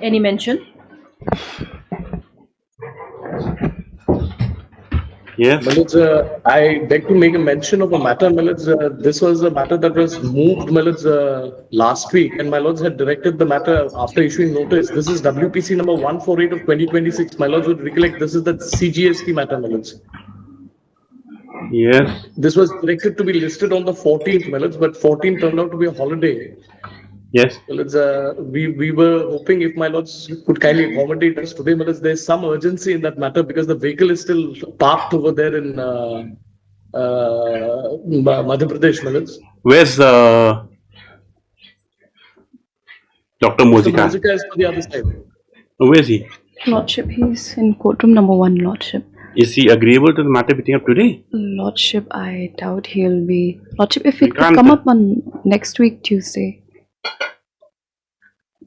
Any mention? Yes. I beg to make a mention of a matter, my lords. This was a matter that was moved, my lords, last week, and my lords had directed the matter after issuing notice. This is WPC number 148 of 2026. My lords would recollect this is the CGST matter, my lords. Yes. This was directed to be listed on the 14th, my lords, but 14th turned out to be a holiday. Yes. Well, we were hoping if my lords could kindly accommodate us today, but there's some urgency in that matter because the vehicle is still parked over there in Madhya Pradesh, my lords. Where's Dr. Mozika? Mozika is to the other side. Where is he? Lordship, he's in courtroom number 1, Lordship. Is he agreeable to the matter being up today? Lordship, I doubt he'll be. Lordship, if it could come up on next week, Tuesday.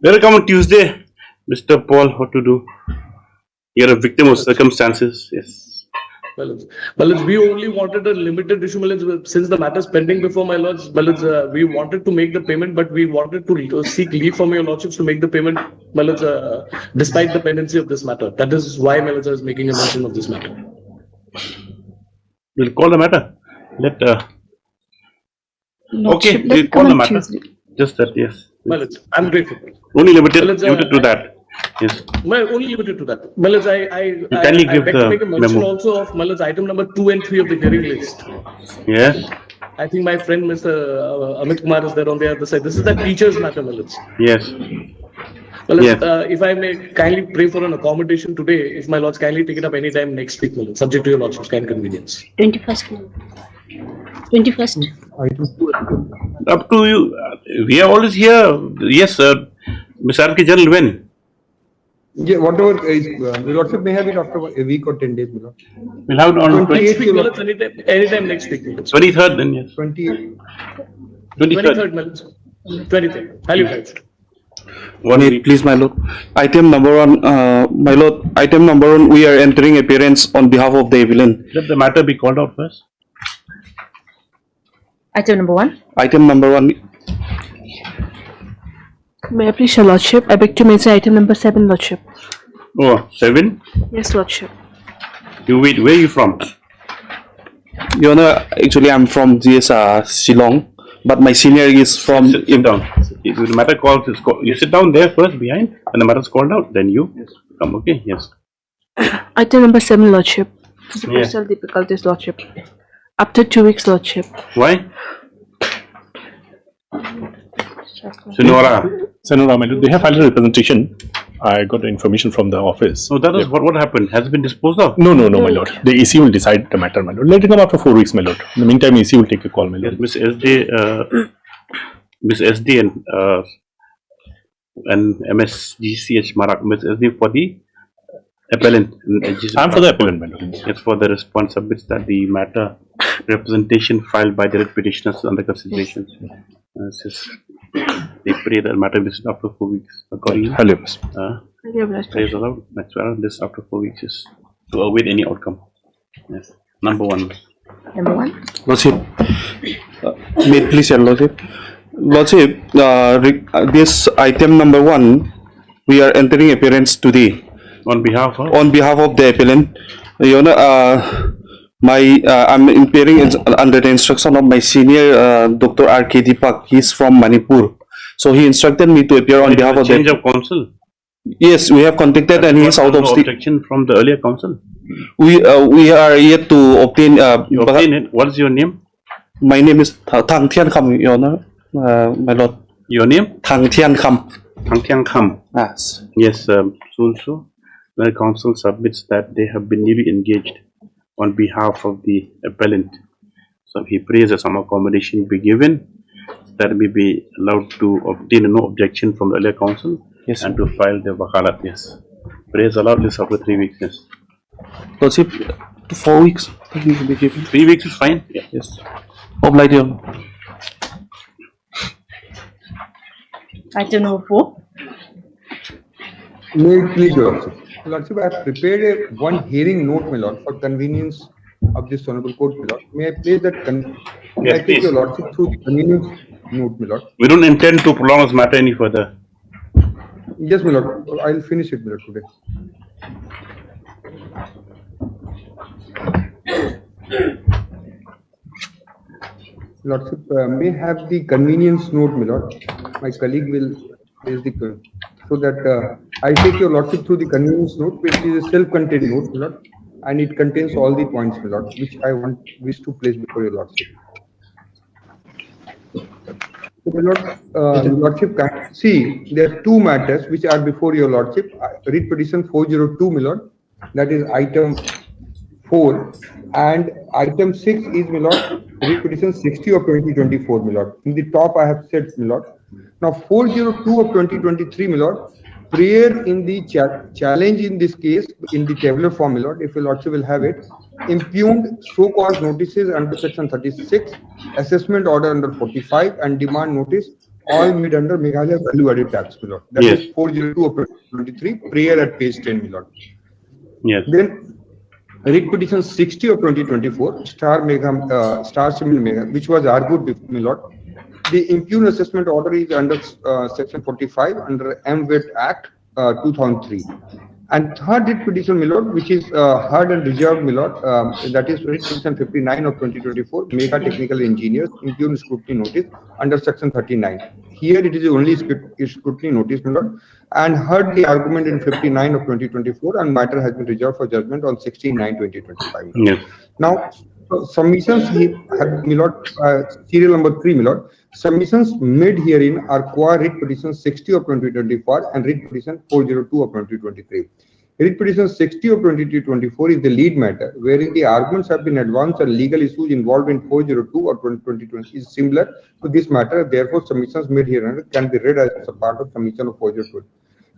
They'll come on Tuesday, Mr. Paul. What to do? You're a victim of circumstances. Yes. Well, we only wanted a limited issue, my lords, since the matter is pending before my lords. We wanted to make the payment, but we wanted to seek leave from your lordships to make the payment, my lords, despite the pendency of this matter. That is why my lords is making a mention of this matter. We'll call the matter. Lordship, okay, we'll call the matter. Tuesday. Just that, yes. Well, I'm grateful. Only limited to that. Yes. Well, only limited to that. Well, I beg to make a mention also of item number 2 and 3 of the hearing list. Yes. I think my friend Mr. Amit Kumar is there on the other side. This is the teacher's matter, Malaj. Yes. Well, yes. If I may kindly pray for an accommodation today, if my lords kindly take it up any time next week, Malaj, subject to your lordship's kind convenience. 21st. 21st. Up to you. We are always here. Yes, sir. Mr. R.K. General, when? Yeah, whatever the lordship may have it after a week or 10 days. We'll have it on 28th, anytime next week. 23rd then, yes. 23rd, 23rd. Highly prized. 1 minute, please, my lord. Item number 1, my lord. Item number 1, we are entering appearance on behalf of the appellant. Let the matter be called out first. Item number 1. Item number 1. May I please, your lordship? I beg to mention item number 7, lordship. Oh, 7? Yes, lordship. You wait, where are you from? Your Honor, actually I'm from Shillong, but my senior is from... Sit down. If the matter calls, you sit down there first behind, and the matter is called out, then you come, okay? Yes. Item number 7, lordship. Yes. Personal difficulties, lordship. Up to 2 weeks, lordship. Why? Senora, they have filed a representation. I got the information from the office. So that is what happened. Has it been disposed of? No, my lord. The AC will decide the matter, my lord. Let it come after 4 weeks, my lord. In the meantime, AC will take a call, my lord. Yes, Miss SD and MSGCH Marak. Miss SD for the appellant. I'm for the appellant, my lord. It's for the response submits that the matter representation filed by the petitioners under consideration. They pray that matter is after 4 weeks. Accordingly, praise allowed. That's why this after 4 weeks is to await any outcome. Yes. Number 1. Number 1. Lordship, may it please, your lordship. Lordship, this item number 1, we are entering appearance today. On behalf of? On behalf of the appellant. Your Honor, I'm appearing under the instruction of my senior Dr. R.K. Deepak. He's from Manipur. So he instructed me to appear on behalf of the change of counsel. Yes, we have contacted and he is out of state. Objection from the earlier counsel. We are yet to obtain. You obtain it. What's your name? My name is Thang Thian Kham, Your Honor, my lord. Your name? Thang Thian Kham. Thang Thian Kham. Yes. Yes. Also, the counsel submits that they have been newly engaged on behalf of the appellant. So he prays that some accommodation be given, that may be allowed to obtain no objection from the earlier counsel, yes, and to file the wakalat. Yes. Prays allowed this after 3 weeks. Yes. Lordship, 4 weeks. 3 weeks is fine. Yeah. Yes. Obliged, Your Honor. Item number 4. May it please, Your Lordship. Lordship, I have prepared one hearing note, my lord, for convenience of this honorable court, my lord. May I place that? May I take your lordship through the convenience note, my lord? We don't intend to prolong this matter any further. Yes, my lord. I'll finish it, my lord, today. Lordship, may have the convenience note, my lord. My colleague will place the so that I'll take your lordship through the convenience note, which is a self-contained note, my lord, and it contains all the points, my lord, which I wish to place before your lordship. So, my lord, your lordship can see there are two matters which are before your lordship. Read petition 402, my lord, that is item 4, and item 6 is, my lord, read petition 60 of 2024, my lord. In the top I have said, my lord. Now 402 of 2023, my lord, prayer in the challenge in this case in the tabular form, my lord, if your lordship will have it, impugned so-called notices under section 36, assessment order under 45, and demand notice, all made under Meghalaya value added tax, my lord. That Yes. is 402 of 2023, prayer at page 10, my lord. Yes. Then read petition 60 of 2024, Star Cement Mega, which was argued, my lord. The impugned assessment order is under section 45 under MVET Act 2003. And third read petition, my lord, which is heard and reserved, my lord, that is read petition 59 of 2024, Mega Technical Engineers, impugned scrutiny notice under section 39. Here it is only scrutiny notice, my lord, and heard the argument in 59 of 2024, and matter has been reserved for judgment on 16/9/2025. Yes. Now, submissions have, my lord, serial number 3, my lord. Submissions made herein are qua read petition 60 of 2024 and read petition 402 of 2023. Read petition 60 of 2024 is the lead matter, wherein the arguments have been advanced and legal issues involved in 402 or 2020 is similar to this matter. Therefore, submissions made herein can be read as a part of submission of 402.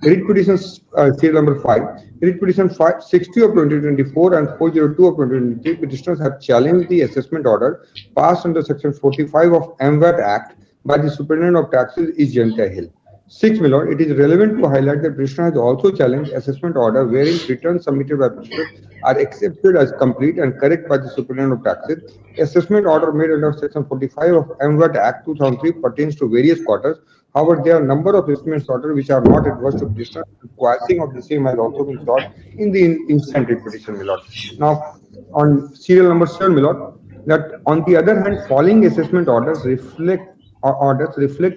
Read petition serial number 5. Read petition 60 of 2024 and 402 of 2023 petitioners have challenged the assessment order passed under section 45 of MVAT Act by the Superintendent of Taxes is Jayanta Hill. 6, my lord, it is relevant to highlight that petitioner has also challenged assessment order wherein returns submitted by petitioners are accepted as complete and correct by the Superintendent of Taxes. Assessment order made under section 45 of MVAT Act 2003 pertains to various quarters. However, there are a number of assessment orders which are not adverse to petitioner. Quashing of the same has also been sought in the instant read petition, my lord. Now, on serial number 7, my lord, that on the other hand, following assessment orders reflect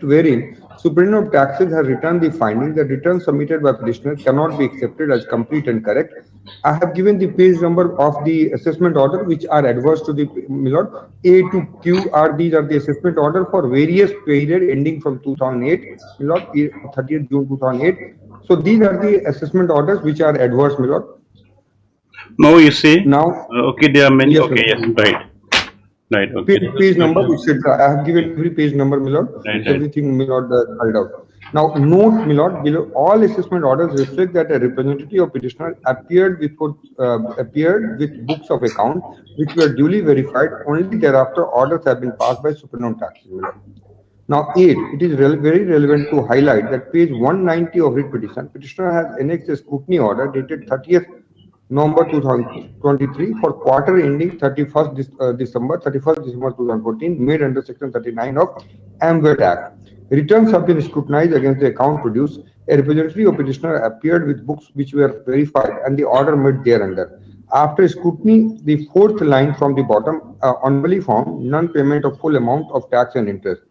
wherein Superintendent of Taxes has returned the finding that returns submitted by petitioner cannot be accepted as complete and correct. I have given the page number of the assessment order which are adverse to the, my lord. A to Q are these are the assessment order for various period ending from 2008, my lord, 30th June 2008. So these are the assessment orders which are adverse, my lord. Now you see. Now, okay, there are many. yes, Okay, yes, right. Right, okay. Page number, I have given every page number, my lord. Right, everything, my lord, called out. Now, note, my lord, below all assessment orders reflect that a representative of petitioner appeared with books of account which were duly verified. Only thereafter orders have been passed by Superintendent of Taxes, my lord. Now, 8, it is very relevant to highlight that page 190 of writ petition, petitioner has annexed a scrutiny order dated 30th November 2023 for quarter ending 31st December 2014 made under section 39 of MVAT Act. Returns have been scrutinized against the account produced. A representative of petitioner appeared with books which were verified and the order made thereunder. After scrutiny, the fourth line from the bottom, honorably found non-payment of full amount of tax and interest.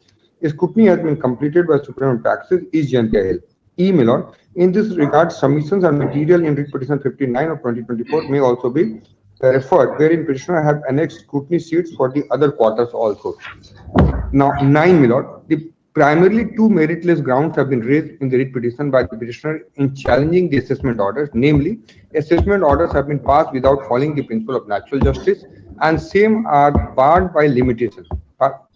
Scrutiny has been completed by Superintendent of Taxes is Jayanta Hill. My lord, in this regard, submissions and material in writ petition 59 of 2024 may also be referred, wherein petitioner have annexed scrutiny sheets for the other quarters also. Now, 9, my lord, the primarily two meritless grounds have been raised in the writ petition by the petitioner in challenging the assessment orders. Namely, assessment orders have been passed without following the principle of natural justice, and same are barred by limitations.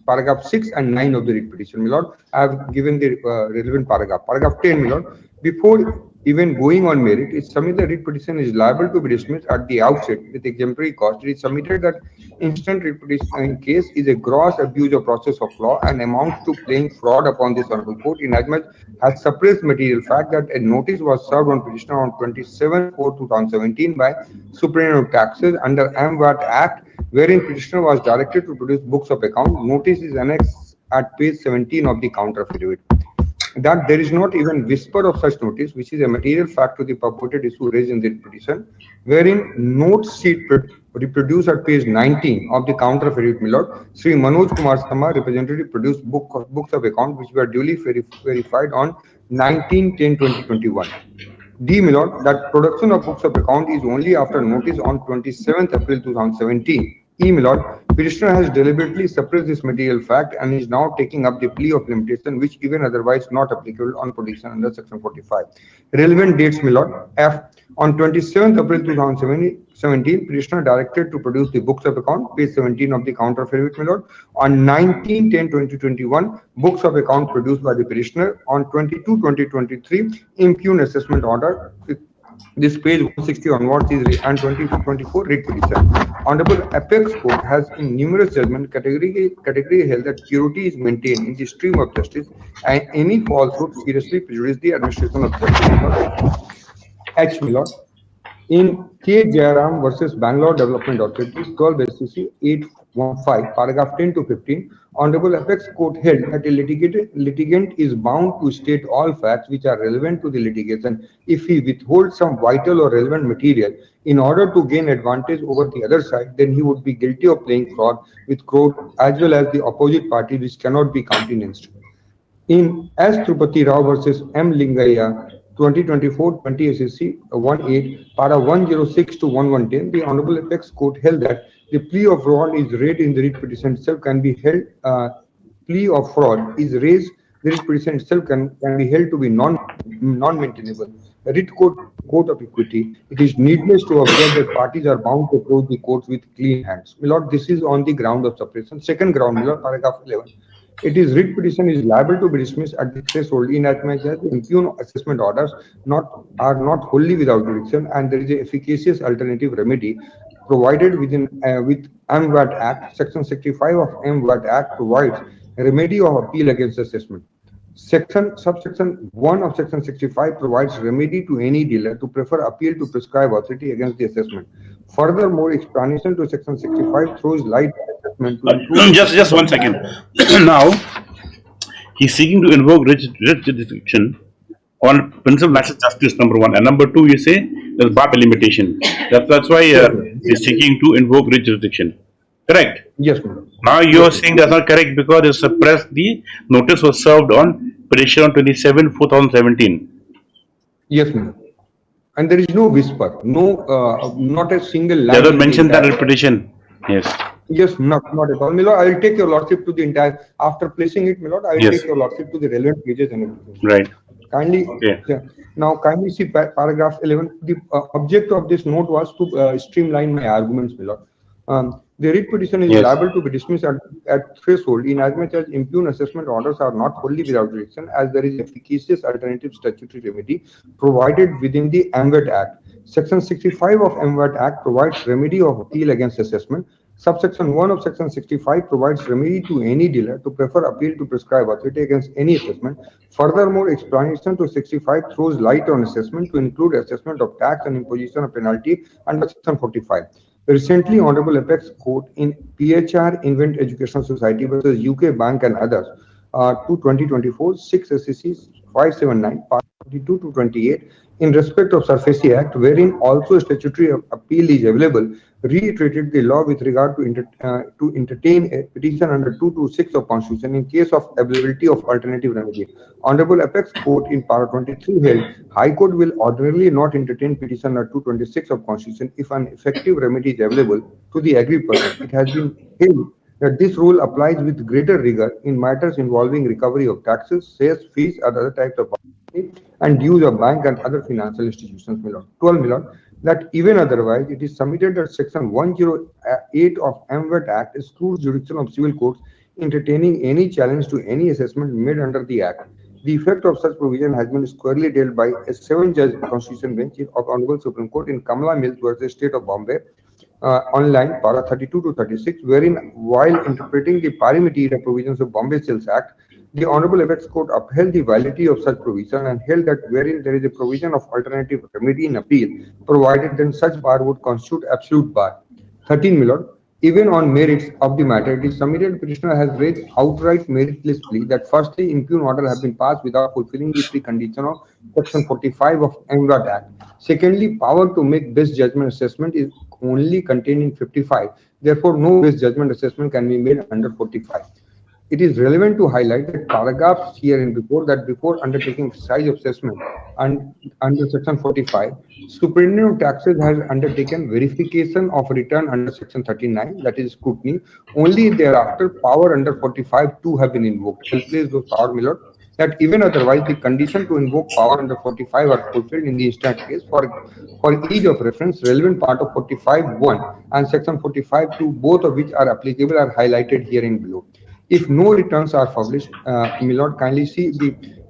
Paragraph 6 and 9 of the writ petition, my lord. I have given the relevant paragraph. Paragraph 10, my lord. Before even going on merit, it submitted the writ petition is liable to be dismissed at the outset with exemplary cost. It is submitted that instant writ petition case is a gross abuse of process of law and amounts to playing fraud upon this honorable court, inasmuch as suppressed material fact that a notice was served on petitioner on 27/4/2017 by Superintendent of Taxes under MVAT Act, wherein petitioner was directed to produce books of account. Notice is annexed at page 17 of the counter affidavit. that there is not even whisper of such notice, which is a material fact to the purported issue raised in the petition, wherein note sheet reproduced at page 19 of the counter affidavit, my lord, Sri Manoj Kumar Sama, representative, produced books of account which were duly verified on 19/10/2021. D. My lord, that production of books of account is only after notice on 27th April 2017. E. My lord, petitioner has deliberately suppressed this material fact and is now taking up the plea of limitation, which even otherwise not applicable on production under section 45. Relevant dates, my lord. F. On 27th April 2017, petitioner directed to produce the books of account, page 17 of the counter affidavit, my lord. On 19/10/2021, books of account produced by the petitioner. On 22/2023, impugn assessment order. This page 160 onwards is and 2024 read petition. Honorable Apex Court has in numerous judgments categorically held that purity is maintained in the stream of justice and any falsehood seriously prejudice the administration of justice. H. Milord. In K. Jayaram versus Bangalore Development Authority, 12 SCC 815, paragraph 10 to 15, Honorable Apex Court held that a litigant is bound to state all facts which are relevant to the litigation if he withholds some vital or relevant material in order to gain advantage over the other side, then he would be guilty of playing fraud with court as well as the opposite party, which cannot be countenanced. In S. Trupati Rao versus M. Lingaya, 2024-20 SSC 18, para 106 to 1110, the Honorable Apex Court held that the plea of fraud is raised in the writ petition itself can be held. Plea of fraud is raised. The writ petition itself can be held to be non-maintainable. The writ court of equity. It is needless to observe that parties are bound to approach the courts with clean hands. My lord, this is on the ground of suppression. Second ground, my lord, paragraph 11. It is writ petition is liable to be dismissed at the threshold inasmuch as impugn assessment orders are not wholly without jurisdiction, and there is an efficacious alternative remedy provided with MWAT Act. Section 65 of MWAT Act provides a remedy of appeal against assessment. Subsection 1 of Section 65 provides remedy to any dealer to prefer appeal to prescribe authority against the assessment. Furthermore, explanation to Section 65 throws light on assessment to improve. Just 1 second. Now, he's seeking to invoke writ jurisdiction on principle of natural justice, number 1, and number 2, you say there's bar limitation. That's why he's seeking to invoke writ jurisdiction. Correct? Yes, ma'am. Now you are saying that's not correct because they suppressed the notice was served on petition on 27/4/2017. Yes, ma'am. And there is no whisper, not a single line. They don't mention that in petition. Yes. Yes, not at all. My lord, I will take your lordship to the entire, after placing it, my lord, I will take your lordship to the relevant pages and everything. Right. Kindly, now kindly see paragraph 11. The object of this note was to streamline my arguments, my lord. The writ petition is liable to be dismissed at threshold inasmuch as impugn assessment orders are not wholly without jurisdiction, as there is efficacious alternative statutory remedy provided within the MWAT Act. Section 65 of MWAT Act provides remedy of appeal against assessment. Subsection 1 of Section 65 provides remedy to any dealer to prefer appeal to prescribe authority against any assessment. Furthermore, explanation to 65 throws light on assessment to include assessment of tax and imposition of penalty under Section 45. Recently, Honorable Apex Court in PHR Invent Educational Society versus UK Bank and others, 2024, 6 SCC 579, part 22 to 28, in respect of SURFACE Act, wherein also statutory appeal is available, reiterated the law with regard to entertain a petition under 226 of Constitution in case of availability of alternative remedy. Honorable Apex Court in Para 23 held, High Court will ordinarily not entertain petition under 226 of Constitution if an effective remedy is available to the aggrieved person. It has been held that this rule applies with greater rigor in matters involving recovery of taxes, sales, fees, or other types of and dues of bank and other financial institutions. 12, my lord, that even otherwise, it is submitted that Section 108 of MWAT Act excludes jurisdiction of civil courts entertaining any challenge to any assessment made under the Act. The effect of such provision has been squarely dealt by a 7-judge Constitution bench of Honorable Supreme Court in Kamala Mills versus State of Bombay, online, para 32 to 36, wherein while interpreting the pari-materia provisions of Bombay Sales Act, the Honorable Apex Court upheld the validity of such provision and held that wherein there is a provision of alternative remedy in appeal, provided then such bar would constitute absolute bar. 13, my lord, Even on merits of the matter, it is submitted petitioner has raised outright meritless plea that firstly, impugn order have been passed without fulfilling the precondition of Section 45 of MRAT Act. Secondly, power to make best judgment assessment is only contained in 55. Therefore, no best judgment assessment can be made under 45. It is relevant to highlight that paragraphs here and before undertaking exercise of assessment and under Section 45, Superintendent of Taxes has undertaken verification of return under Section 39, that is scrutiny. Only thereafter power under 45 too have been invoked. I'll place those power, my lord, that even otherwise the condition to invoke power under 45 are fulfilled in the instant case. For each of reference, relevant part of 45(1) and Section 45(2), both of which are applicable, are highlighted here and below. If no returns are published, my lord, kindly see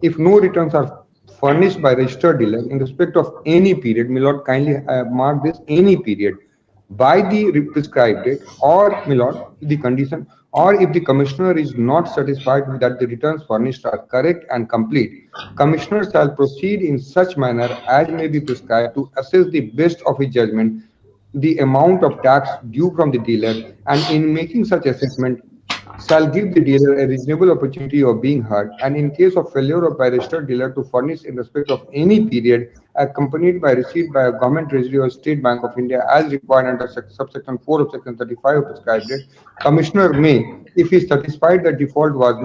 if no returns are furnished by registered dealer in respect of any period, my lord, kindly mark this, any period, by the prescribed date, or my lord, the condition, or if the commissioner is not satisfied that the returns furnished are correct and complete, commissioner shall proceed in such manner as may be prescribed to assess the best of his judgment the amount of tax due from the dealer, and in making such assessment shall give the dealer a reasonable opportunity of being heard, and in case of failure of by registered dealer to furnish in respect of any period accompanied by receipt by a government treasury or State Bank of India as required under subsection 4 of Section 35 of prescribed date, commissioner may, if he is satisfied that default was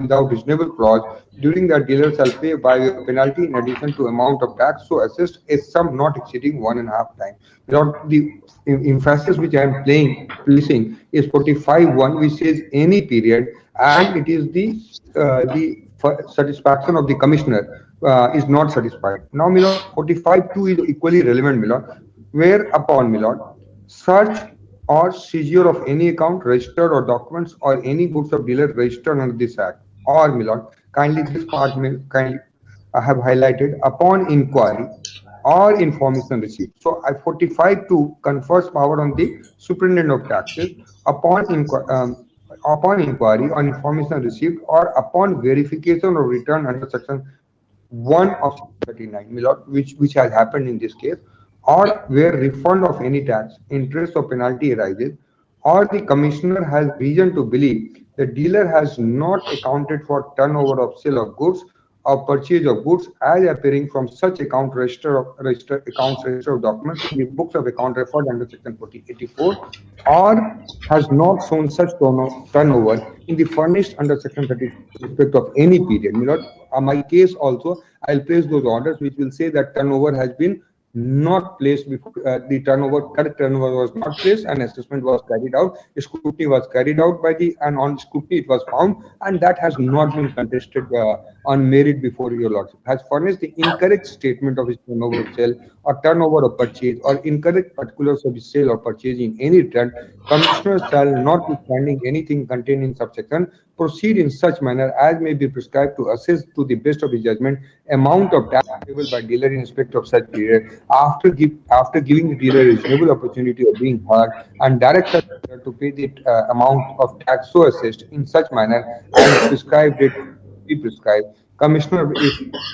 without reasonable clause, during that dealer shall pay by a penalty in addition to amount of tax so assessed a sum not exceeding 1.5 times. Without the emphasis which I am placing is 45(1), which says any period, and it is the satisfaction of the commissioner is not satisfied. Now, my lord, 45(2) is equally relevant, my lord, whereupon, my lord, search or seizure of any account registered or documents or any goods of dealer registered under this act, or, my lord, kindly this part may kindly I have highlighted, upon inquiry or information received. So 45(2) confers power on the Superintendent of Taxes upon inquiry or information received or upon verification of return under Section 1 of 39, which has happened in this case, or where refund of any tax, interest or penalty arises, or the commissioner has reason to believe the dealer has not accounted for turnover of sale of goods or purchase of goods as appearing from such account register of documents in the books of account referred under Section 84, or has not shown such turnover in the furnished under Section 30 respect of any period. My case also, I'll place those orders which will say that turnover has been not placed before correct turnover was not placed, and assessment was carried out, scrutiny was carried out by and on scrutiny it was found, and that has not been contested on merit before your lordship. Has furnished the incorrect statement of his turnover of sale or turnover of purchase or incorrect particulars of his sale or purchase in any return, commissioner shall, notwithstanding anything contained in subsection, proceed in such manner as may be prescribed to assess to the best of his judgment amount of tax payable by dealer in respect of such period after giving the dealer a reasonable opportunity of being heard, and direct such dealer to pay the amount of tax so assessed in such manner as prescribed it be prescribed. Commissioner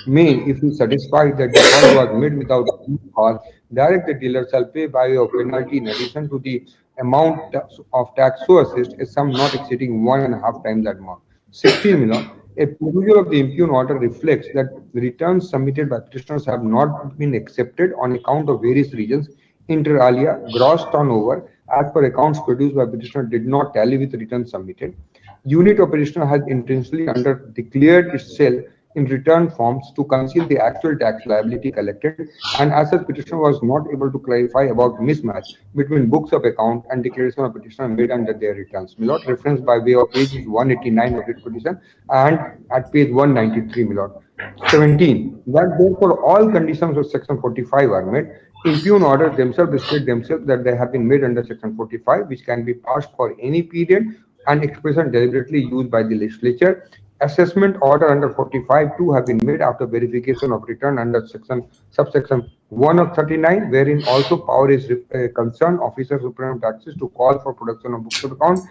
may, if he is satisfied that the default was made without cause, direct the dealer shall pay by way of penalty in addition to the amount of tax so assessed a sum not exceeding 1.5 times that amount. 16, a provision of the impugn order reflects that the returns submitted by petitioners have not been accepted on account of various reasons. Inter alia, gross turnover as per accounts produced by petitioner did not tally with returns submitted. Unit of petitioner has intentionally declared itself in return forms to conceal the actual tax liability collected, and as such petitioner was not able to clarify about mismatch between books of account and declaration of petitioner made under their returns. Milord, reference by way of page 189 of this petition and at page 193, Milord. 17. That therefore all conditions of Section 45 are met. Impugn orders themselves state themselves that they have been made under Section 45, which can be passed for any period and expression deliberately used by the legislature. Assessment order under 45 too have been made after verification of return under subsection 1 of 39, wherein also power is concerned officer Superintendent of Taxes to call for production of books of account.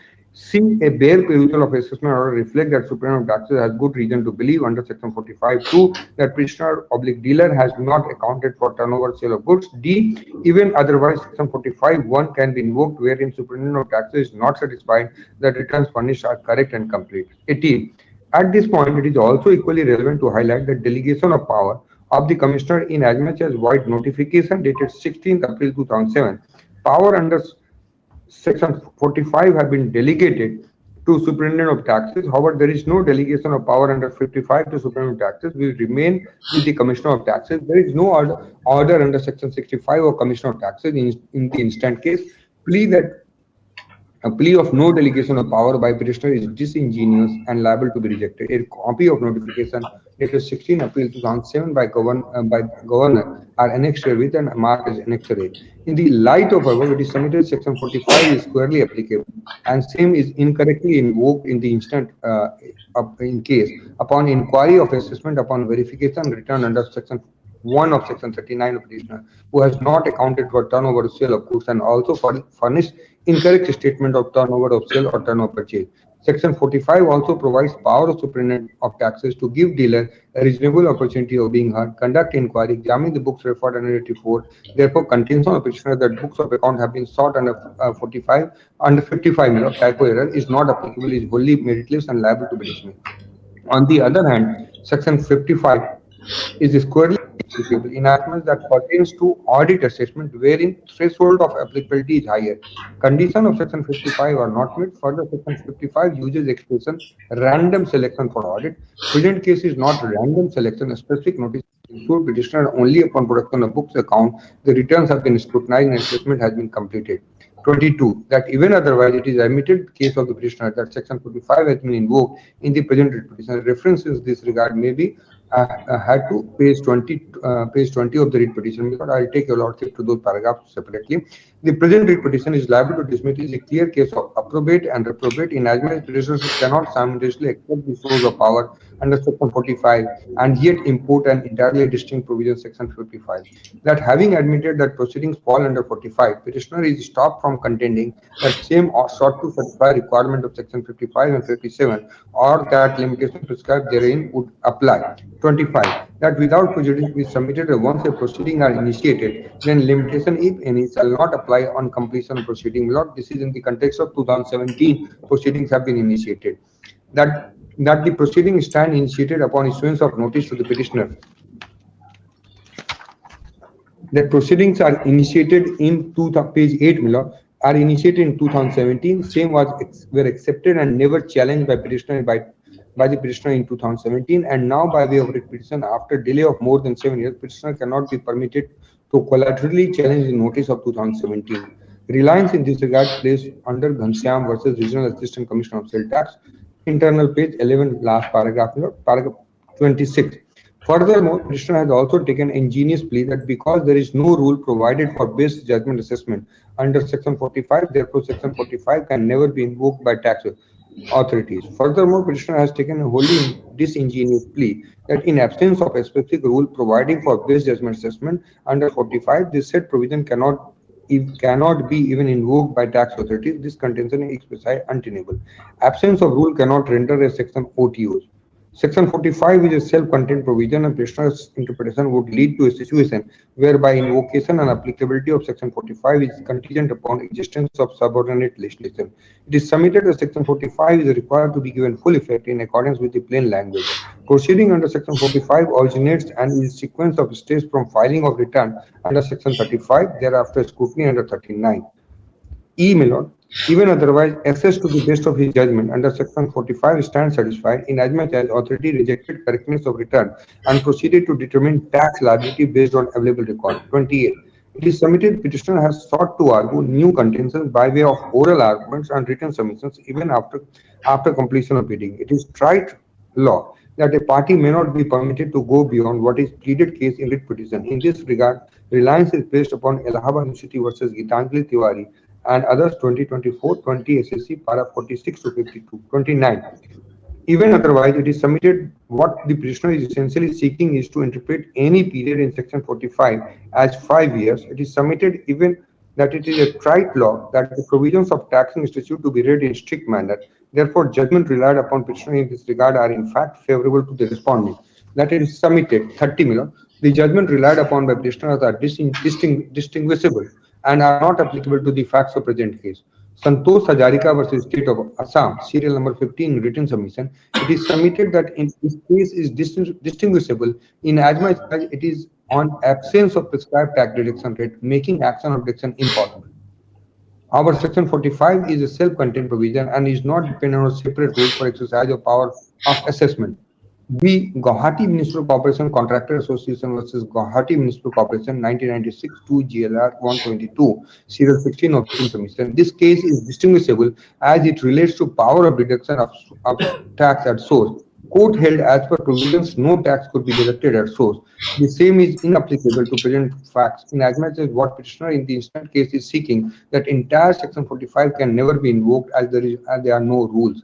C. A bare perusal of assessment order reflects that Superintendent of Taxes has good reason to believe under Section 45(2) that petitioner/dealer has not accounted for turnover sale of goods. D. Even otherwise, Section 45(1) can be invoked wherein Superintendent of Taxes is not satisfied that returns furnished are correct and complete. 18. At this point, it is also equally relevant to highlight the delegation of power of the Commissioner in as much as void notification dated 16th April 2007. Power under Section 45 have been delegated to Superintendent of Taxes. However, there is no delegation of power under 55 to Superintendent of Taxes. We remain with the Commissioner of Taxes. There is no order under Section 65 of Commissioner of Taxes in the instant case. A plea of no delegation of power by petitioner is disingenuous and liable to be rejected. A copy of notification dated 16 April 2007 by Governor are annexed with and marked as Annex A. In the light of above, it is submitted Section 45 is squarely applicable and same is incorrectly invoked in the instant in case upon inquiry of assessment upon verification return under Section 1 of Section 39 of petitioner who has not accounted for turnover of sale of goods and also furnished incorrect statement of turnover of sale or turnover purchase. Section 45 also provides power of Superintendent of Taxes to give dealer a reasonable opportunity of being heard, conduct inquiry, examine the books referred under 84. Therefore, contention of petitioner that books of account have been sought under 55 typo error is not applicable, is wholly meritless and liable to be dismissed. On the other hand, Section 55 is squarely applicable in as that pertains to audit assessment wherein threshold of applicability is higher. Conditions of Section 55 are not met. Further, Section 55 uses expression random selection for audit. Present case is not random selection. A specific notice issued petitioner only upon production of books account. The returns have been scrutinized and assessment has been completed. 22. That even otherwise it is admitted case of the petitioner that Section 45 has been invoked in the present writ petition. References in this regard may be had to page 20 of the writ petition, because I will take your lordship to those paragraphs separately. The present writ petition is liable to dismiss is a clear case of approbate and reprobate in as many petitioners cannot simultaneously accept the source of power under Section 45 and yet import an entirely distinct provision Section 55. That having admitted that proceedings fall under 45, petitioner is stopped from contending that same or sought to satisfy requirement of Section 55 and 57 or that limitation prescribed therein would apply. 25. That without prejudice is submitted once a proceeding are initiated, then limitation, if any, shall not apply on completion of proceeding. Lord, this is in the context of 2017 proceedings have been initiated. That the proceeding stand initiated upon issuance of notice to the petitioner. That proceedings are initiated in page 8, Miller, are initiated in 2017. Same were accepted and never challenged by petitioner by the petitioner in 2017, and now by way of writ petition after delay of more than 7 years, petitioner cannot be permitted to collaterally challenge the notice of 2017. Reliance in this regard placed under Ghanshyam versus Regional Assistant Commissioner of Sale Tax, internal page 11, last paragraph 26. Furthermore, petitioner has also taken ingenious plea that because there is no rule provided for base judgment assessment under Section 45, therefore Section 45 can never be invoked by tax authorities. Furthermore, petitioner has taken a wholly disingenuous plea that in absence of a specific rule providing for base judgment assessment under 45, this said provision cannot be even invoked by tax authorities. This contention is expressly untenable. Absence of rule cannot render a section OTOs. Section 45 is a self-contained provision, and petitioner's interpretation would lead to a situation whereby invocation and applicability of Section 45 is contingent upon existence of subordinate legislation. It is submitted that Section 45 is required to be given full effect in accordance with the plain language. Proceeding under Section 45 originates and is a sequence of steps from filing of return under Section 35, thereafter scrutiny under 39. E. Milord, even otherwise, access to the best of his judgment under Section 45 stands satisfied inasmuch as authority rejected correctness of return and proceeded to determine tax liability based on available record. 28. It is submitted petitioner has sought to argue new contentions by way of oral arguments and written submissions even after completion of bidding. It is trite law that a party may not be permitted to go beyond what is pleaded case in writ petition. In this regard, reliance is placed upon Allahabad University versus Gitanjali Tiwari and others 2024-20 SSC para 46 to 52. 29. Even otherwise, it is submitted what the petitioner is essentially seeking is to interpret any period in Section 45 as 5 years. It is submitted even that it is a trite law that the provisions of taxing statute to be read in strict manner. Therefore, judgment relied upon petitioner in this regard are in fact favorable to the respondent. That it is submitted 30 million. The judgment relied upon by petitioners are distinguishable and are not applicable to the facts of present case. Santosh Hajarika versus State of Assam, serial number 15, written submission. It is submitted that in this case is distinguishable in as much as it is on absence of prescribed tax deduction rate, making action of deduction impossible. Our section 45 is a self-contained provision and is not dependent on separate rules for exercise of power of assessment. The Guwahati Municipal Corporation Contractor Association versus Guwahati Municipal Corporation 1996 2 GLR 122 serial 16 of submission. This case is distinguishable as it relates to power of deduction of tax at source. Court held as per provisions no tax could be deducted at source. The same is inapplicable to present facts in as much as what petitioner in the instant case is seeking, that entire section 45 can never be invoked as there are no rules.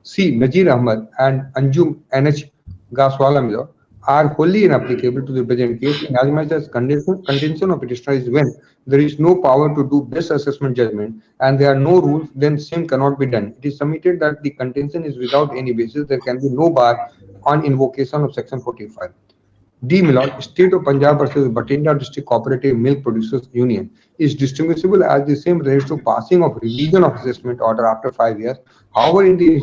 C. Nazir Ahmad and Anjum NH Gaswala are wholly inapplicable to the present case in as much as contention of petitioner is when there is no power to do best assessment judgment and there are no rules, then same cannot be done. It is submitted that the contention is without any basis. There can be no bar on invocation of section 45. D. Milord, State of Punjab versus Batinda District Cooperative Milk Producers Union is distinguishable as the same relates to passing of revision of assessment order after 5 years. However, in the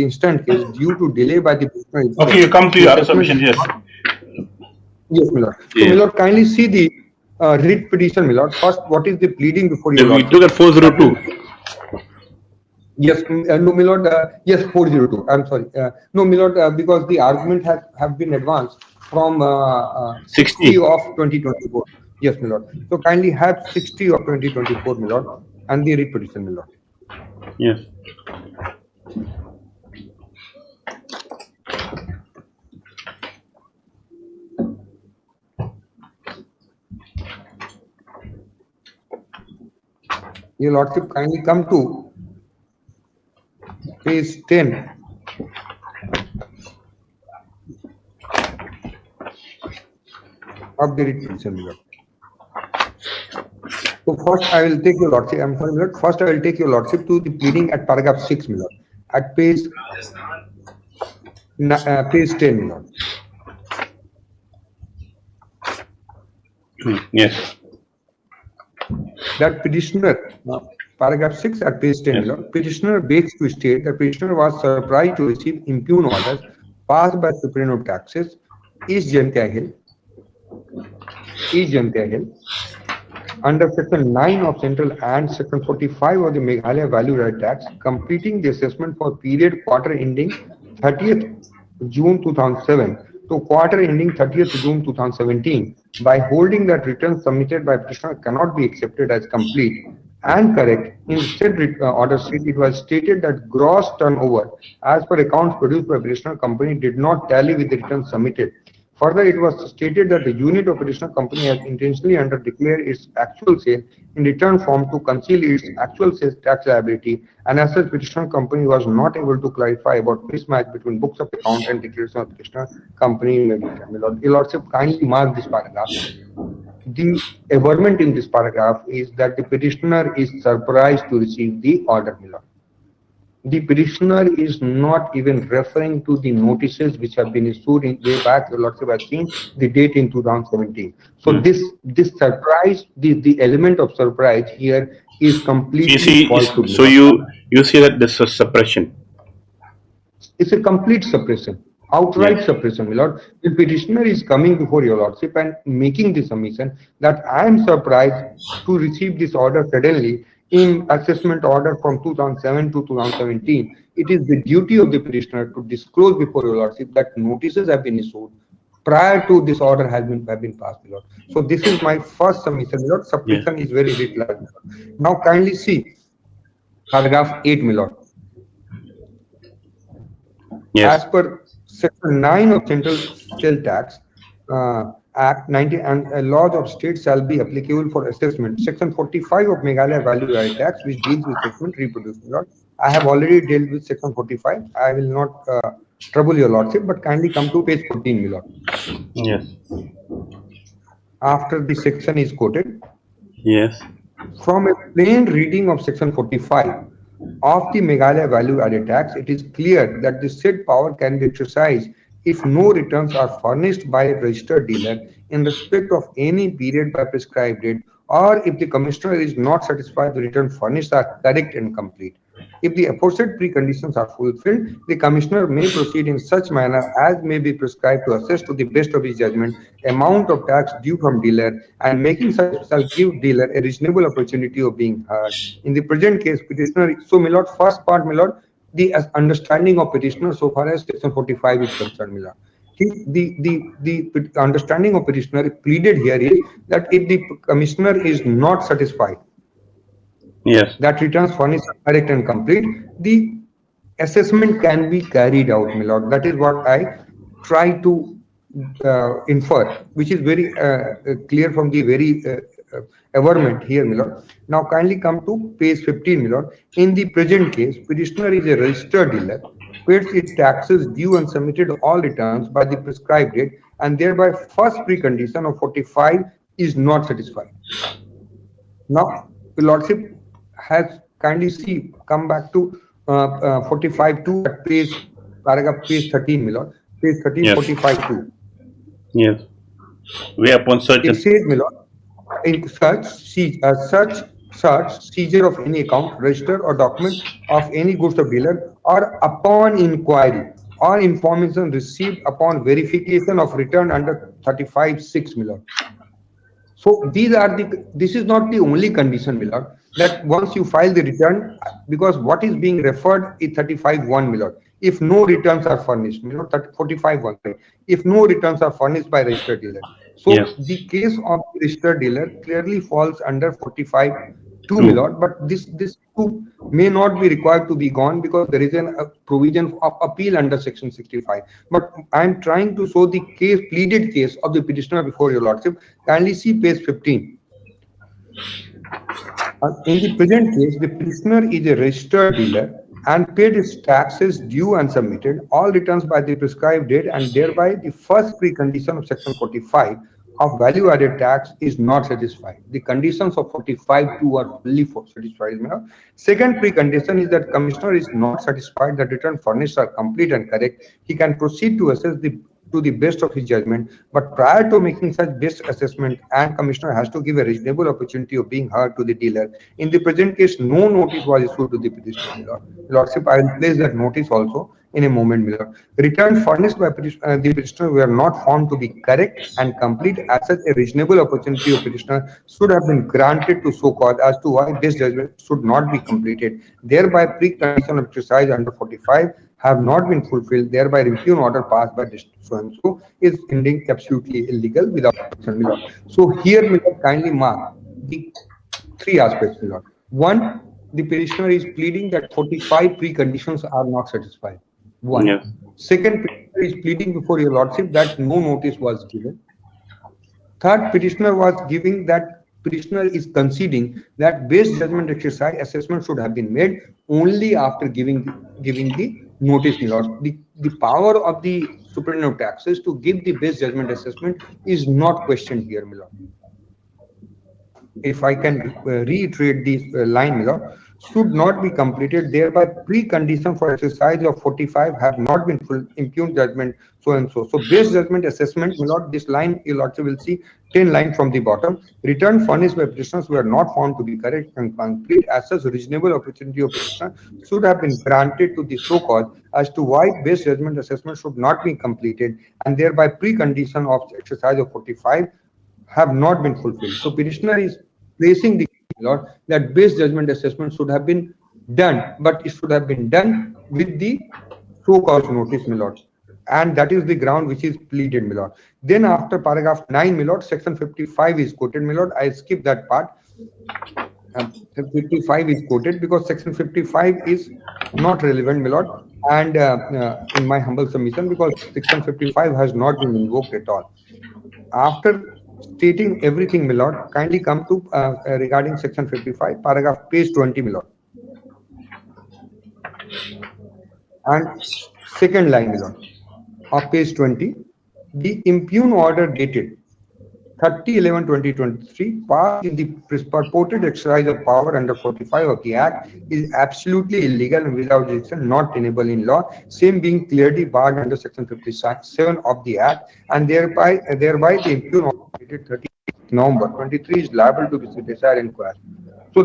instant case, due to delay by the petitioner itself, Okay, you come to your submission, yes. Yes, Milord. So, Yeah. Milord, kindly see the writ petition, Milord. First, what is the pleading before you? We took at 402. Yes, no, Milord. Yes, 402. I'm sorry. No, Milord, because the argument have been advanced from 60 of 2024. Yes, Milord. So kindly have 60 of 2024, Milord, and the writ petition, Milord. Yes. Your Lordship, kindly come to page 10. Of the writ petition, Milord. So first I will take your Lordship, I'm sorry, Milord. First I will take your Lordship to the pleading at paragraph 6, Milord. At page 10, Milord. Yes. That petitioner, paragraph 6 at page 10, Yes. Milord. Petitioner begs to state that petitioner was surprised to receive impugn orders passed by Supreme Court of Taxes, East Jantia Hill, under section 9 of Central and section 45 of the Meghalaya Value Right Tax, completing the assessment for period quarter ending 30th June 2007 to quarter ending 30th June 2017 by holding that returns submitted by petitioner cannot be accepted as complete and correct. Instead, order sheet it was stated that gross turnover as per accounts produced by petitioner company did not tally with the returns submitted. Further, it was stated that the unit of petitioner company has intentionally underdeclared its actual sale in return form to conceal its actual sales tax liability, and as such, petitioner company was not able to clarify about mismatch between books of account and declaration of petitioner company. Your Lordship, kindly mark this paragraph. The averment in this paragraph is that the petitioner is surprised to receive the order, my lord. The petitioner is not even referring to the notices which have been issued in way back. Your Lordship has seen the date in 2017. So this surprise, the element of surprise here is completely false. So you see that this is suppression. It's a complete suppression, outright suppression, my lord. The petitioner is coming before your lordship and making the submission that I am surprised to receive this order suddenly in assessment order from 2007 to 2017. It is the duty of the petitioner to disclose before your lordship that notices have been issued prior to this order have been passed, my lord. So this is my first submission, my lord. Suppression is very little. Now kindly see paragraph 8, my lord. Yes. As per section 9 of Central Sales Tax Act 19 and laws of state shall be applicable for assessment. Section 45 of Meghalaya Value Right Tax, which deals with assessment, reproduced. Lord, I have already dealt with section 45. I will not trouble your lordship, but kindly come to page 14, my lord. Yes. After the section is quoted. Yes. From a plain reading of section 45 of the Meghalaya Value Added Tax, it is clear that the said power can be exercised if no returns are furnished by a registered dealer in respect of any period by prescribed date, or if the commissioner is not satisfied the return furnished are correct and complete. If the aforesaid preconditions are fulfilled, the commissioner may proceed in such manner as may be prescribed to assess to the best of his judgment amount of tax due from dealer, and making such shall give dealer a reasonable opportunity of being heard. In the present case, petitioner, so my lord, first part, my lord, the understanding of petitioner so far as section 45 is concerned, my lord. The understanding of petitioner pleaded here is that if the commissioner is not satisfied Yes. that returns furnished are correct and complete, the assessment can be carried out, my lord. That is what I try to infer, which is very clear from the very averment here, my lord. Now kindly come to page 15, my lord. In the present case, petitioner is a registered dealer, pays its taxes due and submitted all returns by the prescribed date, and thereby first precondition of 45 is not satisfied. Now, the lordship has kindly come back to 45.2 at paragraph page 13, my lord. Page 13, Yes. 45.2. Yes. Whereupon such It says, my lord, in such seizure of any account, register or document of any goods of dealer, or upon inquiry or information received upon verification of return under 35.6, my lord. So this is not the only condition, my lord, that once you file the return, because what is being referred is 35.1, my lord. If no returns are furnished, my lord, 45.1, if no returns are furnished by registered dealer. So Yes. the case of the registered dealer clearly falls under 45.2, my lord, but this two may not be required to be gone because there is a provision of appeal under section 65. But I am trying to show the case, pleaded case of the petitioner before your lordship. Kindly see page 15. In the present case, the petitioner is a registered dealer and paid his taxes due and submitted all returns by the prescribed date, and thereby the first precondition of section 45 of value added tax is not satisfied. The conditions of 45.2 are fully satisfied. Second precondition is that commissioner is not satisfied that return furnished are complete and correct. He can proceed to assess to the best of his judgment, but prior to making such best assessment, and commissioner has to give a reasonable opportunity of being heard to the dealer. In the present case, no notice was issued to the petitioner, my lord. Lordship, I will place that notice also in a moment, my lord. Return furnished by the petitioner were not found to be correct and complete. As such, a reasonable opportunity of petitioner should have been granted to so cause as to why best judgment should not be completed. Thereby, precondition of exercise under 45 have not been fulfilled, thereby impugn order passed by so and so is ending absolutely illegal without action, my lord. So here, my lord, kindly mark the three aspects, my lord. One, the petitioner is pleading that 45 preconditions are not satisfied. One. Yes. Second, petitioner is pleading before your lordship that no notice was given. Third, petitioner was giving that petitioner is conceding that base judgment exercise assessment should have been made only after giving the notice, my lord. The power of the Superintendent of Taxes to give the base judgment assessment is not questioned here, my lord. If I can reiterate this line, my lord, should not be completed, thereby precondition for exercise of 45 have not been full, impugned judgment, so and so. So base judgment assessment, my lord, this line you also will see 10 lines from the bottom. Return furnished by petitioners were not found to be correct and complete. As such, reasonable opportunity of petitioner should have been granted to the so cause as to why base judgment assessment should not be completed, and thereby precondition of exercise of 45 have not been fulfilled. So petitioner is placing the lord that base judgment assessment should have been done, but it should have been done with the so cause notice, my lord. And that is the ground which is pleaded, my lord. Then after paragraph 9, my lord, section 55 is quoted, my lord. I skip that part. 55 is quoted because section 55 is not relevant, my lord. And in my humble submission, because section 55 has not been invoked at all. After stating everything, my lord, kindly come to regarding section 55, paragraph page 20, my lord. And second line, my lord, of page 20, the impugn order dated 30/11/2023 passed in the purported exercise of power under 45 of the Act is absolutely illegal and without jurisdiction, not tenable in law, same being clearly barred under Section 57 of the Act, and thereby the impugn dated 30 November 23 is liable to be decided in court. So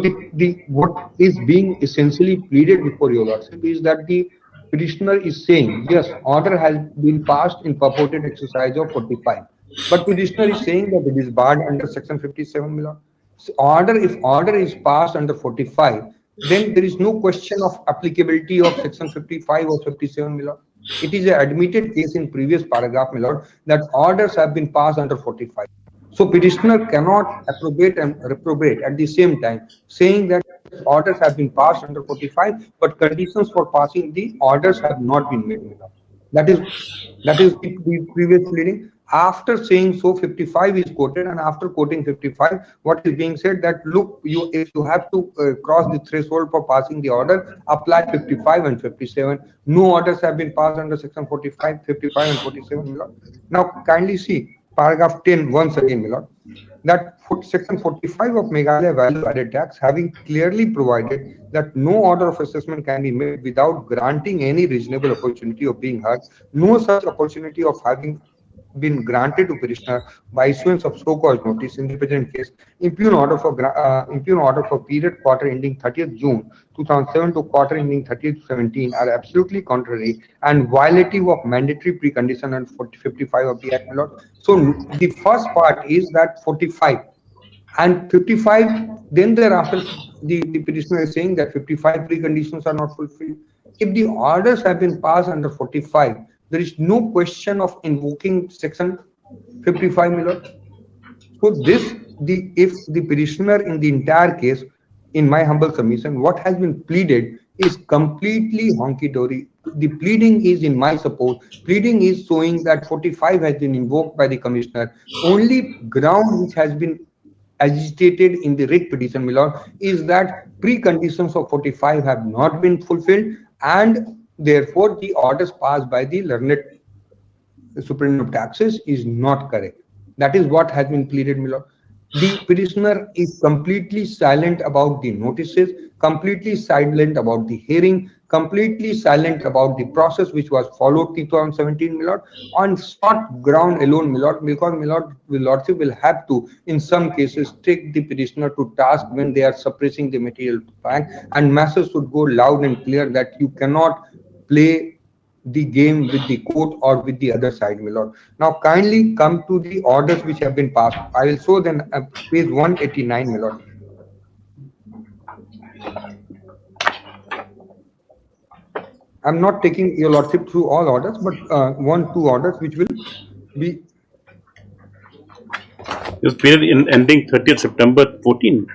what is being essentially pleaded before your lordship is that the petitioner is saying, yes, order has been passed in purported exercise of 45. But petitioner is saying that it is barred under Section 57, my lord. So if order is passed under 45, then there is no question of applicability of Section 55 or 57, my lord. It is an admitted case in previous paragraph, my lord, that orders have been passed under 45. So petitioner cannot approbate and reprobate at the same time, saying that orders have been passed under 45, but conditions for passing the orders have not been met. That is the previous pleading. After saying so, 55 is quoted, and after quoting 55, what is being said that look, if you have to cross the threshold for passing the order, apply 55 and 57. No orders have been passed under Section 45, 55, and 47. Now, kindly see paragraph 10 once again, my lord, that Section 45 of Meghalaya Value Added Tax having clearly provided that no order of assessment can be made without granting any reasonable opportunity of being heard, no such opportunity of having been granted to petitioner by issuance of so-called notice in the present case, impugn order for period quarter ending 30th June 2007 to quarter ending 30th 17 are absolutely contrary and violative of mandatory precondition and 55 of the Act. So the first part is that 45 and 55, then thereafter the petitioner is saying that 55 preconditions are not fulfilled. If the orders have been passed under 45, there is no question of invoking Section 55, my lord. So if the petitioner in the entire case, in my humble submission, what has been pleaded is completely honky-dory. The pleading is in my support. Pleading is showing that 45 has been invoked by the commissioner. Only ground which has been agitated in the writ petition, my lord, is that preconditions of 45 have not been fulfilled, and therefore the orders passed by the learned Superintendent of Taxes is not correct. That is what has been pleaded, my lord. The petitioner is completely silent about the notices, completely silent about the hearing, completely silent about the process which was followed 2017, my lord, on short ground alone, my lord, because my lord, the lordship will have to, in some cases, take the petitioner to task when they are suppressing the material fact, and message should go loud and clear that you cannot play the game with the court or with the other side, my lord. Now kindly come to the orders which have been passed. I will show them page 189, my lord. I'm not taking your lordship through all orders, but 2 orders which will be this period ending 30th September 14.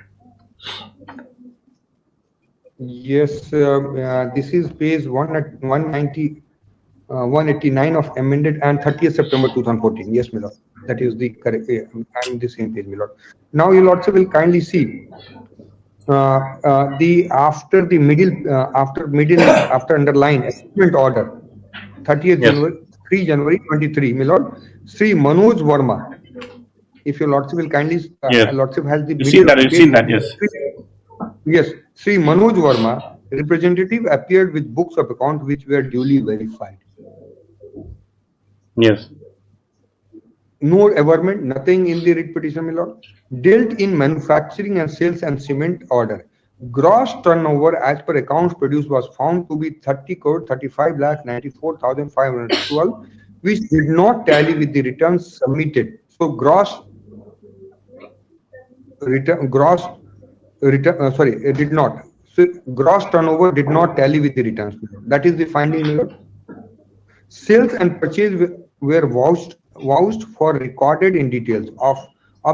Yes, this is page 189 of amended and 30th September 2014. Yes, my lord. That is the correct. I'm the same page, my lord. Now, your lordship will kindly see after underline assessment order 30th January 3 January 23, my lord. Sri Manoj Verma. If your lordship will kindly, lordship has the. You've seen that, yes. Yes, Sri Manoj Verma, representative, appeared with books of account which were duly verified. Yes. No averment, nothing in the writ petition, my lord. Dealt in manufacturing and sales and cement order. Gross turnover as per accounts produced was found to be 30,35,94,512, which did not tally with the returns submitted. So it did not. So gross turnover did not tally with the returns. That is the finding, my lord. Sales and purchase were vouched for recorded in details of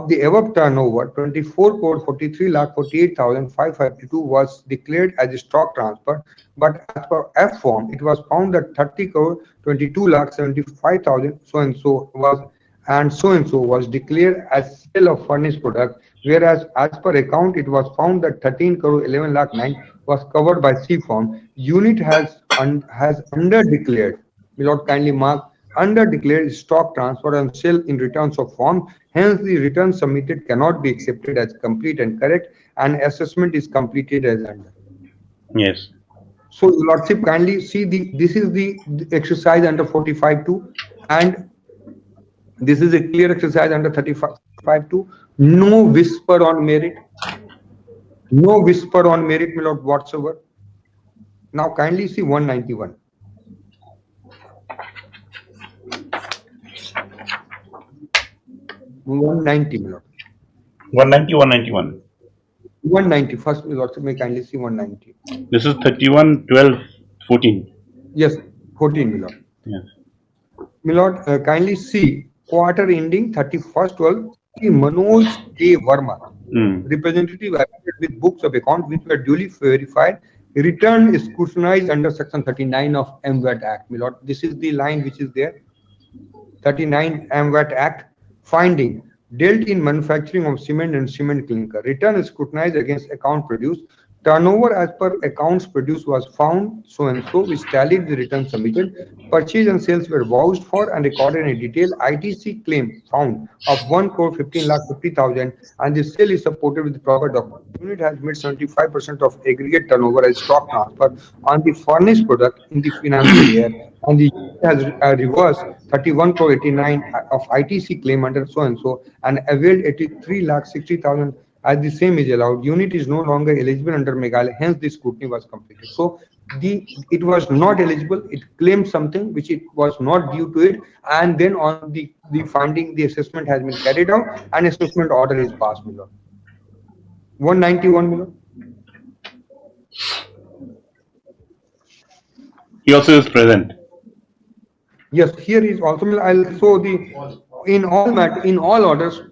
the above turnover. 24,43,48,552 was declared as a stock transfer, but as per F form, it was found that 30,22,75,000 so and so was declared as sale of furnished product, whereas as per account, it was found that 13,11,09,000 was covered by C form. Unit has under declared. My lord, kindly mark, under declared stock transfer and sale in returns of form. Hence, the return submitted cannot be accepted as complete and correct, and assessment is completed as under. Yes. So, Your Lordship, kindly see this is the exercise under 45.2, and this is a clear exercise under 35.2. No whisper on merit. No whisper on merit, my lord, whatsoever. Now, kindly see 191. My lord. 190, 191. 190. First, my lord, may kindly see 190. This is 31, 12, 14. Yes, 14, my lord. Yes. My lord, kindly see quarter ending 31st 12. Manoj A. Verma, representative appeared with books of account which were duly verified, return is scrutinized under section 39 of MVAT Act. My lord, this is the line which is there. 39 MVAT Act, finding dealt in manufacturing of cement and cement clinker. Return is scrutinized against account produced. Turnover as per accounts produced was found so and so, which tallied the return submitted. Purchase and sales were vouched for and recorded in detail. ITC claim found of 1,15,50,000 and the sale is supported with the proper document. Unit has made 75% of aggregate turnover as stock transfer on the furnished product in the financial year, and the unit has reversed 31,89 of ITC claim under so and so and availed 83,60,000 as the same is allowed. Unit is no longer eligible under Meghalaya, hence the scrutiny was completed. So it was not eligible, it claimed something which it was not due to it, and then on the finding, the assessment has been carried out and assessment order is passed, my lord. 191, my lord. He also is present. Yes, here is also, I'll show the, in all orders,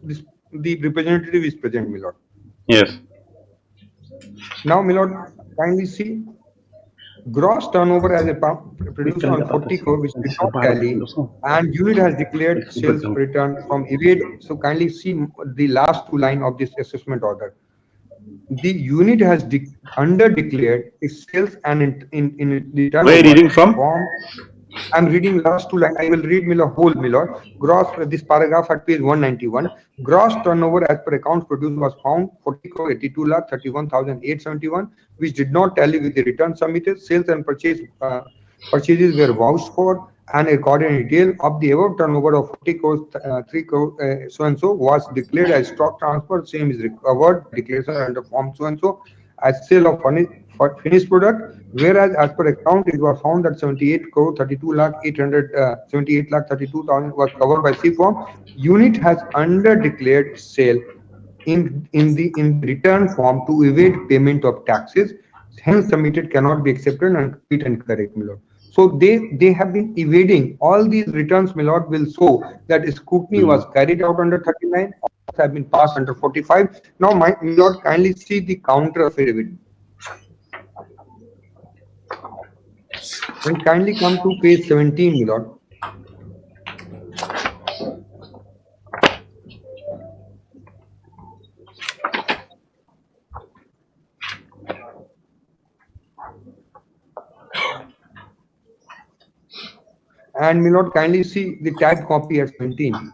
the representative is present, my lord. Yes. Now, my lord, kindly see gross turnover as a produced on 40 crore, which did not tally, and unit has declared sales return from evade. So kindly see the last two line of this assessment order. The unit has under declared its sales and in the turnover. Where are you reading from? I'm reading last two lines. I will read whole, my lord. Gross, this paragraph at page 191. Gross turnover as per accounts produced was found 40 crore 82 lakh 31,871, which did not tally with the return submitted. Sales and purchases were vouched for and recorded in detail. Of the above turnover of 40 crore, 3 crore so and so was declared as stock transfer. Same is recovered declaration under form so and so as sale of finished product, whereas as per account it was found that 78 crore 32 lakh 78 lakh 32,000 was covered by C form. Unit has under declared sale in return form to evade payment of taxes, hence submitted cannot be accepted and complete and correct, my lord. So they have been evading all these returns, my lord, will show that scrutiny was carried out under 39, have been passed under 45. Now, my lord, kindly see the counter affidavit. And kindly come to page 17, my lord. And my lord, kindly see the typed copy at 17.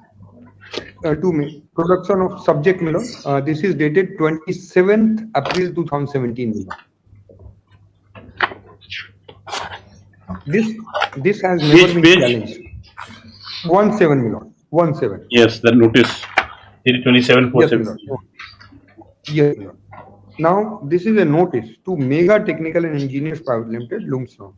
To me, production of subject, my lord. This is dated 27th April 2017, my lord. This has never been challenged. 17, my lord. 17. Yes, the notice. 27/47. Yes, my lord. Now, this is a notice to Mega Technical and Engineers Private Limited, Lumsden.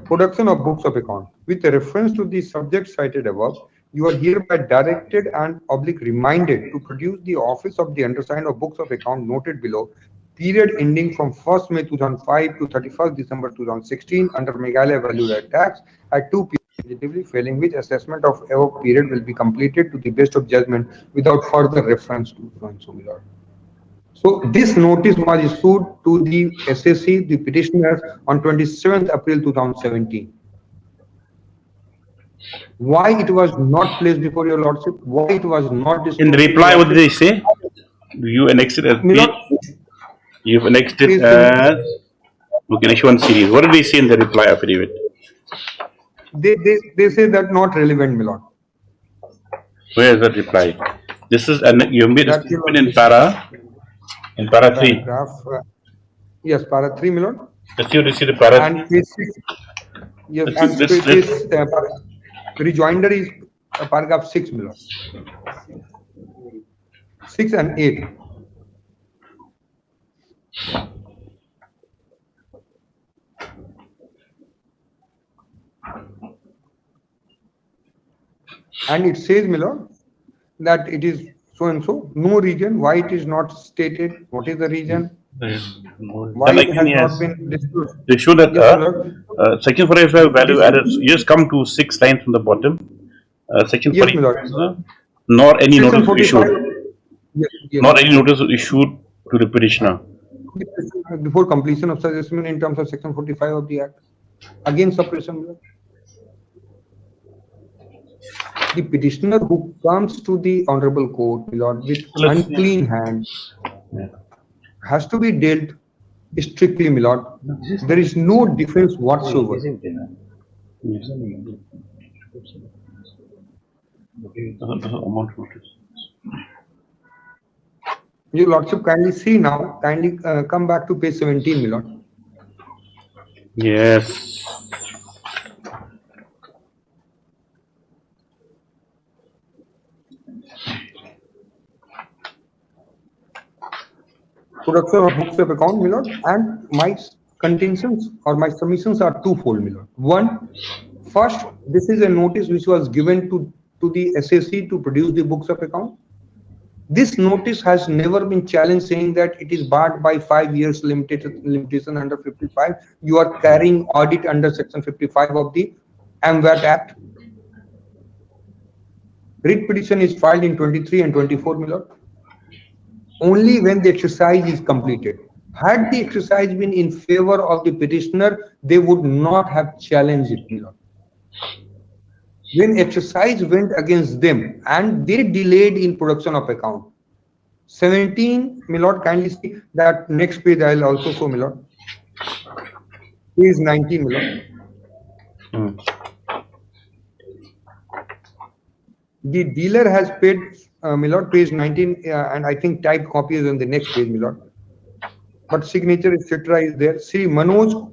Production of books of account. With reference to the subject cited above, you are hereby directed and reminded to produce the office of the undersigned of books of account noted below, period ending from 1st May 2005 to 31st December 2016 under Meghalaya value-added tax at 2 p.m. failing which assessment of above period will be completed to the best of judgment without further reference to so, my lord. So this notice was issued to the SSC, the petitioners, on 27th April 2017. Why it was not placed before your lordship? Why it was not in the reply? What did they say? You annexed it as page. You've annexed it as. Okay, next one series. What did they say in the reply affidavit? They say that not relevant, my lord. Where is that reply? This is an you made a That statement in para 3. paragraph, yes, para 3, my lord. Let's see, receive the para And 3. page 6. Yes, Let's and see, let's- this rejoinder is paragraph 6, my lord. 6 and 8. And it says, my lord, that it is so and so, no reason, why it is not stated, what is the reason, why Then it again, has yes. not been disclosed. They show that Yes, my lord. section 45 value added. You just come to 6 lines from the bottom. Section Yes, my 45, lord. nor any Section notice 45. issued. Yes, yes. Not any notice issued to the petitioner. Before completion of such assessment in terms of section 45 of the Act. Again, suppression, my lord. The petitioner who comes to the honorable court, my lord, with unclean hand has to be dealt strictly, my lord. There is no defense whatsoever. Amount notice. Your lordship, kindly see now, kindly come back to page 17, my lord. Yes. Production of books of account, my lord, and my contentions or my submissions are twofold, my lord. One, first, this is a notice which was given to the SAC to produce the books of account. This notice has never been challenged, saying that it is barred by 5 years limitation under 55. You are carrying audit under section 55 of the MVAT Act. Writ petition is filed in 23 and 24, my lord. Only when the exercise is completed. Had the exercise been in favor of the petitioner, they would not have challenged it, my lord. When exercise went against them and they delayed in production of account. 17, my lord, kindly see that next page I will also show, my lord. Page 19, my lord. The dealer has paid, my lord, page 19, and I think typed copy is on the next page, my lord. But signature, etc. is there. Sri Manoj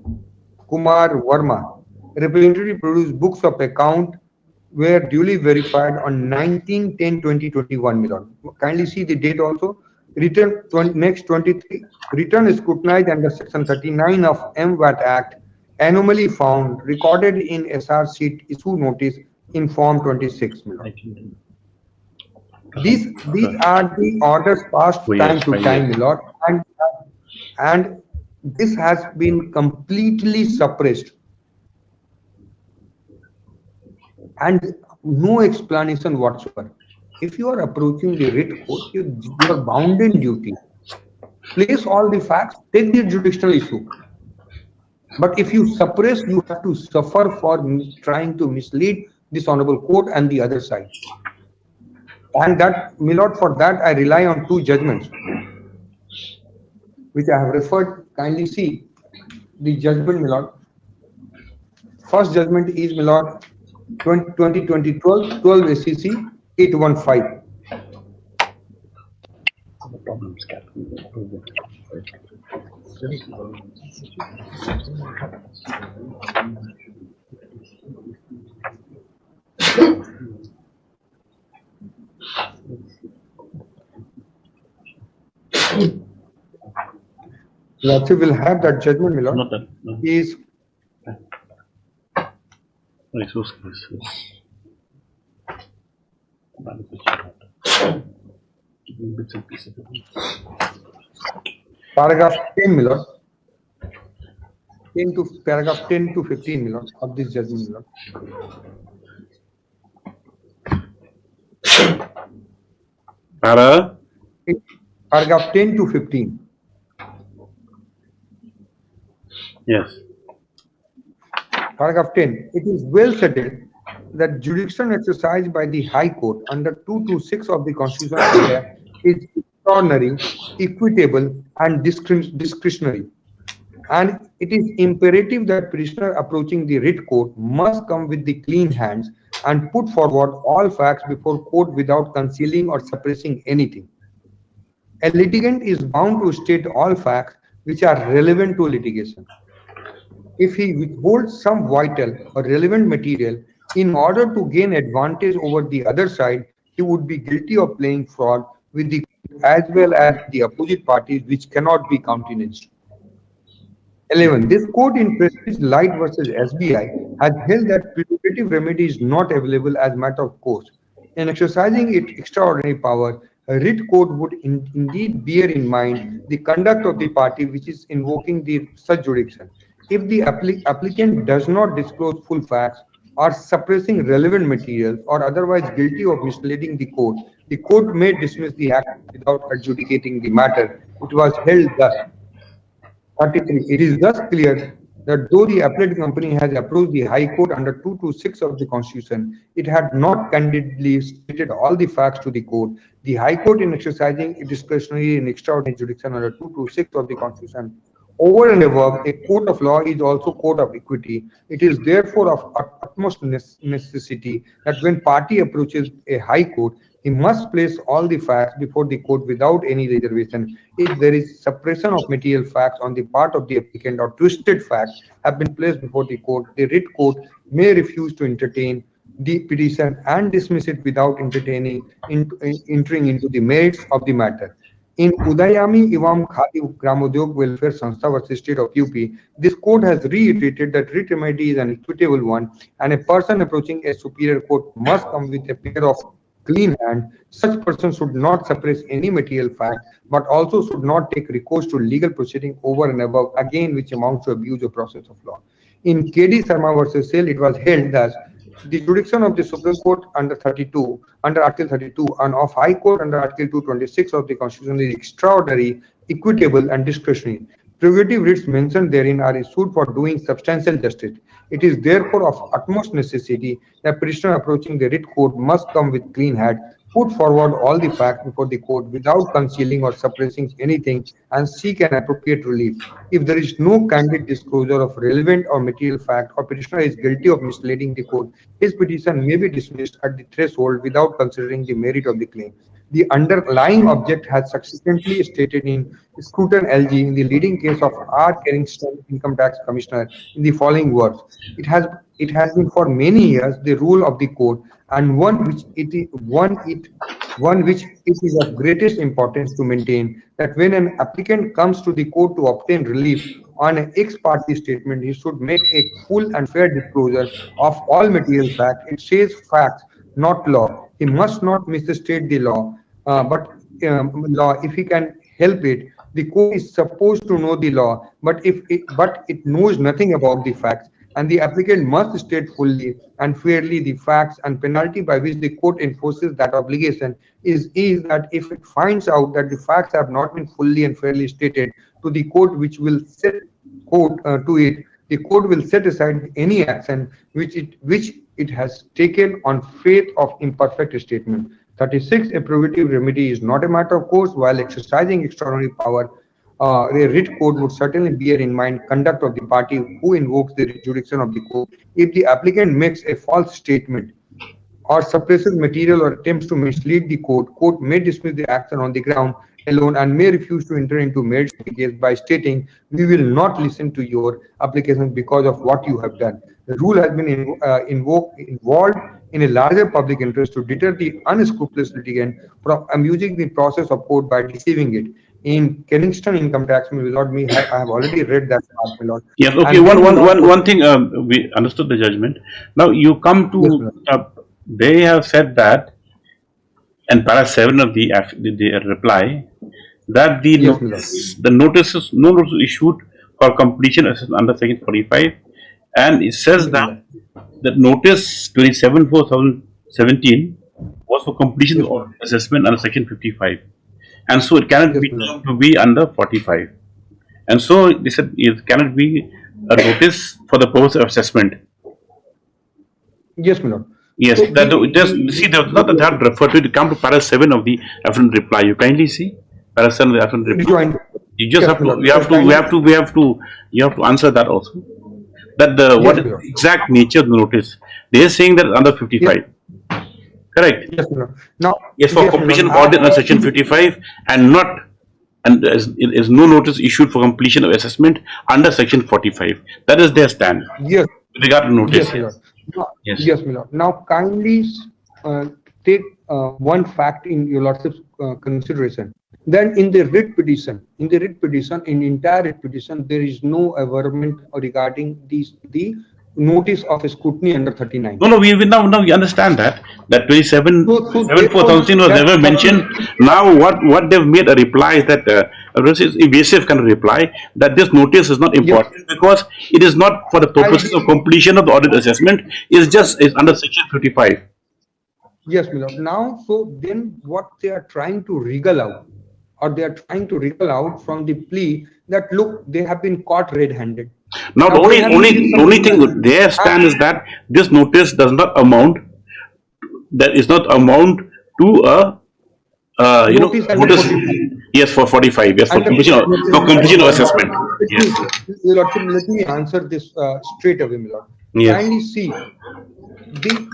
Kumar Verma, representative, produced books of account were duly verified on 19/10/2021, my lord. Kindly see the date also. Return next 23. Return scrutinized under section 39 of MVAT Act. Anomaly found recorded in SR sheet issue notice in form 26, my lord. These are the orders passed time to time, my lord, and this has been completely suppressed. And no explanation whatsoever. If you are approaching the writ court, you are bound in duty. Place all the facts, take the jurisdictional issue. But if you suppress, you have to suffer for trying to mislead this honorable court and the other side. And that, my lord, for that I rely on 2 judgments, which I have referred. Kindly see the judgment, my lord. First judgment is, my lord, 2020-12 12 SEC 815. Lordship will have that judgment, my lord. Not that. No. Is paragraph 10, my lord. 10 to paragraph 10 to 15, my lord, of this judgment, my lord. Paragraph 10 to 15. Yes. Paragraph 10. It is well settled that jurisdiction exercised by the High Court under 226 of the Constitution of India is extraordinary, equitable, and discretionary, and it is imperative that petitioner approaching the writ court must come with the clean hands and put forward all facts before court without concealing or suppressing anything. A litigant is bound to state all facts which are relevant to litigation. If he withholds some vital or relevant material in order to gain advantage over the other side, he would be guilty of playing fraud with the court as well as the opposite parties, which cannot be countenanced. 11. This court in Prestige Light versus SBI has held that prerogative remedy is not available as matter of course. In exercising its extraordinary power, a writ court would indeed bear in mind the conduct of the party which is invoking the such jurisdiction. If the applicant does not disclose full facts or suppressing relevant materials or otherwise guilty of misleading the court may dismiss the act without adjudicating the matter. It was held thus. 33. It is thus clear that though the appellate company has approached the High Court under 226 of the Constitution, it had not candidly stated all the facts to the court. The High Court, in exercising its discretionary and extraordinary jurisdiction under 226 of the Constitution, over and above, a court of law is also court of equity. It is therefore of utmost necessity that when party approaches a High Court, he must place all the facts before the court without any reservation. If there is suppression of material facts on the part of the applicant or twisted facts have been placed before the writ court may refuse to entertain the petition and dismiss it without entering into the merits of the matter. In Udayami Ivam Khadi Gramodyog Welfare Sanstha versus State of UP, this court has reiterated that writ remedy is an equitable one and a person approaching a superior court must come with a pair of clean hand. Such person should not suppress any material fact, but also should not take recourse to legal proceeding over and above, again which amounts to abuse of process of law. In KD Sharma versus Sale, it was held that the jurisdiction of the Supreme Court under Article 32, and of High Court under Article 226 of the Constitution is extraordinary, equitable, and discretionary. Prerogative writs mentioned therein are issued for doing substantial justice. It is therefore of utmost necessity that petitioner approaching the writ court must come with clean hand, put forward all the facts before the court without concealing or suppressing anything, and seek an appropriate relief. If there is no candid disclosure of relevant or material fact, or petitioner is guilty of misleading the court, his petition may be dismissed at the threshold without considering the merit of the claim. The underlying object has subsequently stated in Scruton LG in the leading case of R. Carrington, Income Tax Commissioner, in the following words: It has been for many years the rule of the court, and one which it is of greatest importance to maintain, that when an applicant comes to the court to obtain relief on an ex parte statement, he should make a full and fair disclosure of all material facts. It says facts, not law. He must not misstate the law, but if he can help it. The court is supposed to know the law, but it knows nothing about the facts, and the applicant must state fully and fairly the facts, and penalty by which the court enforces that obligation is that if it finds out that the facts have not been fully and fairly stated to the court, which will set the court will set aside any action which it has taken on faith of imperfect statement. 36. A prerogative remedy is not a matter of course. While exercising extraordinary power, a writ court would certainly bear in mind conduct of the party who invokes the jurisdiction of the court. If the applicant makes a false statement or suppresses material or attempts to mislead the court may dismiss the action on the ground alone and may refuse to enter into merits of the case by stating, "We will not listen to your application because of what you have done." The rule has been involved in a larger public interest to deter the unscrupulous litigant from abusing the process of court by deceiving it. In Kennington Income Tax, without me, I have already read that part, my lord. Yes, okay. One thing, we understood the judgment. Now you come to, they have said that, in para 7 of the reply, that the notice is issued for completion under section 45, and it says that the notice 27/4/2017 was for completion of assessment under section 55, and so it cannot be termed to be under 45, and so they said it cannot be a notice for the purpose of assessment. Yes, my lord. Yes, so that not that referred to it. Come to para 7 of the affidavit reply. You kindly see para 7 of the affidavit reply. You just Yes, have to, Lord. you have to answer that also. That what is the Lord. exact nature of the notice? They are saying that under 55. Correct. Yes, Lord. Now, Yes, for completion of audit under section 55 and not, and there is no notice issued for completion of assessment under section 45. That is their stand. Yes. With regard to notice. Yes, Lord. Now, Yes. yes, my lord. Now, kindly take one fact in your lordship's consideration. Then, in the writ petition, in entire writ petition, there is no averment regarding the notice of scrutiny under 39. No, we now we understand that 27 So 74,000 was never mentioned. Now what they've made a reply is that evasive kind of reply that this notice is not important because it is not for the purposes of completion of the audit assessment. It's under section 55. Yes, my lord. Now, so then what they are trying to wriggle out, or they are trying to wriggle out from the plea that look, they have been caught red-handed. Now, the only thing their stand is that this notice does not amount, to a notice. Yes, for 45. Yes, for completion of assessment. Yes. Let me answer this straight away, my lord. Yes. Kindly see.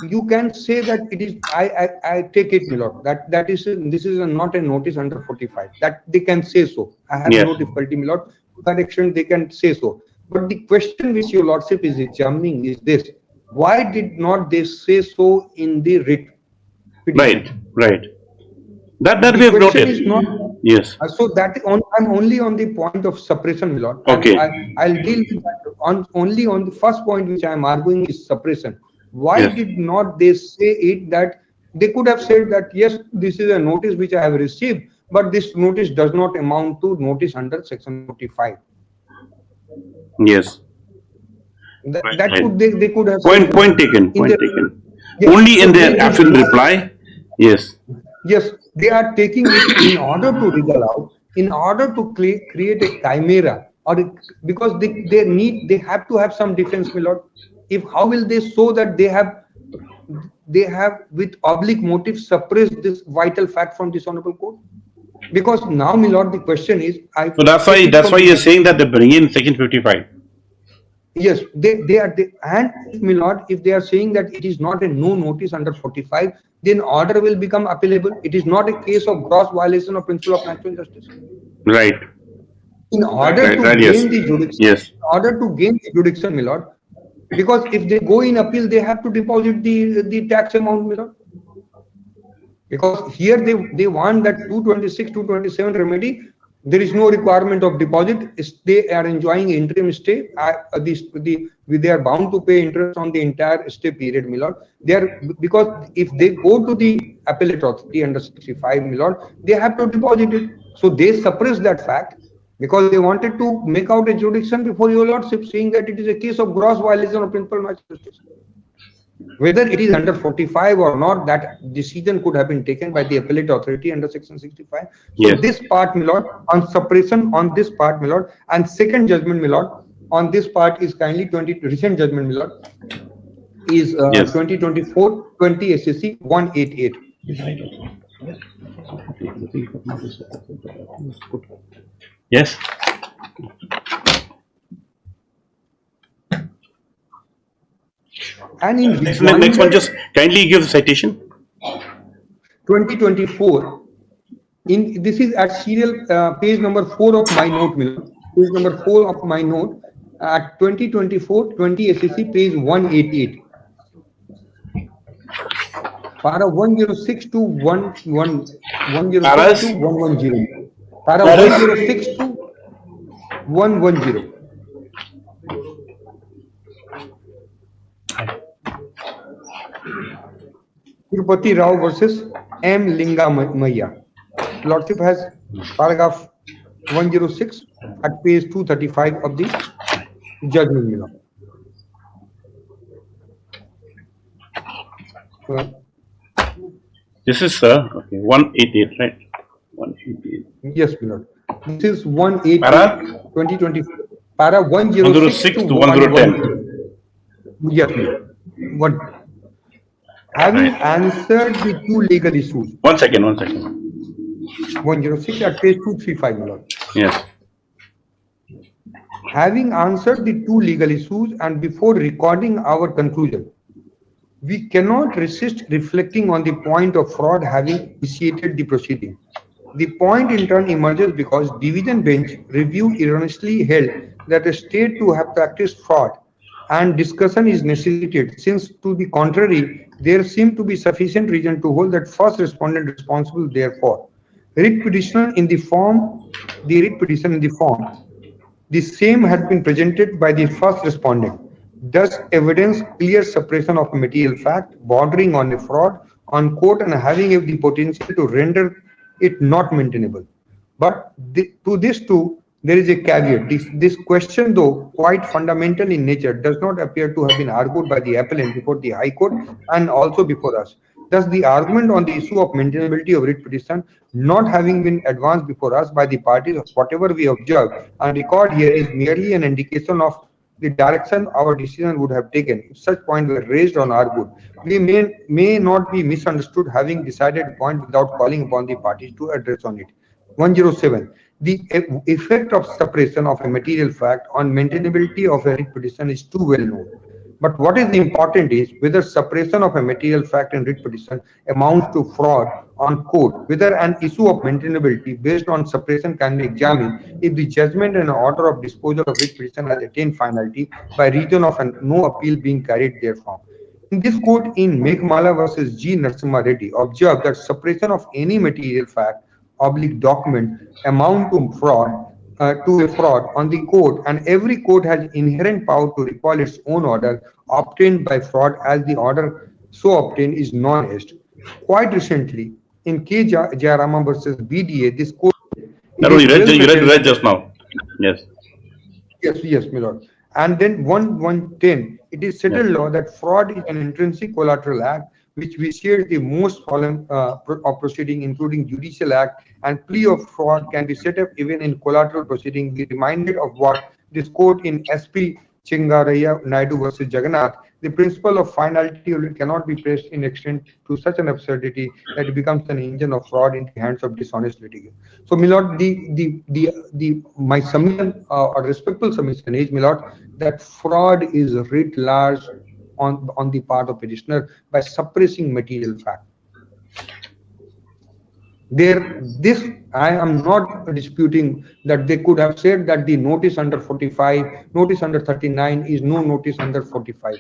You can say that it is. I take it, my lord. That is this is not a notice under 45. That they can say so. I have no difficulty, my lord. To that extent, they can say so. But the question which your lordship is examining is this: why did not they say so in the writ petition? Right. That we have noted. Yes. So that I'm only on the point of suppression, my lord. Okay. I'll deal with that only on the first point which I am arguing is suppression. Why did not they say it that they could have said that yes, this is a notice which I have received, but this notice does not amount to notice under section 45. Yes. They could have point taken. Yes. Only in their affidavit reply. Yes. Yes, they are taking it in order to wriggle out, in order to create a chimera, or because they have to have some defense, my lord. If how will they show that they have with oblique motive suppressed this vital fact from this honorable court? Because now, my lord, the question is, so that's why you're saying that they bring in section 55. Yes, they are, and my lord, if they are saying that it is not a no notice under 45, then order will become appealable. It is not a case of gross violation of principle of natural justice. Right. In order to gain the jurisdiction, in order to gain the jurisdiction, my lord, because if they go in appeal, they have to deposit the tax amount, my lord. Because here they want that 226, 227 remedy. There is no requirement of deposit. They are enjoying interim stay. They are bound to pay interest on the entire stay period, my lord. Because if they go to the appellate authority under 65, my lord, they have to deposit it. So they suppress that fact because they wanted to make out a jurisdiction before your lordship, saying that it is a case of gross violation of principle of natural justice. Whether it is under 45 or not, that decision could have been taken by the appellate authority under section 65. So this part, my lord, on suppression on this part, my lord, and second judgment, my lord, on this part is kindly recent judgment, my lord, is 2024 20 SSC 188. Yes. And in next one, just kindly give the citation. 2024. This is at serial page number 4 of my note, page number 4 of my note at 2024 20 SEC page 188. Para 106 to 110. Para 106 to 110. Tirupati Rao versus M. Lingamaya. Lordship has paragraph 106 at page 235 of the judgment. This is 188, right? 188. Yes, my lord. This is 188. Para 2024. Para 106 to 110. Yes, one. Having answered the two legal issues. One second. 106 at page 235, my lord. Yes. Having answered the two legal issues and before recording our conclusion, we cannot resist reflecting on the point of fraud having initiated the proceeding. The point in turn emerges because division bench review erroneously held that a state to have practiced fraud and discussion is necessitated, since to the contrary, there seemed to be sufficient reason to hold that first respondent responsible therefore. Writ petition in the form, the writ petition in the form, the same had been presented by the first respondent. Thus, evidence clear suppression of material fact bordering on a fraud on court and having the potential to render it not maintainable. But to this too, there is a caveat. This question, though quite fundamental in nature, does not appear to have been argued by the appellant before the High Court and also before us. Thus, the argument on the issue of maintainability of writ petition not having been advanced before us by the parties of whatever we observe and record here is merely an indication of the direction our decision would have taken if such points were raised or argued. We may not be misunderstood having decided a point without calling upon the parties to address on it. 107. The effect of suppression of a material fact on maintainability of a writ petition is too well known. But what is important is whether suppression of a material fact in writ petition amounts to fraud on court, whether an issue of maintainability based on suppression can be examined if the judgment and order of disposal of writ petition has attained finality by reason of no appeal being carried therefrom. In this court in Meghalaya versus G. Narasimha Reddy observed that suppression of any material fact document amount to a fraud on the court, and every court has inherent power to recall its own order obtained by fraud as the order so obtained is non-est. Quite recently, in K. Jayarama versus BDA, this court... No, you read just now. Yes. Yes, my lord. And then 110, it is settled law that fraud is an intrinsic collateral act which vitiates the most solemn of proceeding, including judicial act, and plea of fraud can be set up even in collateral proceeding. Be reminded of what this court in SP Chingaraya Naidu versus Jagannath, the principle of finality cannot be pressed in extent to such an absurdity that it becomes an engine of fraud in the hands of dishonest litigant. So, my lord, my submission or respectful submission is, my lord, that fraud is writ large on the part of petitioner by suppressing material fact. I am not disputing that they could have said that the notice under 45, notice under 39 is no notice under 45.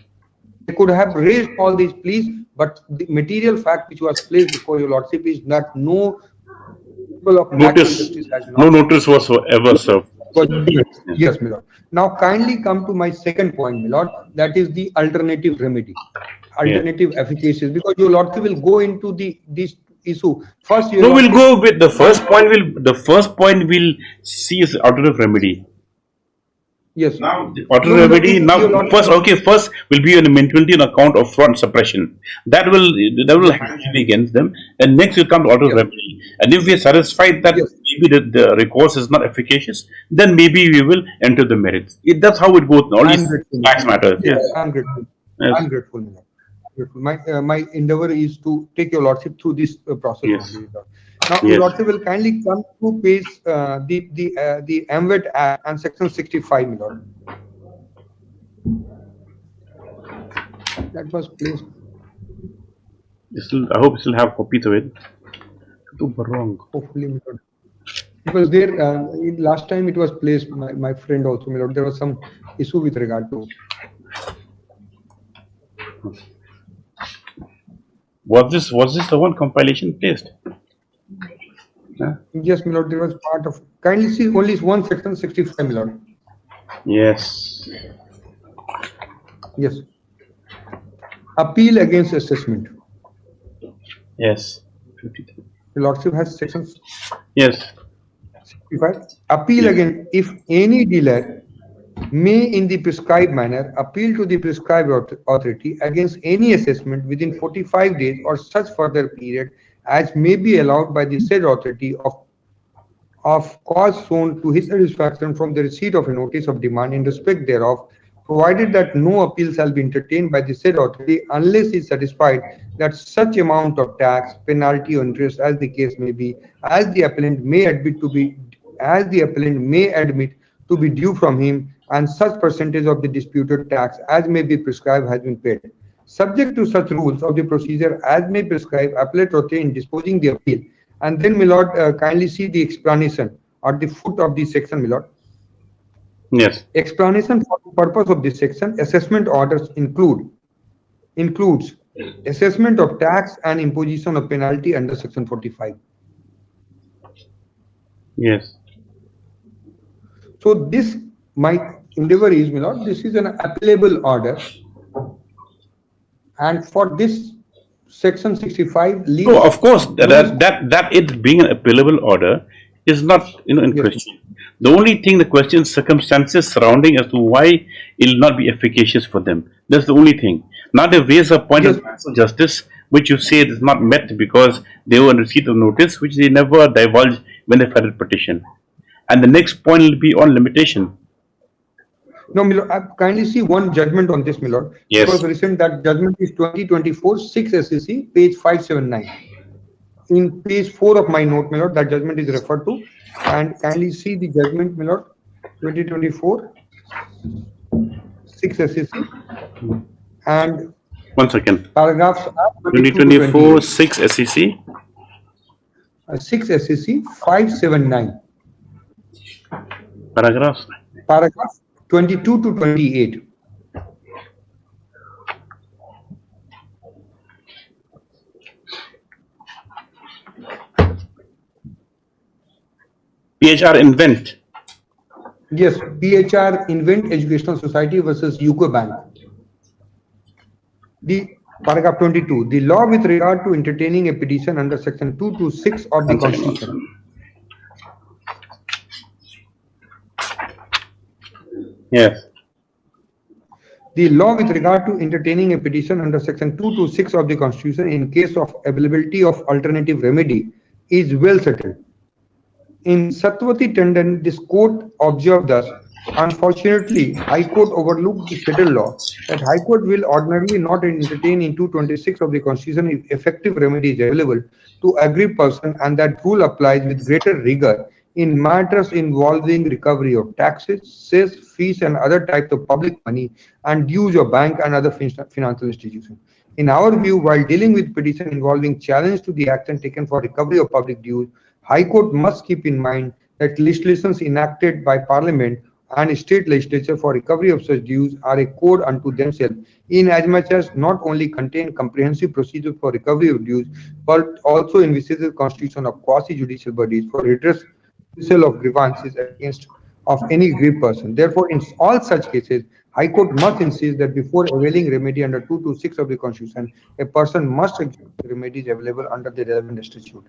They could have raised all these pleas, but the material fact which was placed before your lordship is that no notice, no notice was ever served. Yes, my lord. Now kindly come to my second point, my lord, that is the alternative remedy, alternative efficacious, because your lordship will go into this issue. First, no, we'll go with the first point. The first point we'll see is alternative remedy. Yes. Now, alternative remedy. Now, first will be an maintainability on account of fraud suppression. That will have to be against them, and next will come to alternative remedy. And if we are satisfied that maybe the recourse is not efficacious, then maybe we will enter the merits. That's how it goes. All these tax matters. Yes. I'm grateful. Yes. I'm grateful. My endeavor is to take your lordship through this process. Yes. Now, your lordship will kindly come to page the MVET Act and section 65, my lord. That was placed. I hope you still have copies of it. Hopefully, my lord. Because there, last time it was placed, my friend also, my lord, there was some issue with regard to. Was this the one compilation placed? Yes, my lord, there was part of. Kindly see only one section 65, my lord. Yes. Yes. Appeal against assessment. Yes. The lordship has sections. Yes. 65. Appeal against, if any dealer may in the prescribed manner appeal to the prescribed authority against any assessment within 45 days or such further period as may be allowed by the said authority of cause shown to his satisfaction from the receipt of a notice of demand in respect thereof, provided that no appeal shall be entertained by the said authority unless he is satisfied that such amount of tax, penalty or interest as the case may be, as the appellant may admit to be due from him and such percentage of the disputed tax as may be prescribed has been paid. Subject to such rules of the procedure as may prescribe appellate authority in disposing the appeal. And then, my lord, kindly see the explanation at the foot of the section, my lord. Yes. Explanation for the purpose of this section: assessment orders includes assessment of tax and imposition of penalty under section 45. Yes. So this, my endeavor is, my lord, this is an appellable order, and for this section 65 leaves. Oh, of course, that it being an appealable order is not in Yes. question. The only thing, the question is circumstances surrounding as to why it will not be efficacious for them. That's the only thing. Not they raise a point Yes. of justice which you say is not met because they were in receipt of notice which they never divulged when they filed a petition. And the next point will be on limitation. No, my lord, kindly see one judgment on this, my lord. Yes. Because recent that judgment is 2024 6 SEC, page 579. In page 4 of my note, my lord, that judgment is referred to. And kindly see the judgment, my lord, 2024 6 SEC. And 1 second. paragraphs are 2024 6 SEC. 6 SEC 579. Paragraphs. Paragraph 22 to 28. PHR invent. Yes, PHR Invent Educational Society versus UCO Bank. The paragraph 22. The law with regard to entertaining a petition under section 226 of the Constitution. Yes. The law with regard to entertaining a petition under section 226 of the Constitution in case of availability of alternative remedy is well settled. In Satvati Tandon, this court observed thus: unfortunately, High Court overlooked the settled law that High Court will ordinarily not entertain in 226 of the Constitution if effective remedy is available to aggrieved person, and that rule applies with greater rigor in matters involving recovery of taxes, cess, fees, and other types of public money and dues of bank and other financial institutions. In our view, while dealing with petition involving challenge to the action taken for recovery of public dues, High Court must keep in mind that legislations enacted by Parliament and state legislature for recovery of such dues are a code unto themselves, inasmuch as not only contain comprehensive procedures for recovery of dues, but also envisages the constitution of quasi-judicial bodies for redressal of grievances against of any aggrieved person. Therefore, in all such cases, High Court must insist that before availing remedy under 226 of the Constitution, a person must examine the remedies available under the relevant statute.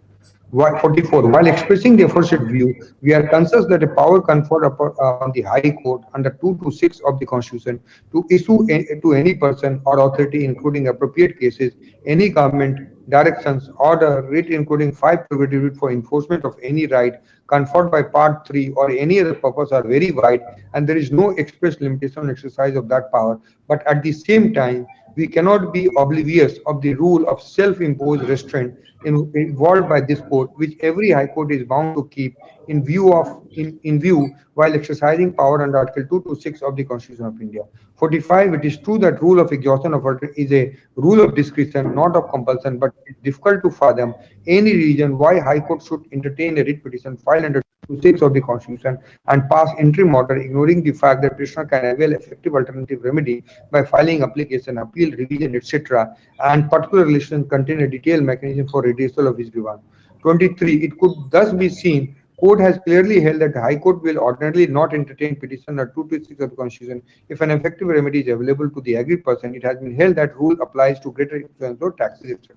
44. While expressing the aforesaid view, we are conscious that a power conferred on the High Court under 226 of the Constitution to issue to any person or authority, including appropriate cases, any government directions, order, writ including 5 prerogative for enforcement of any right conferred by Part 3 or any other purpose are very wide, and there is no express limitation on exercise of that power. But at the same time, we cannot be oblivious of the rule of self-imposed restraint involved by this court, which every High Court is bound to keep in view while exercising power under Article 226 of the Constitution of India. 45. It is true that rule of exhaustion of order is a rule of discretion, not of compulsion, but it's difficult to fathom any reason why High Court should entertain a writ petition filed under 226 of the Constitution and pass interim order, ignoring the fact that prisoner can avail effective alternative remedy by filing application, appeal, revision, etc., and particular legislation contain a detailed mechanism for redressal of his grievance. 23. It could thus be seen, Court has clearly held that the High Court will ordinarily not entertain petition under 226 of the Constitution if an effective remedy is available to the aggrieved person. It has been held that rule applies to greater influence or taxes, etc.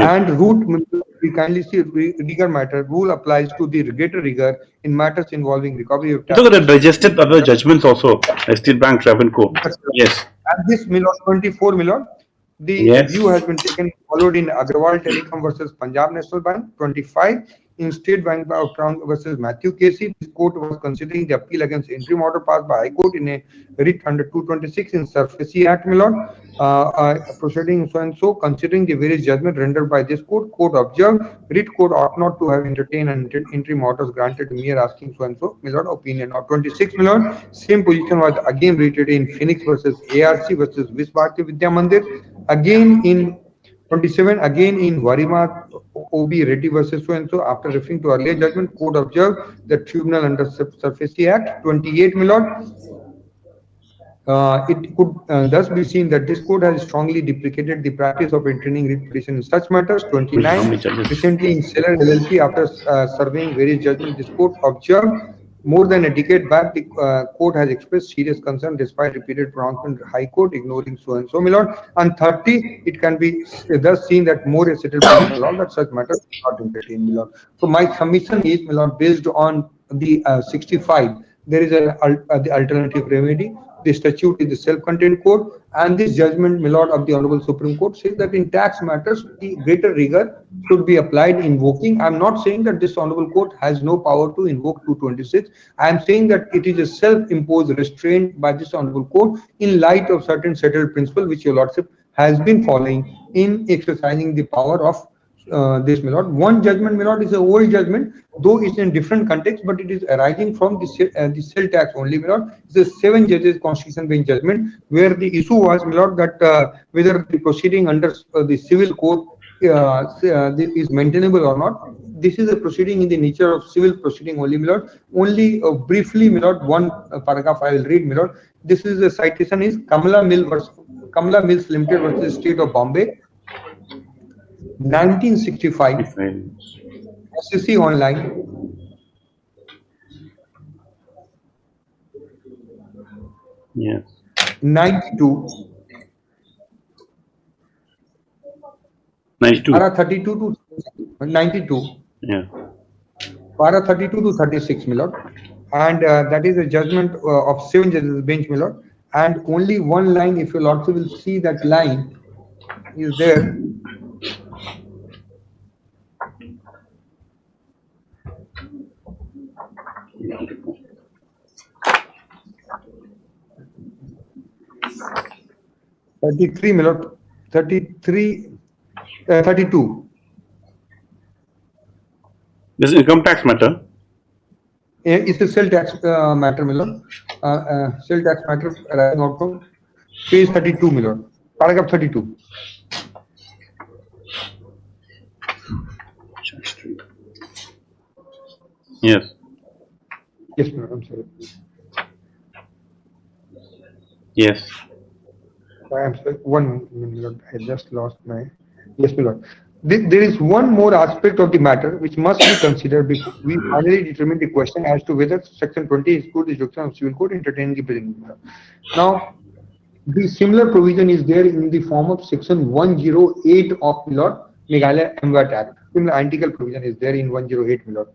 And root, we kindly see rigor matter, rule applies to the greater rigor in matters involving recovery of taxes. Look at the digested other judgments also, State Bank, Travanco. Yes. And this, Milord, 24, Milord, the view has been taken, followed in Agrawal Telecom versus Punjab National Bank. 25, In State Bank of Toronto versus Matthew Casey, this court was considering the appeal against interim order passed by High Court in a writ under 226 in Surfacy Act, proceeding so and so, considering the various judgments rendered by this court, court observed, writ court ought not to have entertained an interim orders granted mere asking so and so, my lord, opinion. Now 26, my lord, same position was again reiterated in Phoenix versus ARC versus Visbharti Vidya Mandir, again in 27, again in Varima OB Reddy versus so and so, after referring to earlier judgment, court observed the tribunal under Surfacy Act. 28, my lord, it could thus be seen that this court has strongly deprecated the practice of entertaining writ petition in such matters. 29, recently in Seller LLP, after surveying various judgments, this court observed more than a decade back, the court has expressed serious concern despite repeated pronouncement High Court ignoring so and so, my lord. And 30, it can be thus seen that more a settled law that such matters are not entertained, my lord. So my submission is, my lord, based on the 65, there is the alternative remedy. The statute is the self-contained code, and this judgment, my lord, of the Honorable Supreme Court says that in tax matters, the greater rigor should be applied invoking. I am not saying that this Honorable Court has no power to invoke 226. I am saying that it is a self-imposed restraint by this Honorable Court in light of certain settled principle which your Lordship has been following in exercising the power of this, my lord. One judgment, my lord, is an old judgment, though it's in different context, but it is arising from the sale tax only, my lord. It's a 7 judges constitution bench judgment, where the issue was, my lord, that whether the proceeding under the civil code is maintainable or not. This is a proceeding in the nature of civil proceeding only, my lord. Only briefly, my lord, one paragraph I will read, my lord. This is a citation is Kamala Mills Limited versus State of Bombay, 1965, SEC online. Yes. 92. 92. Para 32 to 92. Yeah. Para 32 to 36, my lord. And that is a judgment of 7 judges bench, my lord. And only one line, if your lordship will see that line, is there. $33, my lord. 32. This is income tax matter. It's a sale tax matter, my lord. Sale tax matter arising out from page 32, my lord. Paragraph 32. Yes. Yes, my lord. I'm sorry. Yes. I am sorry. 1 minute, my lord. I just lost my. Yes, my lord. There is one more aspect of the matter which must be considered before we finally determine the question as to whether Section 20 excludes the jurisdiction of civil court entertaining the proceeding. Now, the similar provision is there in the form of Section 108 of Meghalaya MVAT Act. Similar identical provision is there in 108, my lord.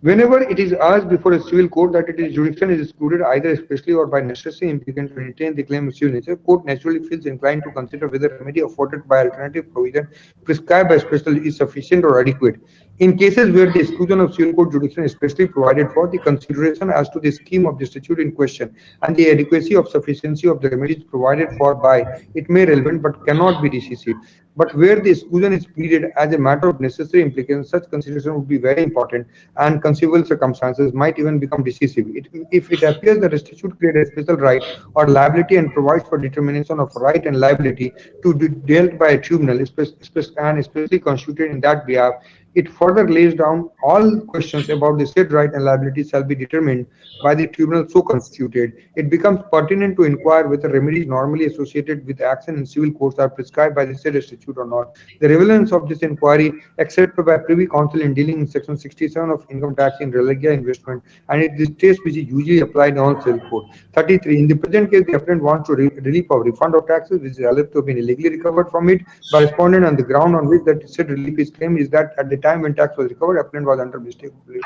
Whenever it is asked before a civil court that it is jurisdiction is excluded either expressly or by necessity implicant to maintain the claim of civil nature, court naturally feels inclined to consider whether remedy afforded by alternative provision prescribed by special is sufficient or adequate. In cases where the exclusion of civil court jurisdiction is specially provided for, the consideration as to the scheme of the statute in question and the adequacy of sufficiency of the remedies provided for by it may relevant but cannot be decisive. But where the exclusion is pleaded as a matter of necessary implication, such consideration would be very important and conceivable circumstances might even become decisive. If it appears that the statute creates a special right or liability and provides for determination of right and liability to be dealt by a tribunal and especially constituted in that behalf, it further lays down all questions about the said right and liability shall be determined by the tribunal so constituted. It becomes pertinent to inquire whether remedies normally associated with action in civil courts are prescribed by the said statute or not. The relevance of this inquiry, except by Privy Council in dealing in Section 67 of Income Tax in Releggia investment, and it is test which is usually applied in all civil court. 33. In the present case, the applicant wants to relief of refund of taxes, which is alleged to have been illegally recovered from it by respondent on the ground on which that said relief is claimed is that at the time when tax was recovered, applicant was under mistake of belief.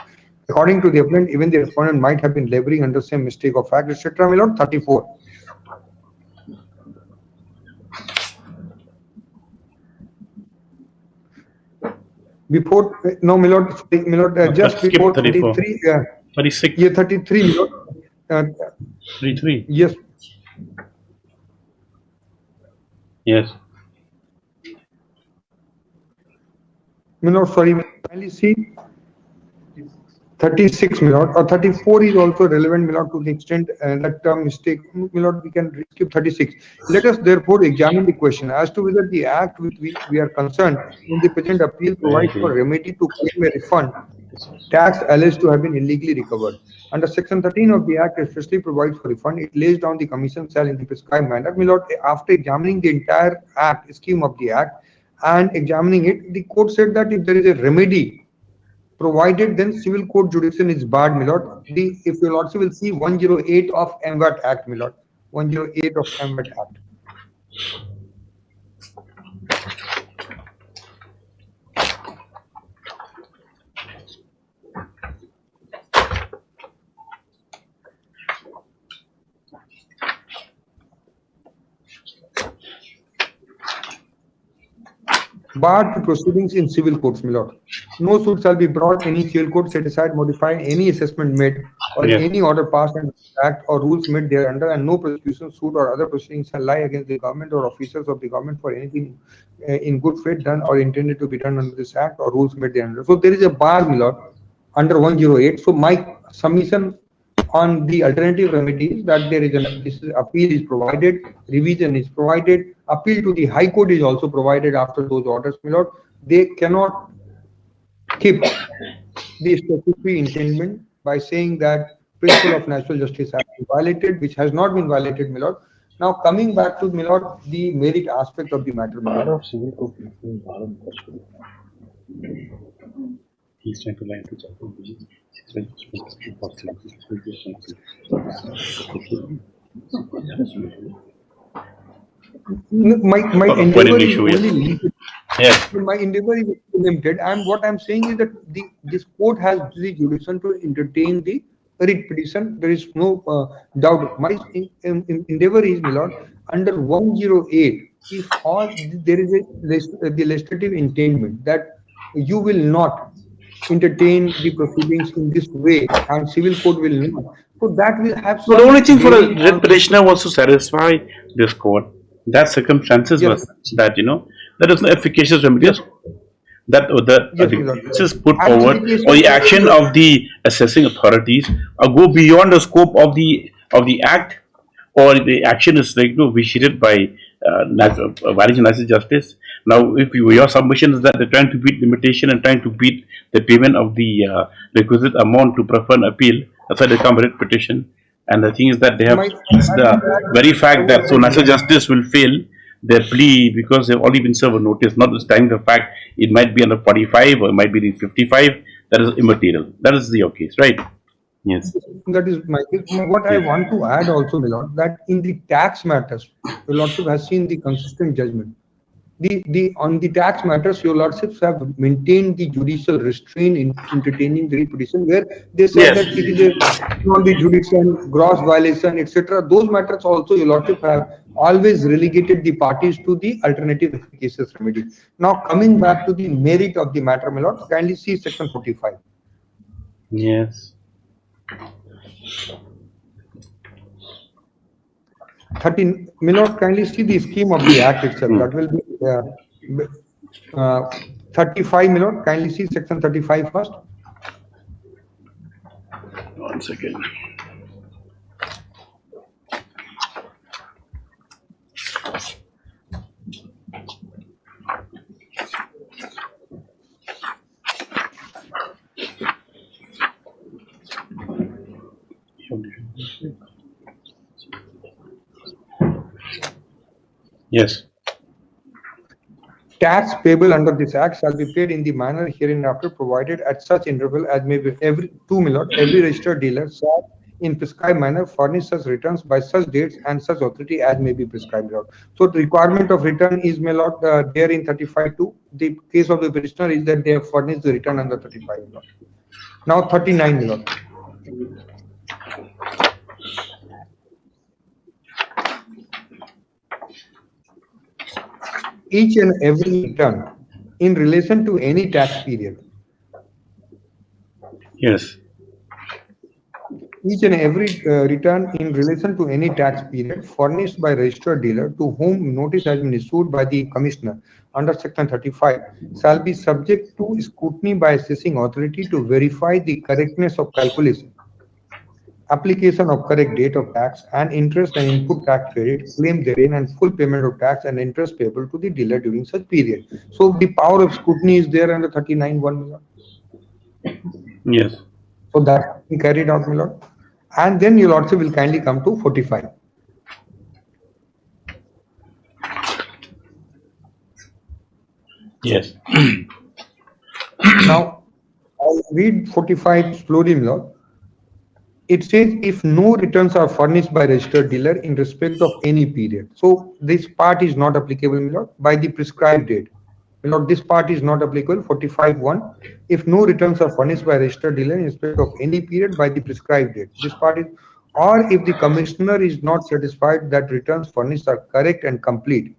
According to the applicant, even the respondent might have been laboring under same mistake of fact, etc. My lord, 34. Before, no, my lord, sorry, my lord, just skip before 34. 33, 36. yeah, 33, my lord. 33. Yes, Yes. my lord, sorry, kindly see 36, my lord, or 34 is also relevant, my lord, to the extent that mistake, my lord, we can skip 36. Let us therefore examine the question as to whether the act with which we are concerned in the present appeal provides for remedy to claim a refund tax alleged to have been illegally recovered. Under Section 13 of the Act, especially provides for refund. It lays down the commission shall in the prescribed manner. My lord, after examining the entire Act, scheme of the Act, and examining it, the court said that if there is a remedy provided, then civil court jurisdiction is barred, my lord. If your lordship will see 108 of MVAT Act, my lord, 108 of MVAT Act. Barred to proceedings in civil courts, my lord. No suit shall be brought any civil court set aside, modify any assessment made or Yes. any order passed under the act or rules made thereunder, and no prosecution, suit or other proceedings shall lie against the government or officers of the government for anything in good faith done or intended to be done under this act or rules made thereunder. So there is a bar, my lord, under 108. So my submission on the alternative remedies that there is this appeal is provided, revision is provided, appeal to the High Court is also provided after those orders, my lord. They cannot keep the statutory intendment by saying that principle of natural justice has been violated, which has not been violated, my lord. Now coming back to, my lord, the merit aspect of the matter, my lord. He's trying to lie to check. My endeavor is only limited. Yes. My endeavor is limited, and what I'm saying is that this court has the jurisdiction to entertain the writ petition. There is no doubt. My endeavor is, my lord, under 108, if all there is the legislative intent that you will not entertain the proceedings in this way, and civil court will not. So that will have some. So the only thing for a bearing writ on- petitioner was to satisfy this court that circumstances Yes. was such that there is no efficacious remedy. Yes. That Yes, the my lord. cases put And forward in the case or the of- action of the assessing authorities go beyond the scope of the act, or the action is vitiated by violation of natural justice. Now, if your submission is that they're trying to beat limitation and trying to beat the payment of the requisite amount to prefer an appeal, that's why they come with a petition. And the thing is that they have the very fact that so natural justice will fail their plea because they've already been served a notice, notwithstanding the fact it might be under 45 or it might be in 55. That is immaterial. That is your case, right? Yes. That is my case. What I want to add also, my lord, that in the tax matters, your lordship has seen the consistent judgment. On the tax matters, your lordships have maintained the judicial restraint in entertaining the petition, where they said that it is a non-judicial gross violation, etc. Those matters also, your lordship have always relegated the parties to the alternative efficacious remedy. Now coming back to the merit of the matter, my lord, kindly see section 45. Yes. 13, may not kindly see the scheme of the act itself. That will be 35, may not kindly see section 35 first. 1 second. Yes. Tax payable under this act shall be paid in the manner hereinafter provided at such interval as may be every 2 million. Every registered dealer shall in prescribed manner furnish such returns by such dates and such authority as may be prescribed. So the requirement of return is may not there in 35(2). The case of the petitioner is that they have furnished the return under 35 million. Now 39 million. Each and every return in relation to any tax period. Yes. Each and every return in relation to any tax period furnished by registered dealer to whom notice has been issued by the commissioner under section 35 shall be subject to scrutiny by assessing authority to verify the correctness of calculation, application of correct date of tax and interest and input tax credit, claim therein, and full payment of tax and interest payable to the dealer during such period. So the power of scrutiny is there under 39(1). Yes. So that's been carried out, my lord. And then your lordship will kindly come to 45. Yes. Now, I'll read 45 slowly, my lord. It says if no returns are furnished by registered dealer in respect of any period. So this part is not applicable, my lord, by the prescribed date. My lord, this part is not applicable. 45(1). If no returns are furnished by registered dealer in respect of any period by the prescribed date. This part is, or if the commissioner is not satisfied that returns furnished are correct and complete,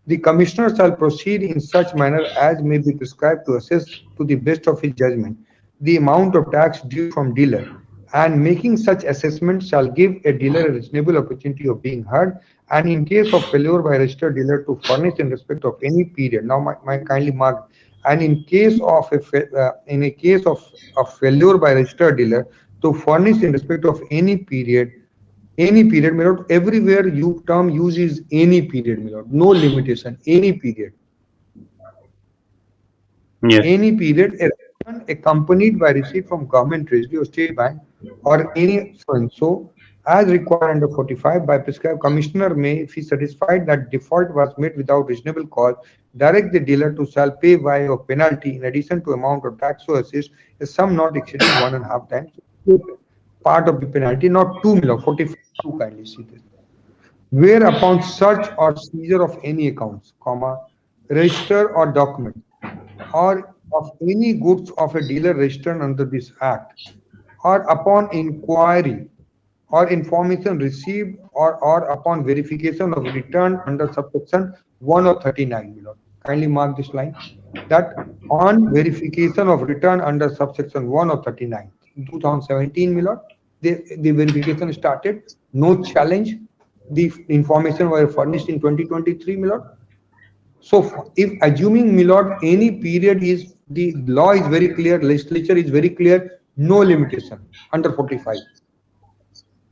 the commissioner shall proceed in such manner as may be prescribed to assess to the best of his judgment the amount of tax due from dealer, and making such assessment shall give a dealer a reasonable opportunity of being heard, and in case of failure by registered dealer to furnish in respect of any period. Now, my kindly mark, and in case of a failure by registered dealer to furnish in respect of any period, my lord, everywhere you term use is any period, my lord, no limitation, any period. Yes. Any period, a return accompanied by receipt from government treasury or state bank or any so and so as required under 45 by prescribed, commissioner may, if he satisfied that default was made without reasonable cause, direct the dealer to shall pay by a penalty in addition to amount of tax so assist a sum not exceeding 1.5 times part of the penalty, not 2 million, 45, kindly see this. Whereupon search or seizure of any accounts, register or document, or of any goods of a dealer registered under this act, or upon inquiry or information received or upon verification of return under subsection 1 of 39, my lord. Kindly mark this line, that on verification of return under subsection 1 of 39, in 2017, my lord, the verification started, no challenge, the information were furnished in 2023, my lord. So if assuming, my lord, any period is, the law is very clear, legislature is very clear, no limitation under 45.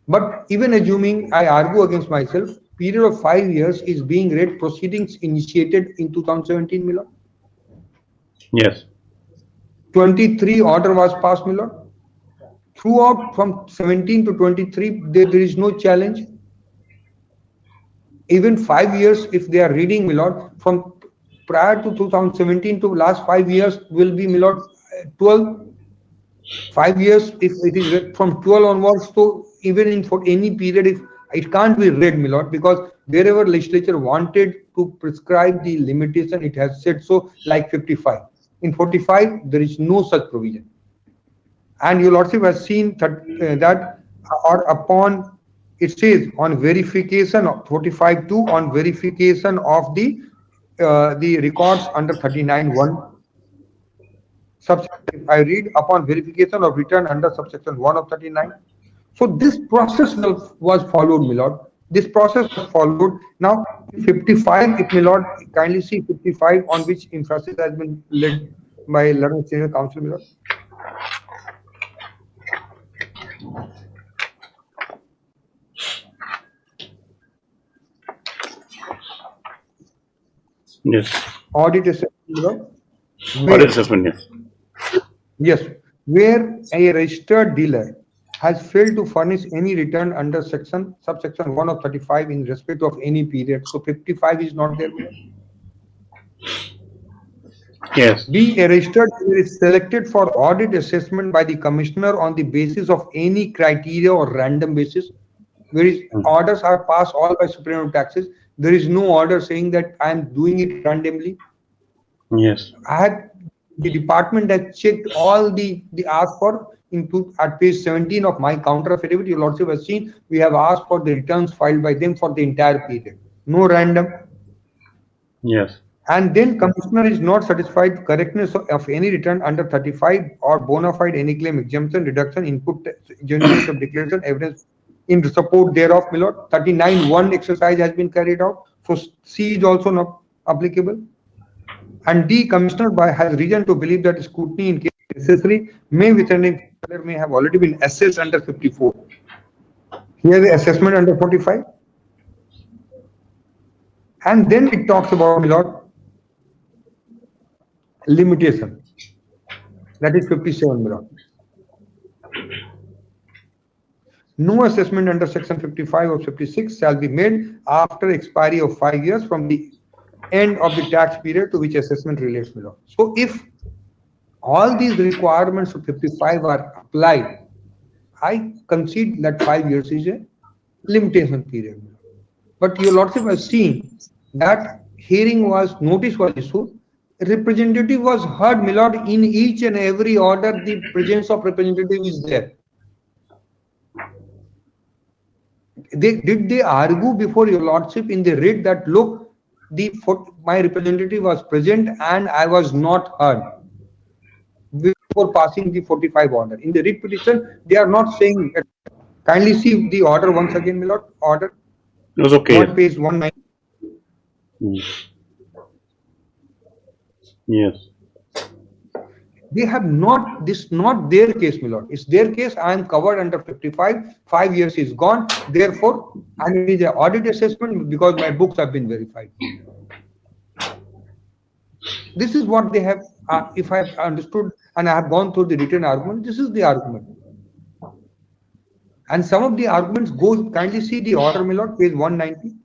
But even assuming, I argue against myself, period of 5 years is being read proceedings initiated in 2017, my lord. Yes. 23 order was passed, my lord. Throughout from 17 to 23, there is no challenge. Even 5 years, if they are reading, my lord, from prior to 2017 to last 5 years will be, my lord, 12. 5 years, if it is read from 12 onwards, so even in for any period, if it can't be read, my lord, because wherever legislature wanted to prescribe the limitation, it has said so, like 55. In 45, there is no such provision. And your lordship has seen that or upon, it says on verification of 45(2), on verification of the records under 39(1). Subsection, I read, upon verification of return under subsection 1 of 39. So this process was followed, my lord. This process was followed. Now 55, if my lord kindly see 55, on which emphasis has been led by learned senior counsel, my lord. Yes. Audit assessment, my lord. Audit assessment, yes. Yes, where a registered dealer has failed to furnish any return under subsection 1 of 35 in respect of any period. So 55 is not there. Yes. B, a registered dealer is selected for audit assessment by the commissioner on the basis of any criteria or random basis, where orders are passed all by Supreme Taxes. There is no order saying that I am doing it randomly. Yes. The department has checked all the asked for at page 17 of my counter affidavit. Your lordship has seen we have asked for the returns filed by them for the entire period. No random. Yes. And then commissioner is not satisfied with correctness of any return under 35 or bona fide any claim, exemption, reduction, input, genuineness of declaration, evidence in support thereof, my lord. 39(1) exercise has been carried out. So C is also not applicable. And D, commissioner has reason to believe that scrutiny in case necessary may withstanding may have already been assessed under 54. Here the assessment under 45. And then it talks about, my lord, limitation. That is 57, my lord. No assessment under section 55 or 56 shall be made after expiry of 5 years from the end of the tax period to which assessment relates, my lord. So if all these requirements of 55 are applied, I concede that 5 years is a limitation period. But your lordship has seen that notice was issued, representative was heard, my lord. In each and every order, the presence of representative is there. Did they argue before your lordship in the writ that, look, my representative was present and I was not heard before passing the 45 order? In the writ petition, they are not saying that. Kindly see the order once again, my lord. Order. It was okay. On page 190. Yes. They have not, this not their case, my lord. It's their case. I am covered under 55. 5 years is gone. Therefore, I need an audit assessment because my books have been verified. This is what they have, if I have understood and I have gone through the written argument, this is the argument. And some of the arguments go, kindly see the order, my lord, page 190,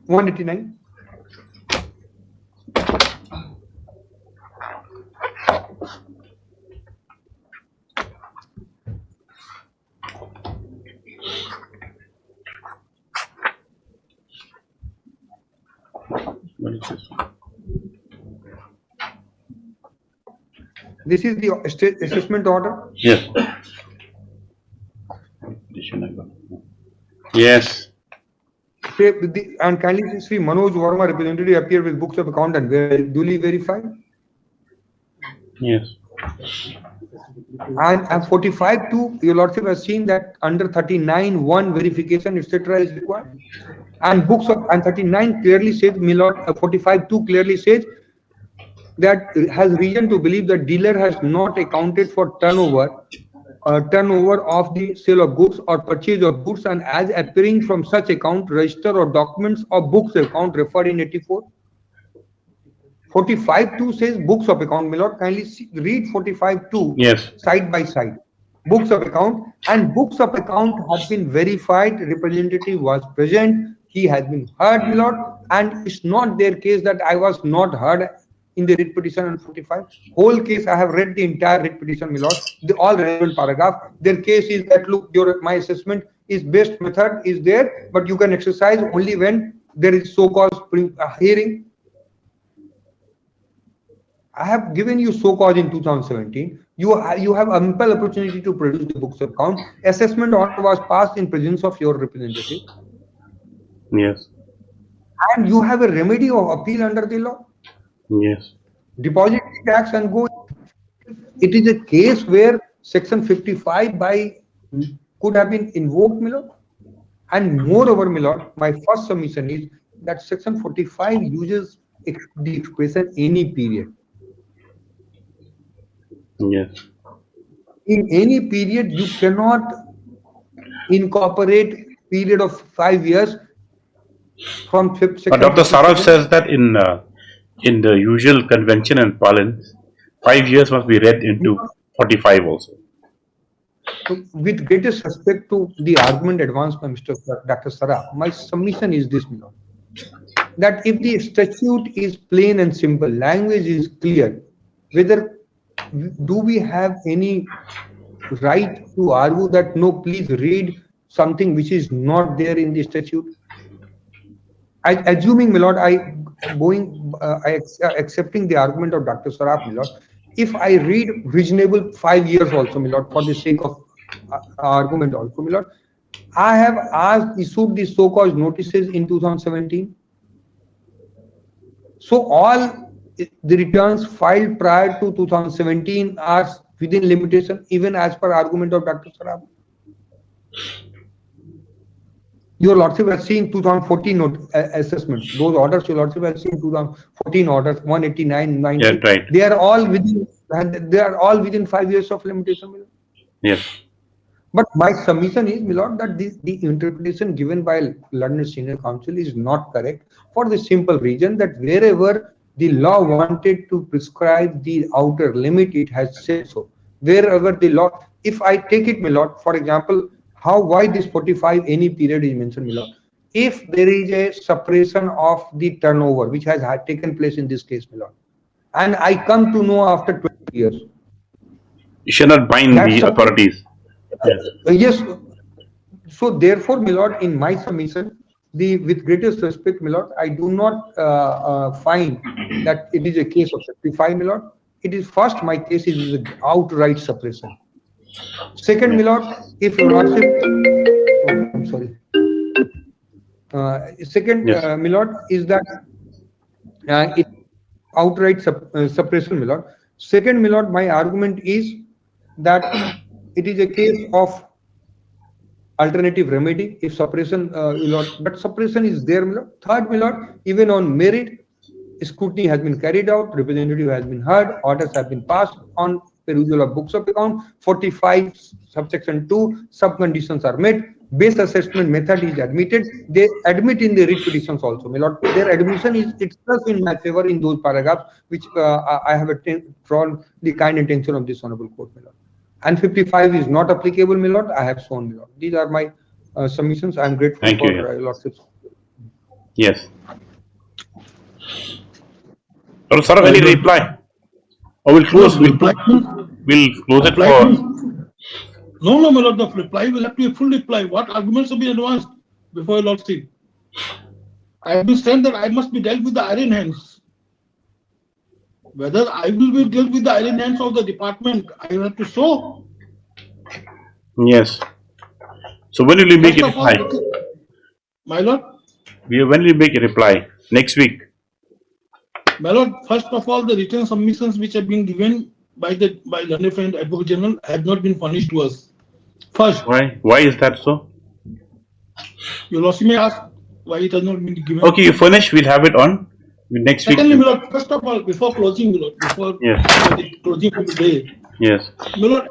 189. What is this? This is the assessment order. Yes. Yes. And kindly see Manoj Verma, representative, appear with books of account and duly verified. Yes. And 45(2), your lordship has seen that under 39(1) verification, etc. is required. And books of, and 39 clearly says, my lord, 45(2) clearly says that has reason to believe that dealer has not accounted for turnover of the sale of goods or purchase of goods, and as appearing from such account, register or documents of books account referred in 84. 45(2) says books of account, my lord. Kindly read 45(2) Yes. side by side. Books of account, and books of account have been verified. Representative was present. He has been heard, my lord. And it's not their case that I was not heard in the writ petition on 45. Whole case, I have read the entire writ petition, my lord. All relevant paragraph. Their case is that, look, my assessment is best method is there, but you can exercise only when there is so-called hearing. I have given you so-called in 2017. You have ample opportunity to produce the books of account. Assessment order was passed in presence of your representative. Yes. And you have a remedy of appeal under the law. Yes. Deposit the tax and go. It is a case where section 55 could have been invoked, my lord. And moreover, my lord, my first submission is that section 45 uses the expression any period. Yes. In any period, you cannot incorporate period of 5 years from section. But Dr. Saraj says that in the usual convention and parlance, 5 years must be read into 45 also. So with greatest respect to the argument advanced by Dr. Saraf, my submission is this, my lord, that if the statute is plain and simple, language is clear, whether do we have any right to argue that no, please read something which is not there in the statute? Assuming, my lord, accepting the argument of Dr. Saraf, my lord, if I read reasonable 5 years also, my lord, for the sake of argument also, my lord, I have issued the so-called notices in 2017. So all the returns filed prior to 2017 are within limitation, even as per argument of Dr. Sarab. Your Lordship has seen 2014 assessments. Those orders your Lordship has seen 2014 orders, 189, 90. Yeah, right. They are all within 5 years of limitation. Yes. But my submission is, my lord, that the interpretation given by learned senior counsel is not correct, for the simple reason that wherever the law wanted to prescribe the outer limit, it has said so. Wherever the law, if I take it, my lord, for example, why this 45 any period is mentioned, my lord. If there is a suppression of the turnover which has taken place in this case, my lord, and I come to know after 20 years, You should not bind the authorities. Yes. Yes. So therefore, my lord, in my submission, with greatest respect, my lord, I do not find that it is a case of sacrifice, my lord. It is first, my case is an outright suppression. Second, my lord, if your lordship, I'm sorry. Second, Yes. my lord, is that it outright suppression, my lord. Second, my lord, my argument is that it is a case of alternative remedy if suppression, but suppression is there, my lord. Third, my lord, even on merit, scrutiny has been carried out, representative has been heard, orders have been passed on perusal of books of account, 45 subsection 2 subconditions are met, base assessment method is admitted. They admit in the writ petitions also, my lord. Their admission is itself in my favor in those paragraphs which I have drawn the kind intention of this honorable court, my lord. And 55 is not applicable, my lord. I have shown, my lord. These are my submissions. I am grateful Thank for you, your lordship's. Yes. Or sir, any reply? Or we'll close. We'll close it for. No, my lord. The reply will have to be a full reply. What arguments have been advanced before your lordship? I have been said that I must be dealt with the iron hands. Whether I will be dealt with the iron hands of the department, I have to show. Yes. So when will you make a reply? My lord? When will you make a reply? Next week? My lord, first of all, the written submissions which have been given by learned friend Advocate General have not been furnished to us. First. Why? Why is that so? Your lordship may ask why it has not been given. Okay, you furnish, we'll have it on next week. Secondly, my lord, first of all, before closing, my lord, before the closing for the day. Yes. My lord,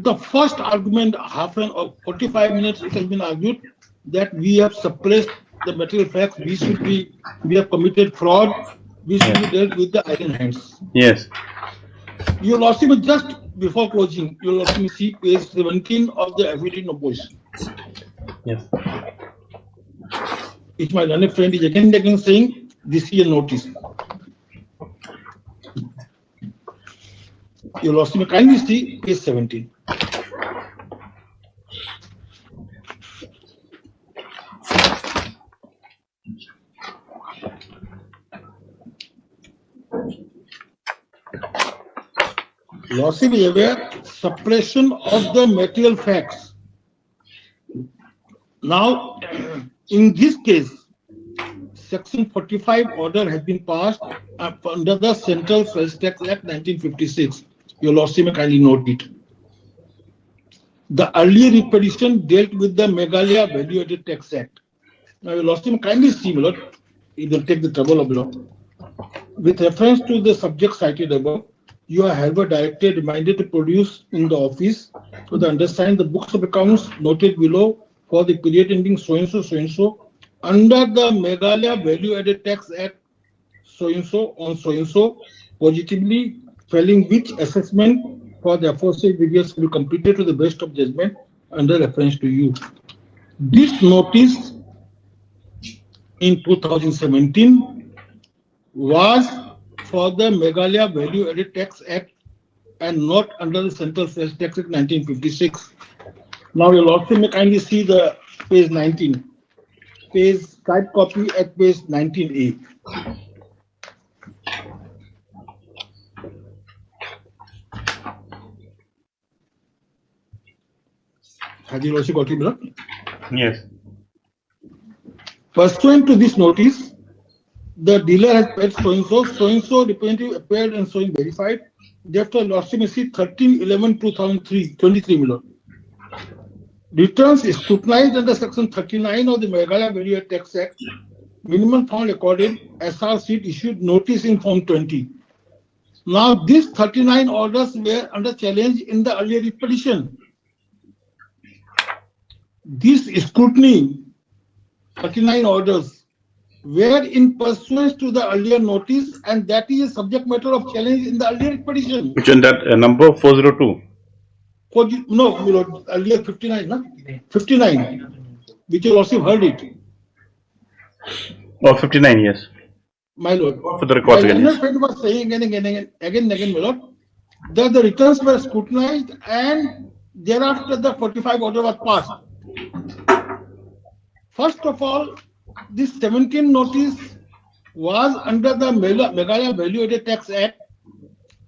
the first argument, half an or 45 minutes, it has been argued that we have suppressed the material facts. We have committed fraud. We should be dealt with the iron hands. Yes. Your lordship, just before closing, your lordship see page 17 of the affidavit of opposition. Yes. Which my learned friend is again saying this is a notice. Your lordship, kindly see page 17. Lordship is aware suppression of the material facts. Now, in this case, Section 45 order has been passed under the Central Sales Tax Act 1956. Your Lordship may kindly note it. The earlier petition dealt with the Meghalaya Value Added Tax Act. Now, your Lordship may kindly see, my lord, it will take the trouble of law. With reference to the subject cited above, you are however directed, reminded to produce in the office to the undersigned the books of accounts noted below for the period ending so and so under the Meghalaya Value Added Tax Act so and so positively, failing which assessment for the aforesaid various will be completed to the best of judgment under reference to you. This notice in 2017 was for the Meghalaya Value Added Tax Act and not under the Central Sales Tax Act 1956. Now, your lordship may kindly see the page 19, page type copy at page 19A. Has your lordship got it, brother? Yes. Pursuant to this notice, the dealer has paid so-and-so representative appeared and so verified. Therefore, Lordship may see 13/11/2003, 23 million. Returns scrutinized under Section 39 of the Meghalaya Value Added Tax Act. Minimum found recorded, SR sheet issued notice in Form 20. Now, these 39 orders were under challenge in the earlier petition. This scrutiny, 39 orders, were in pursuance to the earlier notice, and that is a subject matter of challenge in the earlier petition. Which one that number 402? No, my lord, earlier 59, no? 59, which you also heard it. Oh, 59, yes. My lord. For the records again. My friend was saying again, my lord, that the returns were scrutinized and thereafter the 45 order was passed. First of all, this 17 notice was under the Meghalaya Value Added Tax Act.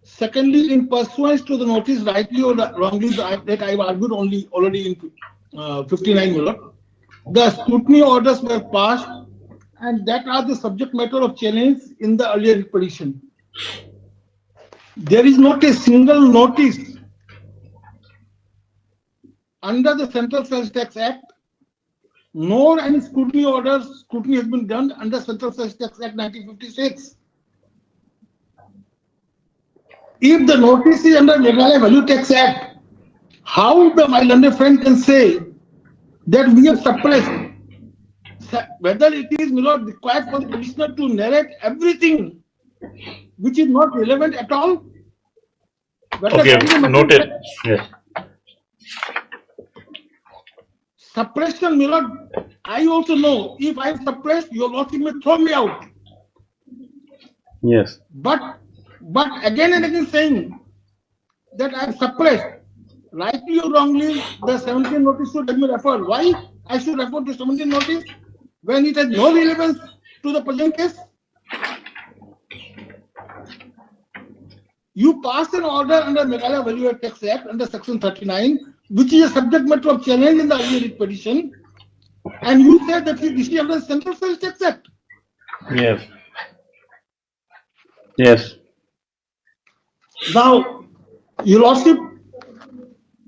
Secondly, in pursuance to the notice, rightly or wrongly, that I have argued already in 59 million, the scrutiny orders were passed, and that are the subject matter of challenge in the earlier petition. There is not a single notice under the Central Sales Tax Act, nor any scrutiny orders. Scrutiny has been done under Central Sales Tax Act 1956. If the notice is under Meghalaya Value Tax Act, how my learned friend can say that we have suppressed? Whether it is required for the petitioner to narrate everything which is not relevant at all? Okay, noted. Yes. Suppression, my lord, I also know if I suppress, your lordship may throw me out. Yes. But again and again saying that I have suppressed, rightly or wrongly, the 17 notice should have been referred. Why I should refer to 17 notice when it has no relevance to the present case? You passed an order under Meghalaya Value Added Tax Act under Section 39, which is a subject matter of challenge in the earlier petition, and you said that this is under the Central Sales Tax Act. Yes. Yes. Now, your lordship,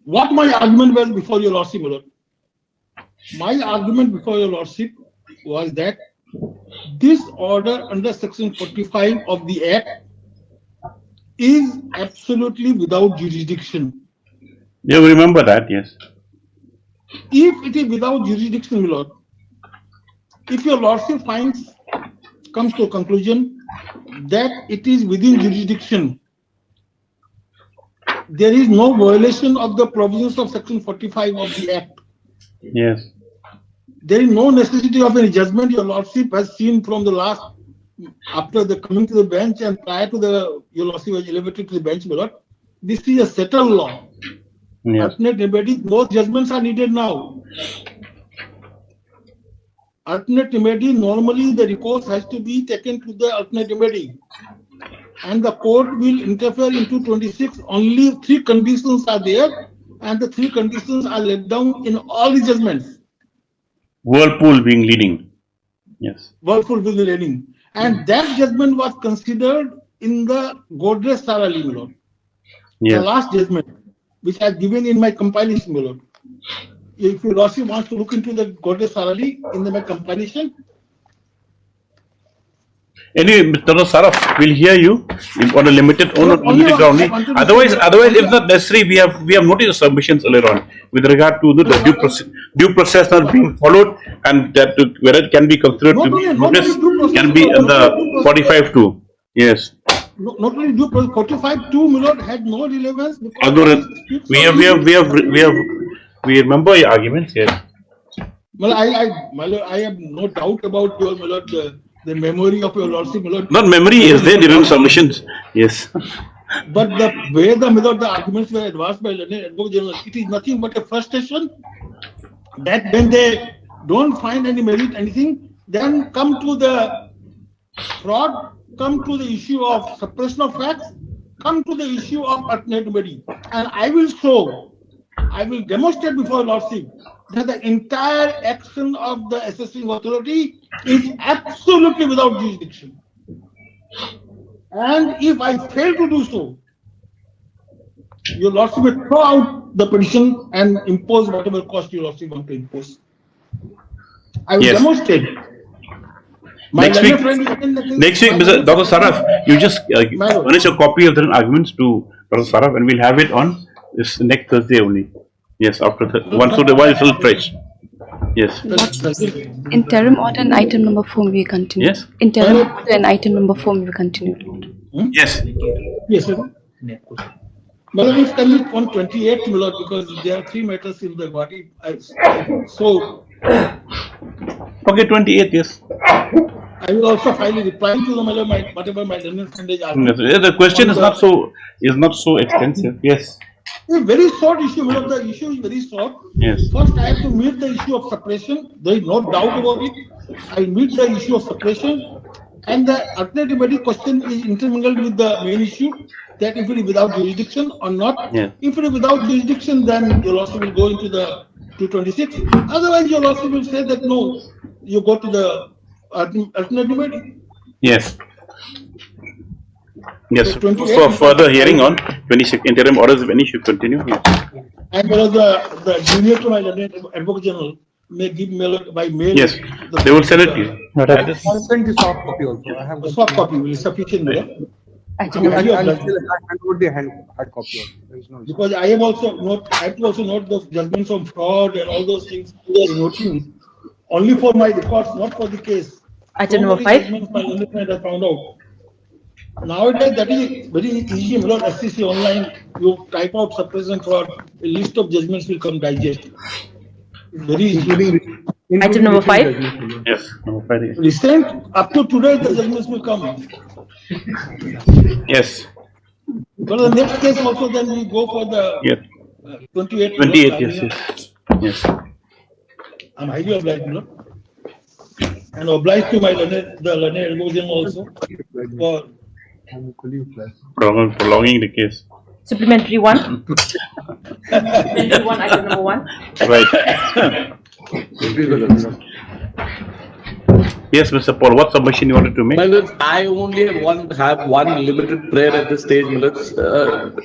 what my argument was before your lordship, my lord? My argument before your lordship was that this order under Section 45 of the Act is absolutely without jurisdiction. You remember that, yes. If it is without jurisdiction, my lord, if your lordship comes to a conclusion that it is within jurisdiction, there is no violation of the provisions of Section 45 of the Act. Yes. There is no necessity of any judgment. Your lordship has seen from the last, after the coming to the bench and prior to the, your lordship was elevated to the bench, my lord. This is a settled law. Yes. Alternate remedy, both judgments are needed now. Alternate remedy, normally the recourse has to be taken to the alternate remedy. And the court will interfere into 26. Only 3 conditions are there, and the 3 conditions are laid down in all the judgments. Whirlpool being leading. Yes. Whirlpool being leading. And that judgment was considered in the Godrej Sarali, my lord. Yes. The last judgment, which I have given in my compilation, my lord. If your lordship wants to look into the Godrej Sarali in my compilation. Anyway, Mr. Saraf, we'll hear you on a limited ground. Otherwise, if not necessary, we have noticed submissions earlier on with regard to the due process not being followed, and that whether it can be considered to be notice can be in the 45 too. Yes. Not only due process, 45 too, my lord, had no relevance. We remember your arguments. Yes. Well, I have no doubt about your, my lord, the memory of your lordship, my lord. Not memory is there during submissions. Yes. But the way the arguments were advanced by learned advocate general, it is nothing but a frustration that when they don't find any merit, anything, then come to the fraud, come to the issue of suppression of facts, come to the issue of alternate remedy. And I will demonstrate before lordship that the entire action of the assessing authority is absolutely without jurisdiction. And if I fail to do so, your lordship will throw out the petition and impose whatever cost your lordship want to impose. I will Yes. demonstrate. My Next learned week- friend is again Next week, Mr. Dr. Saraf, you just furnish a copy of the arguments to Dr. Saraf, and we'll have it on this next Thursday only. Yes, after once or the while it's still fresh. Yes. Interim order and item number 4 we continue. Yes. Interim order and item number 4 we continue. Yes. Yes, sir. Well, it can be on 28th, my lord, because there are 3 matters in the body. So, Okay, 28th. Yes. I will also file a reply to the matter, whatever my learned friend is asking. Yes, the question is not so extensive. Yes. A very short issue, my lord. The issue is very short. Yes. First, I have to meet the issue of suppression. There is no doubt about it. I meet the issue of suppression, and the alternative question is intermingled with the main issue, that if it is without jurisdiction or not. Yeah. If it is without jurisdiction, then your lordship will go into the 226. Otherwise, your lordship will say that no, you go to the alternative remedy. Yes. Yes. So 28 For further hearing on 26 interim orders, if any, should continue. Yes. And the junior to my learned advocate general may give mail by mail. Yes. They will send it to you. That is- I'll send the soft copy also. I have A soft copy will be sufficient, my lord. I'll still hand over the hard copy also. There is no issue. Because I have to also note those judgments on fraud and all those things in noting only for my records, not for the case. Item So number many 5. judgments my learned friend has found out. Nowadays, that is very easy. My lord, SCC online, you type out suppression fraud, a list of judgments will come digest. It's very easy. Item number 5. Yes. Number 5, yes. Recent, up to today, the judgments will come. Yes. But the next case also, then we go for the Yes. 28. 28th. Yes. Yes. Yes. I'm highly obliged, you know. And obliged to my the learned advocate also for Prolonging the case. Supplementary 1. Supplementary 1, item number 1. Right. Yes, Mr. Paul, what submission you wanted to make? My lords, I only have one limited prayer at this stage, my lords.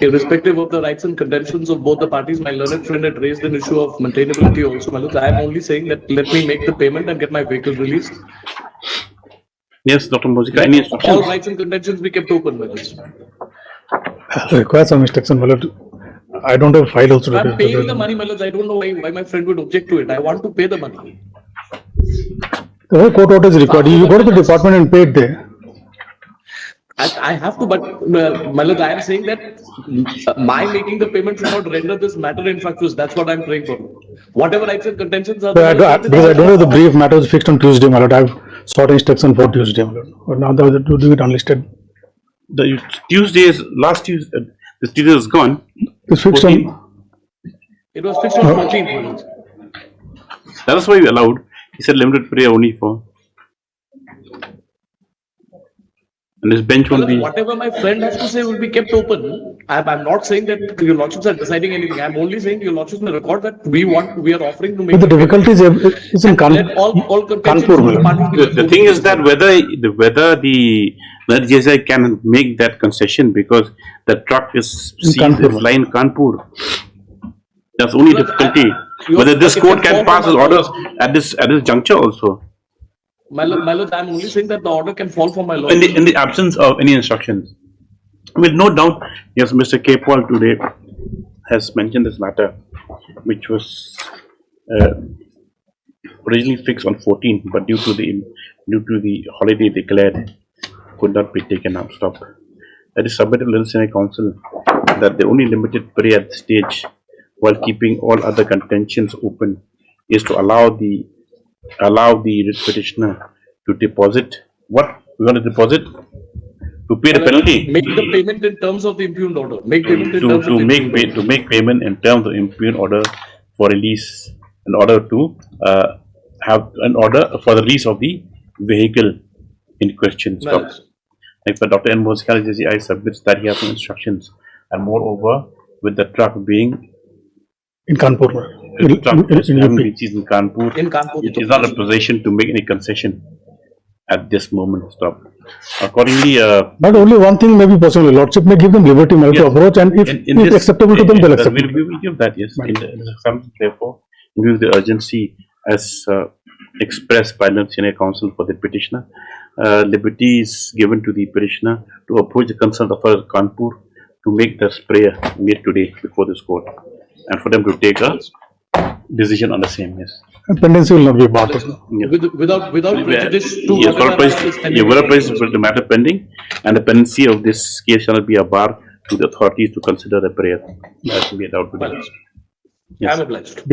Irrespective of the rights and contentions of both the parties, my learned friend had raised an issue of maintainability also, my lords. I am only saying that let me make the payment and get my vehicle released. Yes, Dr. Mosika, any All instructions? rights and contentions be kept open, my lords. I require some instruction, my lord. I don't have file also. I'm paying the money, my lords. I don't know why my friend would object to it. I want to pay the money. The whole court order is required. You go to the department and pay it there. I have to, but my lord, I am saying that my making the payment should not render this matter infructuous. That's what I'm praying for. Whatever rights and contentions are But because I don't have the brief matter is fixed on Tuesday, my lord. I have sought instruction for Tuesday, my lord. But now they're doing it unlisted. The Tuesdays, last Tuesday, this Tuesday is gone. It's fixed 14. on. It was fixed on 14th, my lords. That is why we allowed. He said limited prayer only for. And this bench won't be. Whatever my friend has to say will be kept open. I'm not saying that your lordships are deciding anything. I'm only saying your lordships will record that we are offering to make. But the difficulty is in Let all contentions Kanpur, of the parties be The thing is that whether the GSI can make that concession because the truck is seized, Kanpur. is lying in Kanpur. That's the only difficulty. Whether this it court can can fall pass its from my orders at this juncture also. My lord, I'm only saying that the order can fall from my lord. In the absence of any instructions. With no doubt, yes, Mr. K. Paul today has mentioned this matter, which was originally fixed on 14, but due to the holiday declared, could not be taken up. Stop. That is submitted to the Senate Council that the only limited prayer at this stage, while keeping all other contentions open, is to allow the petitioner to deposit what we want to deposit to pay the penalty. Make the payment in terms of the impugned order. Make payment in terms of To the make impugned order. to make payment in terms of impugned order for release, in order to have an order for the release of the vehicle in question. Stop. Well, Like for Dr. N. Mosikal, JCI submits that he has some instructions, and moreover, with the truck being in Kanpur. the truck In having UP. been seized in Kanpur, In Kanpur. it is not a position to make any concession at this moment. Stop. Accordingly, But only one thing may be possible. Lordship may give them liberty, my lord, to yes, approach, and if in it's this, acceptable to them, they'll yes, accept it. we will give that, yes. In the example, therefore, due to the urgency as expressed by the senior counsel for the petitioner, liberty is given to the petitioner to approach the concerned authority of Kanpur to make the prayer made today before this court, and for them to take a decision on the same. Yes. And pendency will not be barred. Yeah. Without prejudice to Yes, whatever matter is pending. without prejudice to the matter pending, and the pendency of this case shall not be a bar to the authorities to consider the prayer that will be allowed to do. Yes. I'm obliged.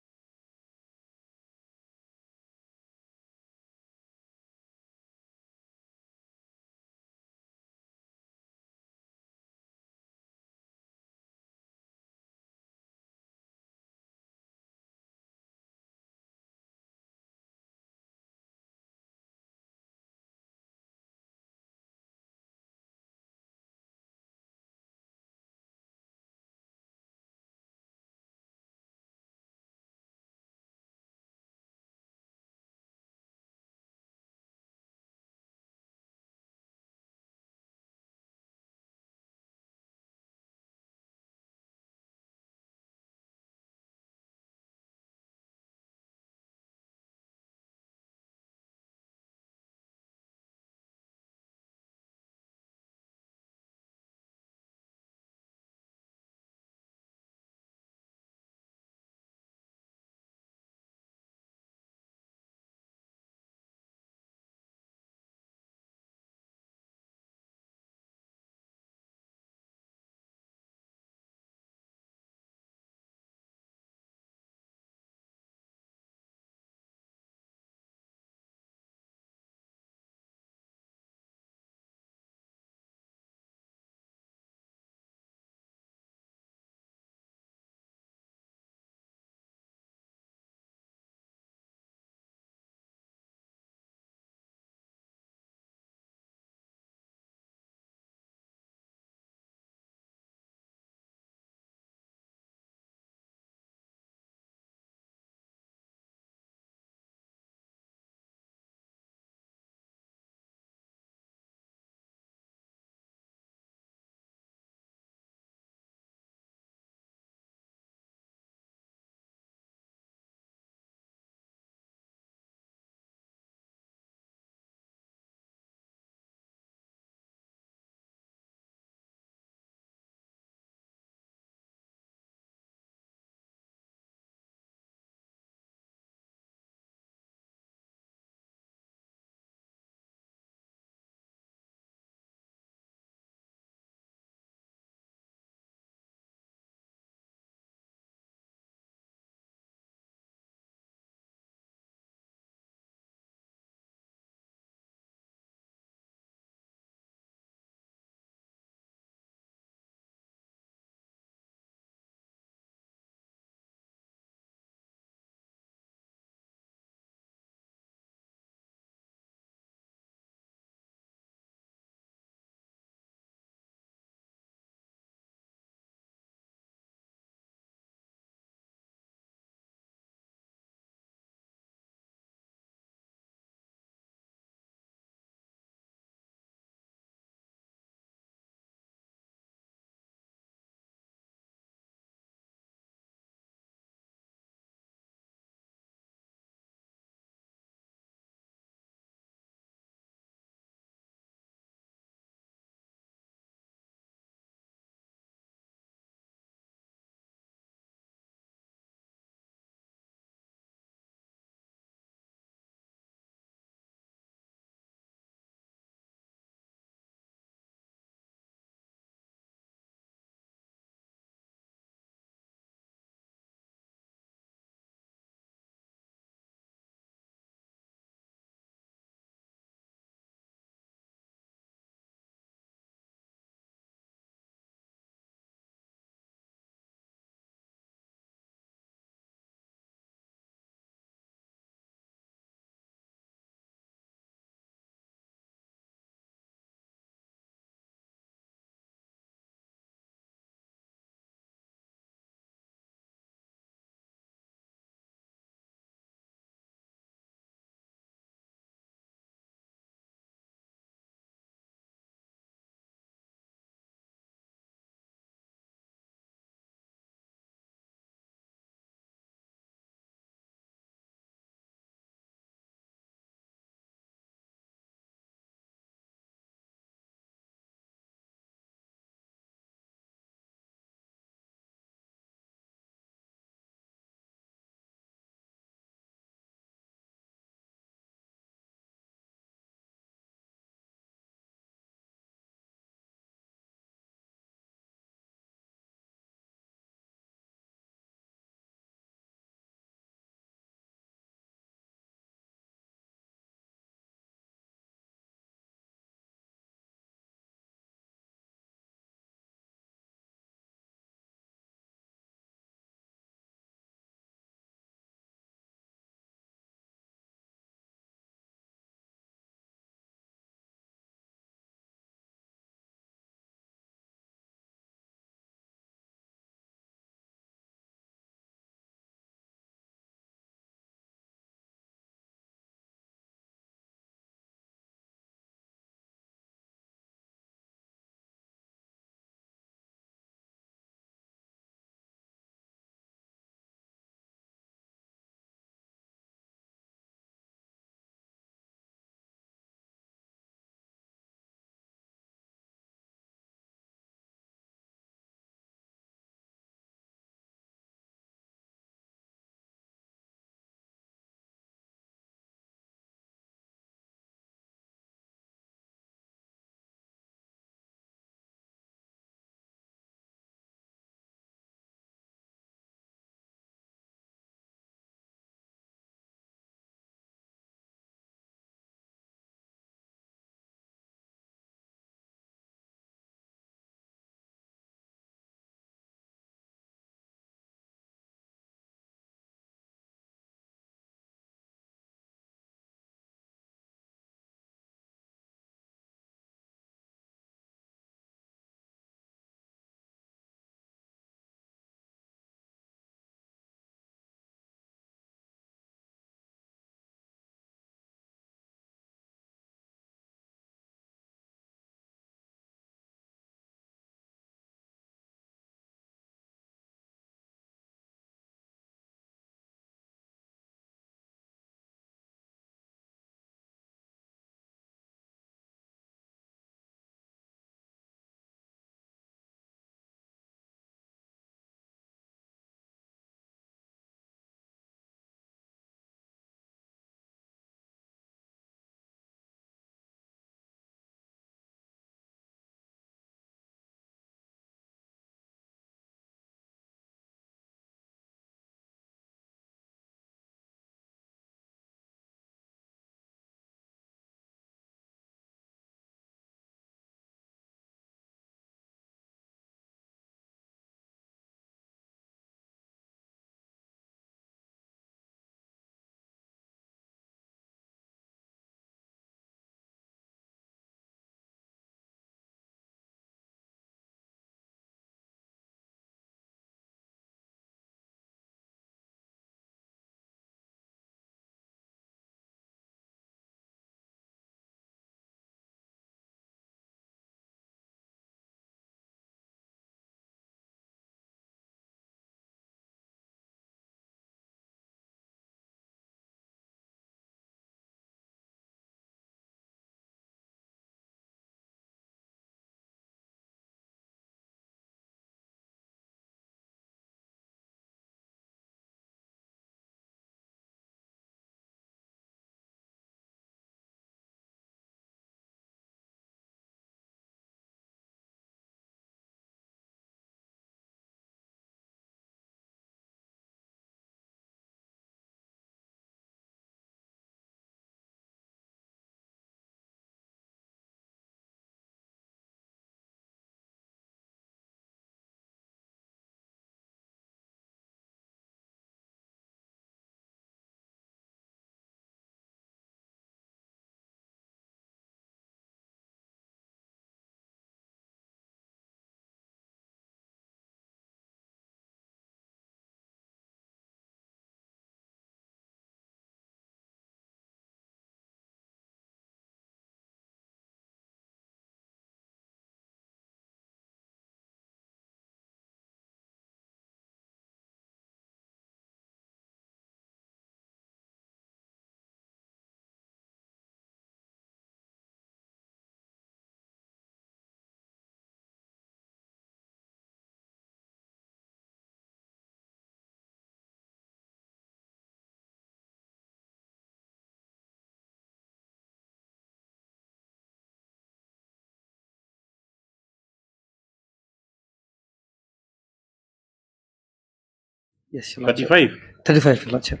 Yes, Your Lordship. 35. 35, Your Lordship.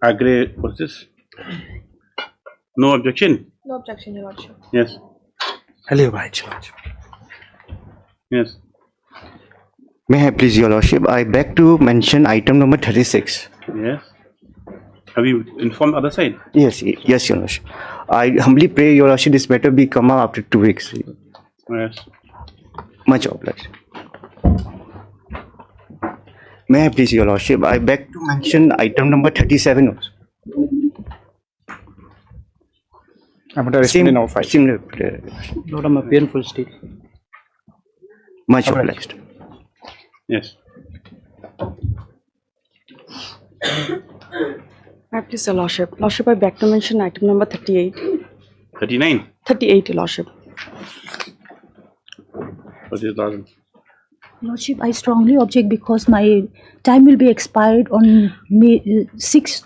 Agree, what's this? No objection? No objection, Your Lordship. Yes. Highly obliged, Your Lordship. Yes. May I please, Your Lordship? I beg to mention item number 36. Yes. Have you informed the other side? Yes, yes, Your Lordship. I humbly pray, Your Lordship, this matter be come up after 2 weeks. Yes. Much obliged. May I please, Your Lordship? I beg to mention item number 37 also. I'm at a respondent now 5. Similar. Lord, I'm a painful state. Much obliged. Yes. Please, Your Lordship. Lordship, I beg to mention item number 38. 39. 38, Your Lordship. What is that? Lordship, I strongly object because my time will be expired on May 6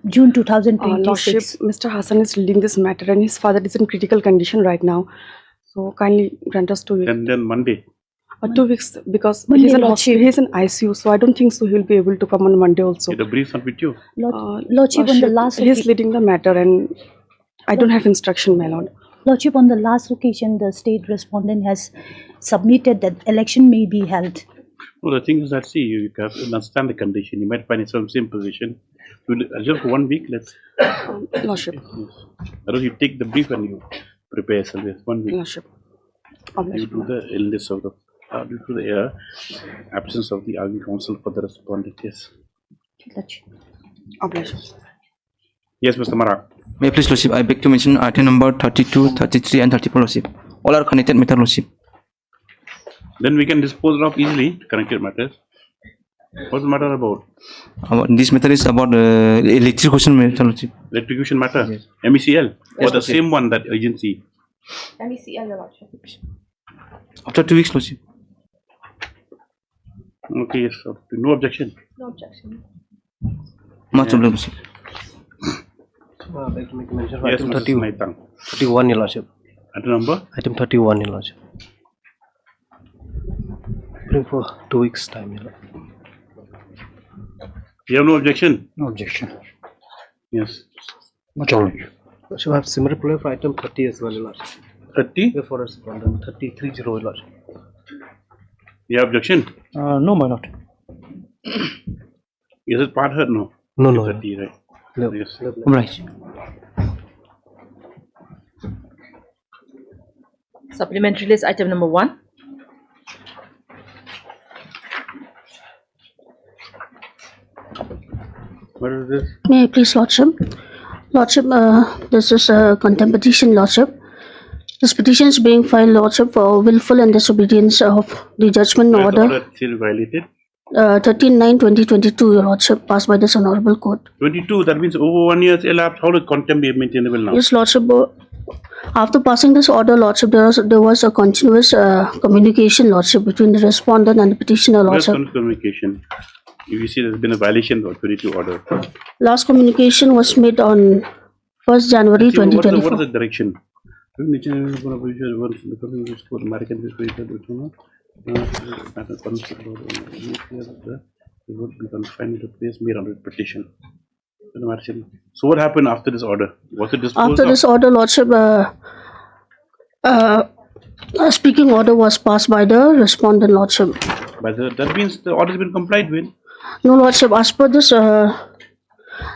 June 2026. Lordship, Mr. Hassan is leading this matter and his father is in critical condition right now. So kindly grant us 2 weeks. And then Monday. 2 weeks because Monday, he's in Lordship. he's in ICU, so I don't think so he'll be able to come on Monday also. The brief's not with you. Lordship, on the last he's leading the matter and I don't have instruction, my lord. Lordship, on the last occasion, the state respondent has submitted that election may be held. Well, the thing is that, see, you have to understand the condition. You might find yourself in the same position. We'll adjourn for 1 week. Let's. Lordship. Yes. Otherwise, you take the brief and you prepare yourself. Yes, 1 week. Lordship. Due to the illness of the, due to the absence of the arguing counsel for the respondent. Yes. Obligation. Yes, Mr. Marak. May I please, Lordship, I beg to mention item number 32, 33 and 34, Lordship. All are connected matter, Lordship. Then we can dispose of easily connected matters. What's the matter about? This matter is about electrocution matter, Lordship. Electrocution matter? Yes. MECL? Or the Lordship. same one, that agency? MECL, Your Lordship. After 2 weeks, Lordship. Okay, yes. No objection. No objection. Much obliged, Lordship. I'd like to make a mention for Yes, item Mrs. Maitang. 31, Your Lordship. Item number? Item 31, Your Lordship. Bring for 2 weeks' time, Your Lordship. You have no objection? No objection. Yes. Much obliged. Lordship, I have similar play for item 30 as well, Your Lordship. 30? Before respondent 33, Your Lordship. You have objection? No, my lord. Is it part heard? No. No, no. 30, right? No. Yes. Right. Supplementary list item number 1. What is this? May I please, Lordship? Lordship, this is a contempt petition, Lordship. This petition is being filed, Lordship, for willful and disobedience of the judgment Where is the order order still violated? 13/9/2022, Your Lordship, passed by this Honorable Court. 22, that means over 1 year elapsed. How does contempt be maintainable now? Yes, Lordship. After passing this order, Lordship, there was a continuous communication, Lordship, between the respondent and the petitioner, Where's Lordship. communication? If you see there's been a violation of 22 order. Last communication was made on 1st January See, what is 2024. the direction? Would be confined to place made under petition. So what happened after this order? Was it disposed After of? this order, Lordship, a speaking order was passed by the respondent, Lordship. But that means the order has been complied with. No, Lordship, as per this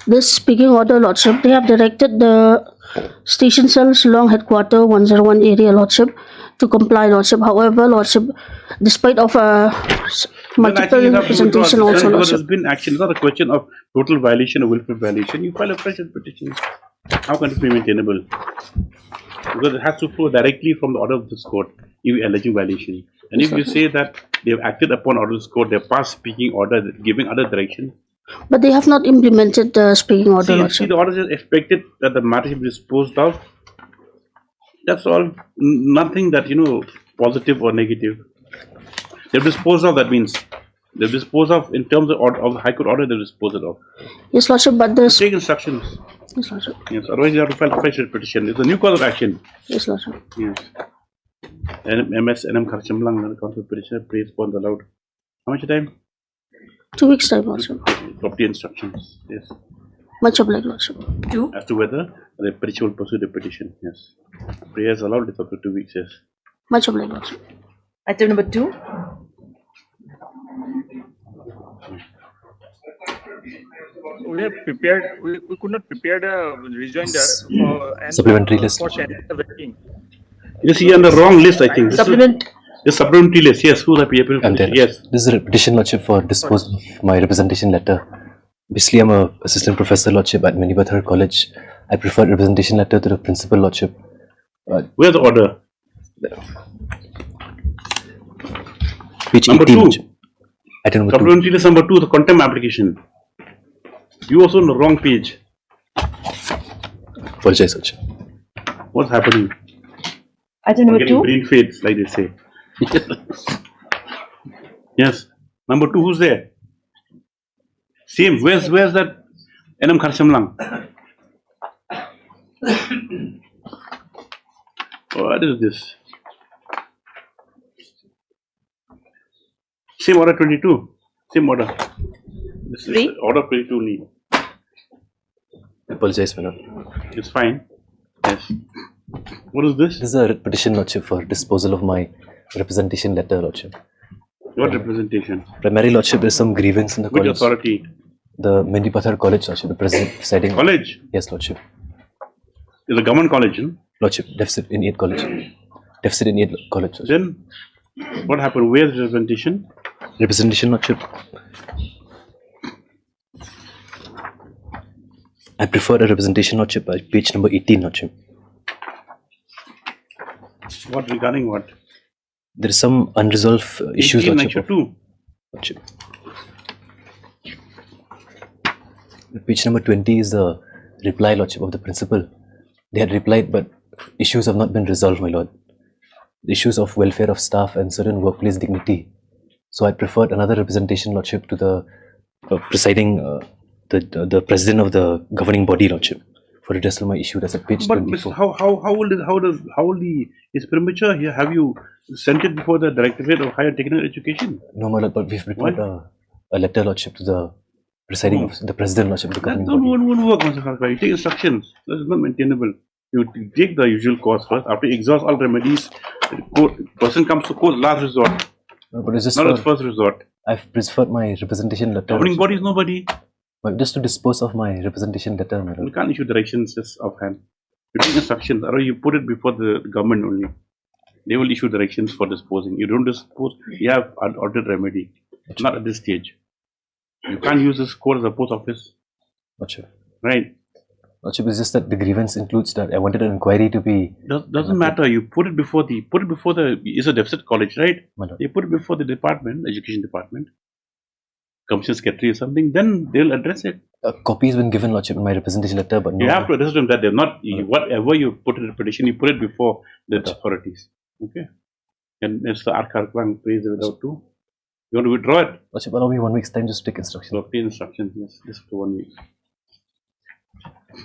this speaking order, Lordship, they have directed the Station Cell Shillong Headquarter 101 area, Lordship, to comply, Lordship. However, Lordship, despite of multiple representation also, Because Lordship. there's been action. It's not a question of total violation or willful violation. You file a fresh petition. How can it be maintainable? Because it has to flow directly from the order of this court, if you alleging violation. And if you say that they have acted upon order of this court, they passed speaking order, giving other direction. But they have not implemented the speaking order, See, Lordship. the order is expected that the matter should be disposed of. That's all. Nothing that, positive or negative. They've disposed of, that means. They've disposed of, in terms of the High Court order, they've disposed it of. Yes, Lordship, but this. Take instructions. Yes, Lordship. Yes, otherwise you have to file a fresh petition. It's a new cause of action. Yes, Lordship. Yes. MS NM Karchamlang, the council petitioner, praise bonds allowed. How much time? 2 weeks time, Lordship. Property instructions. Yes. Much obliged, Lordship. 2. As to whether the petitioner will pursue the petition. Yes. Prayers allowed is up to 2 weeks. Yes. Much obliged, Lordship. Item number 2. We have prepared. We could not prepare the rejoinder and Supplementary list. for waiting. You see on the wrong list, I think. Supplement. The supplementary list. Yes. Who's happy? Yes. This is a petition, Lordship, for disposal of my representation letter. Basically, I'm a assistant professor, Lordship, at Manipathar College. I prefer representation letter to the principal, Lordship. Where's the order? Page Number 18, 2. Lordship. Item number 2. Supplementary list number 2, the contempt application. You also on the wrong page. Apologize, Lordship. What's happening? Item number Getting 2. brain fades, like they say. Yes. Number 2, who's there? Same. Where's that NM Kharshamlang? What is this? Same order 22. Same order. This is 3. order 22 only. Apologize, my lord. It's fine. Yes. What is this? This is a petition, Lordship, for disposal of my representation letter, Lordship. What representation? Primary, Lordship, there is some grievance in the Which college. authority? The Manipathar College, Lordship, the president presiding. College? Yes, Lordship. It's a government college, no? Lordship, deficit in 8 college. Deficit in 8 college, Lordship. Then, what happened? Where's the representation? Representation, Lordship. I prefer a representation, Lordship, by page number 18, Lordship. What regarding what? There is some unresolved issues, 18 Lordship. lecture 2. Lordship. Page number 20 is the reply, Lordship, of the principal. They had replied, but issues have not been resolved, my lord. The issues of welfare of staff and certain workplace dignity. So I preferred another representation, Lordship, to the presiding, the president of the governing body, Lordship, for redressal of my issue. That's at page But 24. how old is premature here? Have you sent it before the Directorate of Higher Technical Education? No, my lord, but we've prepared a letter, Lordship, to the presiding of the president, Lordship, of the That governing body. won't work, Mr. Kharkar. You take instructions. That is not maintainable. You take the usual course first. After you exhaust all remedies, person comes to court last resort, No, but it's just not for, as first resort. I've preferred my representation letter. Governing Lordship. body is nobody. But just to dispose of my representation letter, my You lord. can't issue directions just offhand. You take instructions, or you put it before the government only. They will issue directions for disposing. You don't dispose, you have an ordered remedy. Not at this stage. You can't use this court as a post office. Lordship. Right? Lordship, it's just that the grievance includes that I wanted an inquiry to be. Doesn't matter. You put it before the, it's a deficit college, right? My lord. You put it before the department, education department, commission secretary or something, then they'll address it. A copy has been given, Lordship, in my representation letter, but no. You have to address them that they're not, whatever you put in the petition, you put it before the authorities. Okay? And it's the Arkarklang praise without two. You want to withdraw it? Lordship, allow me 1 week's time just to take instruction. So, take instructions, yes, just for 1 week.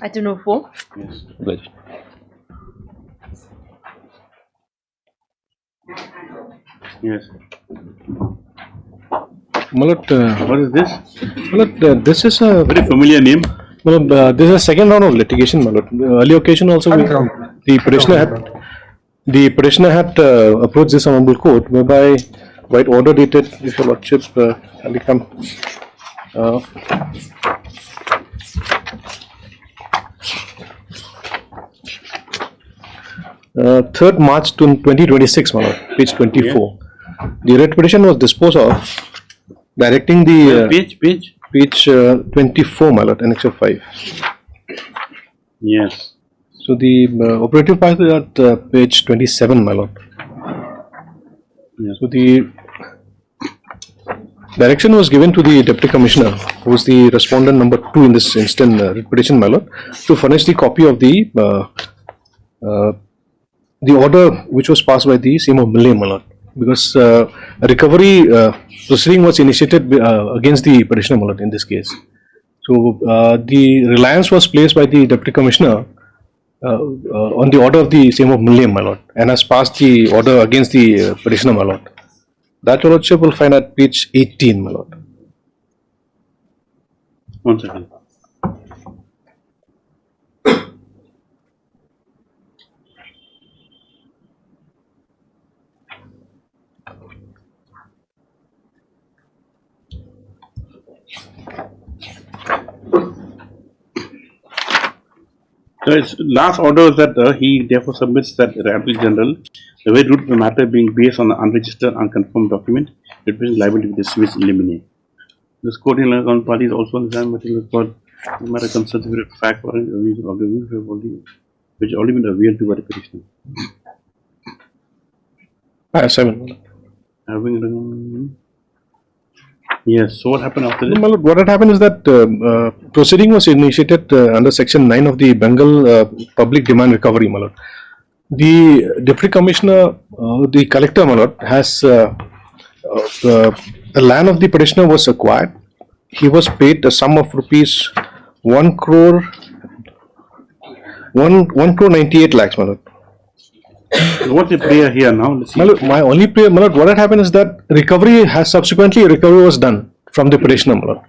Item number 4. Yes. Good. Yes. Malot, What is this? Malot, this is a Very familiar name. Malot, this is a second round of litigation, Malot. Earlier occasion also, the petitioner had approached this honorable court, whereby white order dated, if your lordship can come. 3rd March 2026, my lord, page 24. The writ petition was disposed of, directing the page 24, my lord, Annex 5. Yes. So the operative part is at page 27, my lord. Yes. So the direction was given to the Deputy Commissioner, who is the respondent number 2 in this instant writ petition, my lord, to furnish the copy of the order which was passed by the same of Millie, my lord, because a recovery proceeding was initiated against the petitioner, my lord, in this case. So the reliance was placed by the Deputy Commissioner on the order of the same of Mulliam, my lord, and has passed the order against the petitioner, my lord. That your lordship will find at page 18, my lord. 1 second. So its last order is that he therefore submits that the Attorney General, the way root of the matter being based on an unregistered, unconfirmed document, it is liable to be dismissed in limine. This court in account party is also concerned with the matter concerns with fact or reason of the rule which already been revealed to by the petitioner. 7. Having yes, so what happened after this? My lord, what had happened is that proceeding was initiated under section 9 of the Bengal Public Demand Recovery, my lord. The Deputy Commissioner, the collector, my lord, has the land of the petitioner was acquired. He was paid a sum of rupees 1 crore 98 lakhs, my lord. What's the prayer here now? Let's see. My only prayer, my lord, what had happened is that recovery was done from the petitioner, my lord.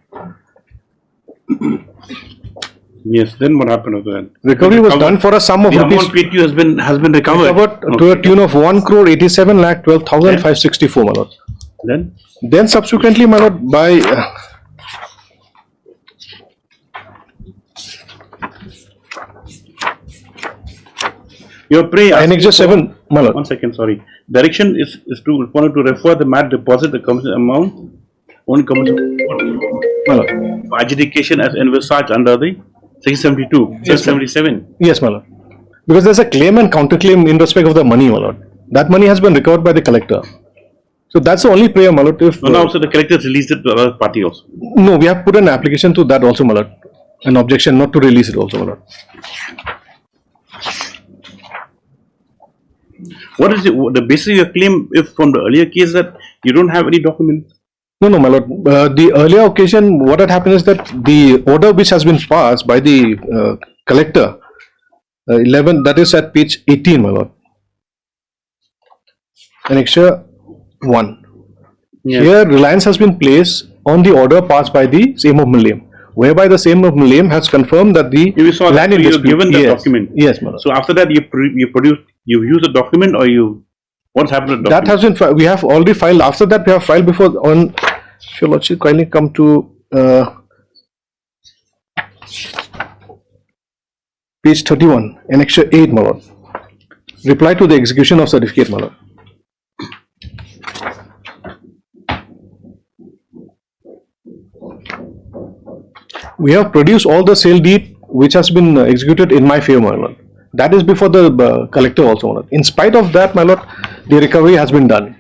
Yes, then what happened after that? Recovery was done for a sum of the rupees. amount paid to you has been recovered. To a tune of 1 crore 87 lakh 12,564, my lord. Then subsequently, my lord, by your prayer. Annexure 7, my lord. 1 second, sorry. Direction is to refer the matter deposit the commission amount on commission for adjudication as envisaged under the 672, 677. Yes, my lord. Because there's a claim and counterclaim in respect of the money, my lord. That money has been recovered by the collector. So that's the only prayer, my lord. If now, so the collector released it to the other party also. No, we have put an application to that also, my lord. An objection not to release it also, my lord. What is the basis of your claim if from the earlier case that you don't have any document? No, my lord. The earlier occasion, what had happened is that the order which has been passed by the collector, 11, that is at page 18, my lord. Annexure 1. Yes. Here, reliance has been placed on the order passed by the same of Mulliam, whereby the same of Mulliam has confirmed that the land in dispute. Given the document. Yes, my lord. So after that, you used a document, or what's happened to the That document? has been we have already filed. After that, we have filed before on. If your lordship kindly come to page 31, annexure 8, my lord. Reply to the execution of certificate, my lord. We have produced all the sale deed which has been executed in my favor, my lord. That is before the collector also, my lord. In spite of that, my lord, the recovery has been done.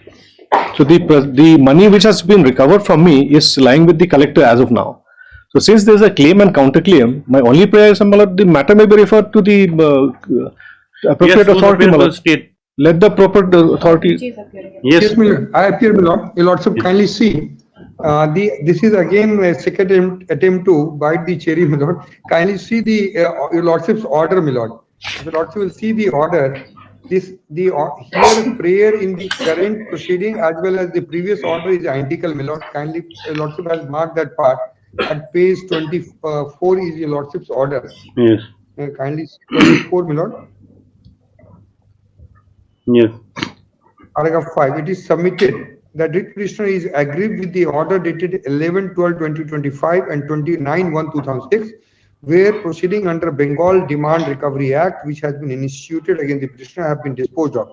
So the money which has been recovered from me is lying with the collector as of now. So since there is a claim and counterclaim, my only prayer is, my lord, the matter may be referred to the appropriate authority, my lord. Let the proper authority. Yes, my lord. I appear, my lord. Your lordship, kindly see. This is again a second attempt to bite the cherry, my lord. Kindly see the your lordship's order, my lord. The lordship will see the order. Here prayer in the current proceeding as well as the previous order is identical, my lord. Kindly, your lordship has marked that part. At page 24 is your lordship's order. Yes. Kindly see 24, my lord. Yes. Paragraph 5. It is submitted that writ petitioner is aggrieved with the order dated 11/12/2025 and 29/1/2006, where proceeding under Bengal Demand Recovery Act, which has been initiated against the petitioner, have been disposed of.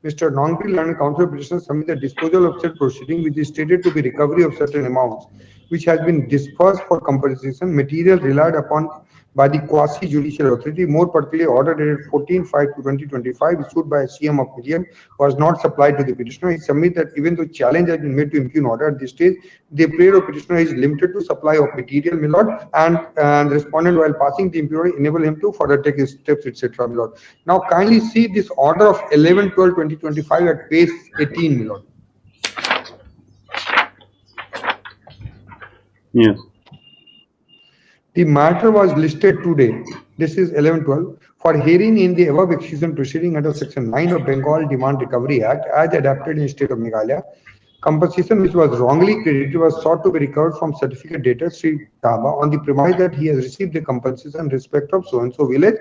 Mr. Nongri Learned Counsel petitioner submit the disposal of said proceeding, which is stated to be recovery of certain amounts, which has been dispersed for compensation, material relied upon by the quasi-judicial authority, more particularly order dated 14/5/2025, issued by CM of Million, was not supplied to the petitioner. He submit that even though challenge has been made to impugn order at this stage, the prayer of petitioner is limited to supply of material, my lord, and respondent, while passing the impurity, enable him to further take his steps, etc., my lord. Now kindly see this order of 11/12/2025 at page 18, my lord. Yes. The matter was listed today. This is 11/12 for hearing in the above execution proceeding under Section 9 of Bengal Demand Recovery Act as adapted in state of Meghalaya, compensation which was wrongly credited was sought to be recovered from certificate debtor Sri Thaba on the premise that he has received the compensation in respect of so-and-so village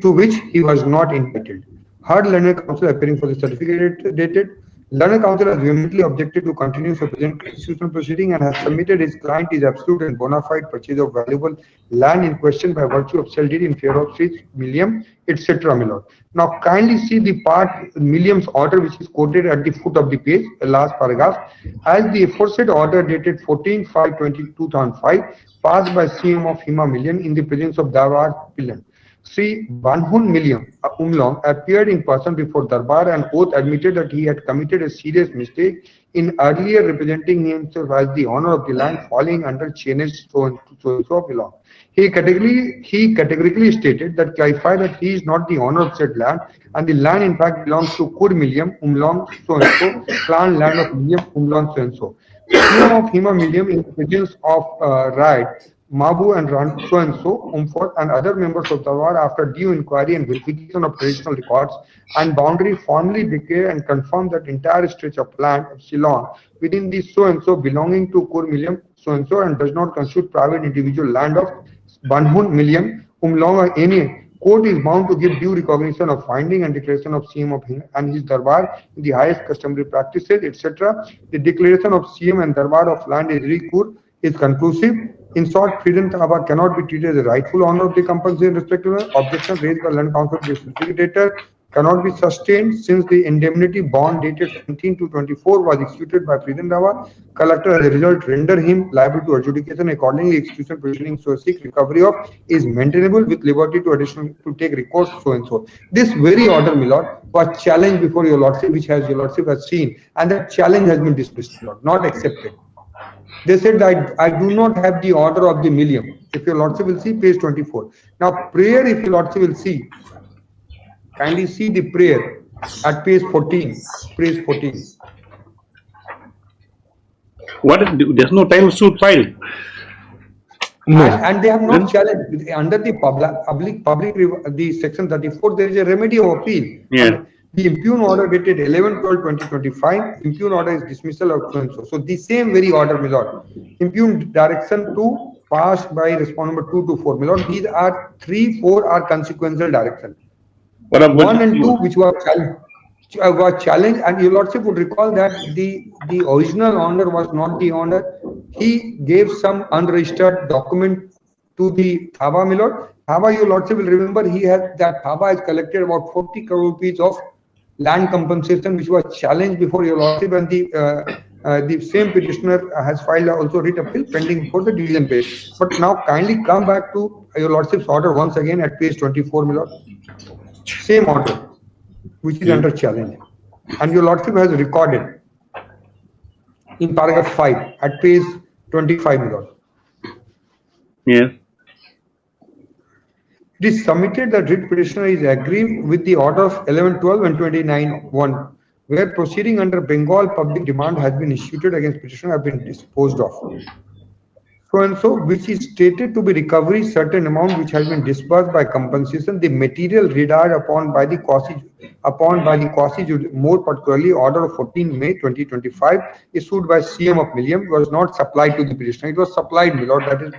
to which he was not entitled. Heard learned counsel appearing for the certificate dated. Learned counsel has vehemently objected to continuous of present execution proceeding and has submitted his client is absolute and bona fide purchase of valuable land in question by virtue of sale deed in favor of Sri Milliam, etc. My lord. Now kindly see the part Milliam's order which is quoted at the foot of the page, the last paragraph. As the aforesaid order dated 14/5/2005 passed by CM of Hima Milliam in the presence of Dawar Pillan. Sri Banhun Milliam Umlong appeared in person before Darbar and oath admitted that he had committed a serious mistake in earlier representing himself as the owner of the land falling under Chenage so belong. He categorically stated that clarified that he is not the owner of said land and the land in fact belongs to Kur Milliam Umlong so and so, clan land of Milliam Umlong so and so. CM of Hima Milliam in the presence of Ride, Mabu and Ran so-and-so, Umfort and other members of the war after due inquiry and verification of traditional records and boundary formally declare and confirm that entire stretch of land of Ceylon within the so-and-so belonging to Kur Milliam so-and-so and does not constitute private individual land of Banhun Milliam Umlong or any. Court is bound to give due recognition of finding and declaration of CM of him and his Darbar in the highest customary practices, etc. The declaration of CM and Darbar of land is Kur is conclusive. In short, Freedom Thaba cannot be treated as a rightful owner of the compensation respectively. Objection raised by land counsel to the certificate debtor cannot be sustained since the indemnity bond dated 17 to 24 was executed by Freedom Thaba. Collector as a result render him liable to adjudication. Accordingly, execution proceeding so seek recovery of is maintainable with liberty to take recourse so and so. This very order, my lord, was challenged before your lordship, which has your lordship has seen, and that challenge has been dismissed, lord, not accepted. They said that I do not have the order of the Milliam. If your lordship will see page 24. Now prayer, if your lordship will see, kindly see the prayer at page 14. Page 14. What is, there's no time suit filed. No. And they have not challenged under the public the section 34. There is a remedy of appeal. Yeah. The impugn order dated 11/12/2025. Impugn order is dismissal of so and so. So the same very order, my lord. Impugn direction 2 passed by respondent number 2 to 4. My lord, these are 3, 4 are consequential direction. 1 and 2 which were challenged, and your lordship would recall that the original owner was not the owner. He gave some unregistered document to the Thaba, my lord. Thaba, your lordship will remember, he has that Thaba has collected about 40 crore rupees of land compensation, which was challenged before your lordship, and the same petitioner has filed also writ appeal pending before the division bench. But now kindly come back to your lordship's order once again at page 24, my lord. Same order, which is under challenge, and your lordship has recorded in paragraph 5 at page 25, my lord. Yes. It is submitted that writ petitioner is agreed with the order of 11/12 and 29/1, where proceeding under Bengal public demand has been issued against petitioner have been disposed of. So and so, which is stated to be recovery certain amount which has been disbursed by compensation, the material relied upon by the quasi, more particularly order of 14 May 2025 issued by CM of Milliam was not supplied to the petitioner. It was supplied, my lord. That is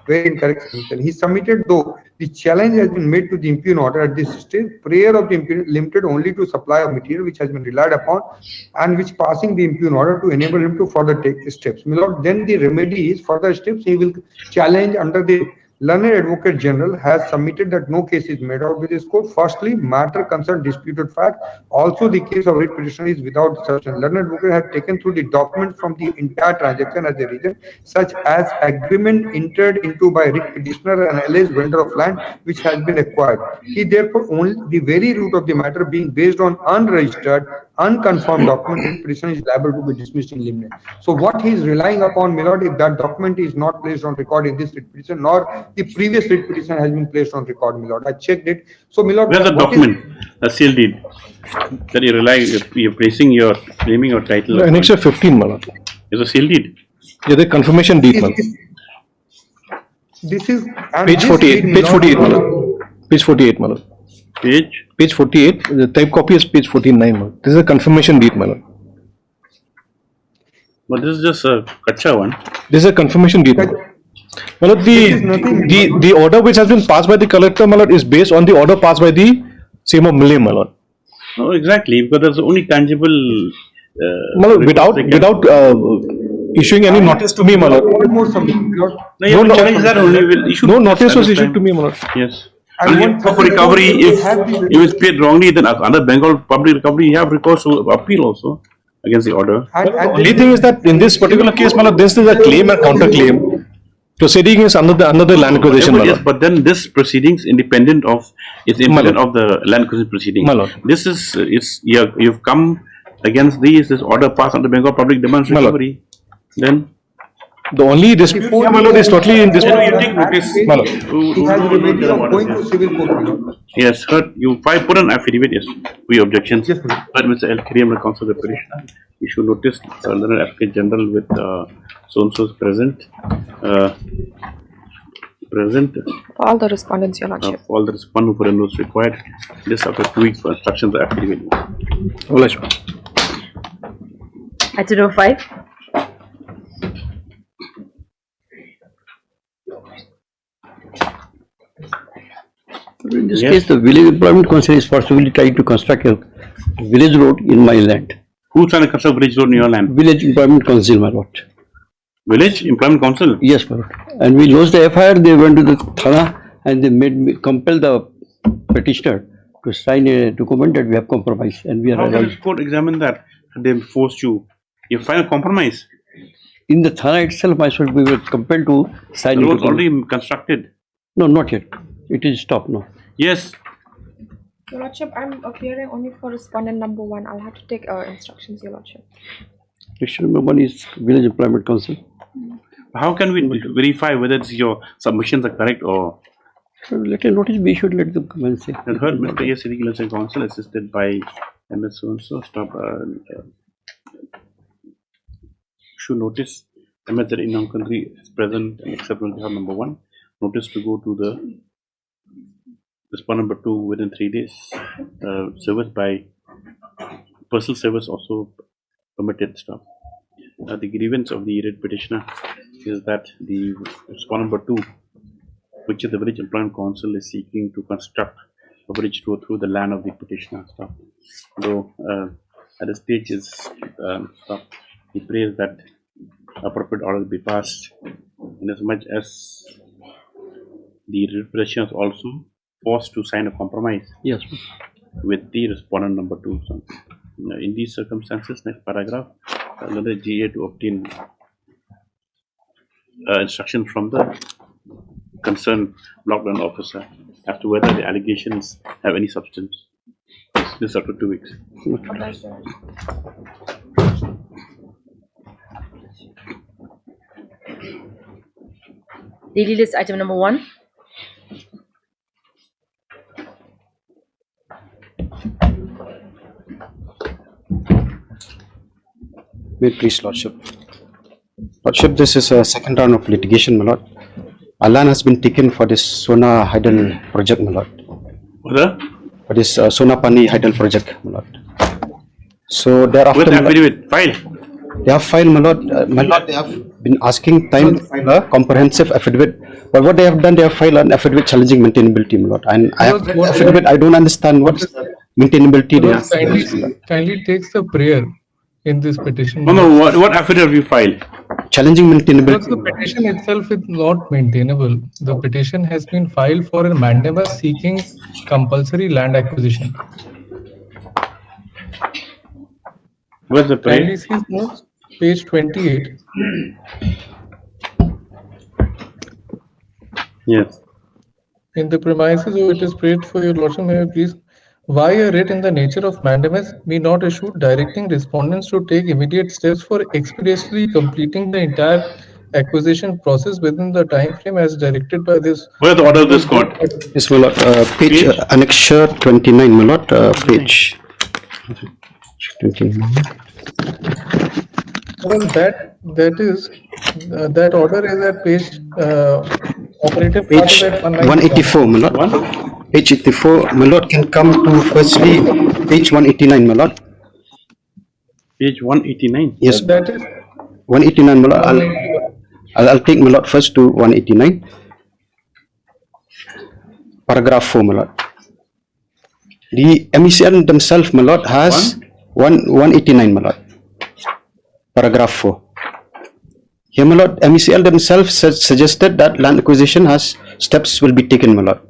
very incorrect. He submitted, though the challenge has been made to the impugn order at this stage, prayer of the impugn limited only to supply of material which has been relied upon and which passing the impugn order to enable him to further take steps. My lord, then the remedy is further steps. He will challenge under the learned advocate general has submitted that no case is made out with this court. Firstly, matter concerned disputed fact. Also, the case of writ petitioner is without substance. Learned advocate has taken through the document from the entire transaction as a reason, such as agreement entered into by writ petitioner and alleged vendor of land which has been acquired. He therefore only the very root of the matter being based on unregistered, unconfirmed document, writ petitioner is liable to be dismissed in limine. So what he is relying upon, my lord, if that document is not placed on record in this writ petition, nor the previous writ petition has been placed on record, my lord. I checked it. So, my lord, where's the document? A seal deed that you rely, you're placing your claiming your title. Annexure 15, my lord. Is a seal deed. Yeah, the confirmation deed, my lord. This is Page 48. Page 48, my lord. Page 48, my lord. Page? Page 48, the type copy is page 49, my lord. This is a confirmation deed, my lord. But this is just a kacha one. This is a confirmation deed, my lord. My lord, the order which has been passed by the collector, my lord, is based on the order passed by the same of Malay, my lord. No, exactly, because there's only tangible. My lord, without issuing any notice to me, my lord. No notice was issued to me, my lord. Yes. And for recovery, if it was paid wrongly, then under Bengal public recovery, you have recourse to appeal also against the order. The only thing is that in this particular case, my lord, this is a claim and counterclaim. Proceeding is another land acquisition, my Yes, lord. but then this proceedings independent of the land acquisition proceeding. My lord. This is you've come against this order passed under Bengal public demands recovery. Then the only dispute, my lord, is totally in dispute. You take notice. My lord. Yes, heard. You put an affidavit. Yes, we objections. Yes, but Mr. L. Karim, the counsel of the petitioner, you should notice the Advocate General with so and so is present. All the respondents, Your Lordship. All the respondents who notes required. This after 2 weeks for instructions of affidavit. Item number 5. In this case, the Village Employment Council is forcibly trying to construct a village road in my land. Who's trying to construct village road in your land? Village Employment Council, my lord. Village Employment Council? Yes, my lord. And we lost the FIR. They went to the Thana and they made me compel the petitioner to sign a document that we have compromised, and we are. How can the court examine that? They forced you. You find a compromise. In the Thana itself, myself, we were compelled to sign. The road already constructed. No, not yet. It is stopped now. Yes. Your Lordship, I'm appearing only for respondent number 1. I'll have to take instructions, Your Lordship. Section number 1 is Village Employment Council. How can we verify whether your submissions are correct or? Let a notice be issued. Let them come and say. I heard Mr. A. City Council Council assisted by MS so and so. Stop. Should notice MS that in country is present and accept on behalf number 1. Notice to go to the respondent number 2 within 3 days. Service by personal service also permitted stuff. The grievance of the irate petitioner is that the respondent number 2, which is the Village Employment Council, is seeking to construct a bridge road through the land of the petitioner stuff. Though at the stage is stuff, he prays that appropriate order be passed, in as much as the petitioner is also forced to sign a compromise. Yes. With the respondent number 2. So, in these circumstances, next paragraph, another GA to obtain instruction from the concerned blockdown officer as to whether the allegations have any substance. This after 2 weeks. Daily list item number 1. May it please, Lordship. Lordship, this is a second round of litigation, my lord. A land has been taken for this Sona Hydel project, my lord. What? For this Sona Pani Hydel project, my lord. So thereafter, with affidavit, file. They have filed, my lord. They have been asking time to file a comprehensive affidavit. But what they have done, they have filed an affidavit challenging maintainability, my lord. And I have read the affidavit. I don't understand what is the maintainability there. Kindly takes the prayer in this petition. No, what affidavit you filed? Challenging maintainability. Because the petition itself is not maintainable. The petition has been filed for a mandamus seeking compulsory land acquisition. Where's the prayer? Kindly see notes, page 28. Yes. In the premises, it is prayed for your lordship, may I please, why a writ in the nature of mandamus be not issued directing respondents to take immediate steps for expeditiously completing the entire acquisition process within the time frame as directed by this. Where the order of this court? Yes, my lord. Page annexure 29, my lord. Page 29. Well, that order is at page operative page part of that 184, my lord. page 84, my lord, can come to firstly page 189, my lord. Page 189? Yes, That is 189, my lord. 191. I'll take, my lord, first to 189. Paragraph 4, my lord. The MECL themselves, my lord, has 189, my lord. Paragraph 4. Here, my lord, MECL themselves suggested that land acquisition steps will be taken, my lord.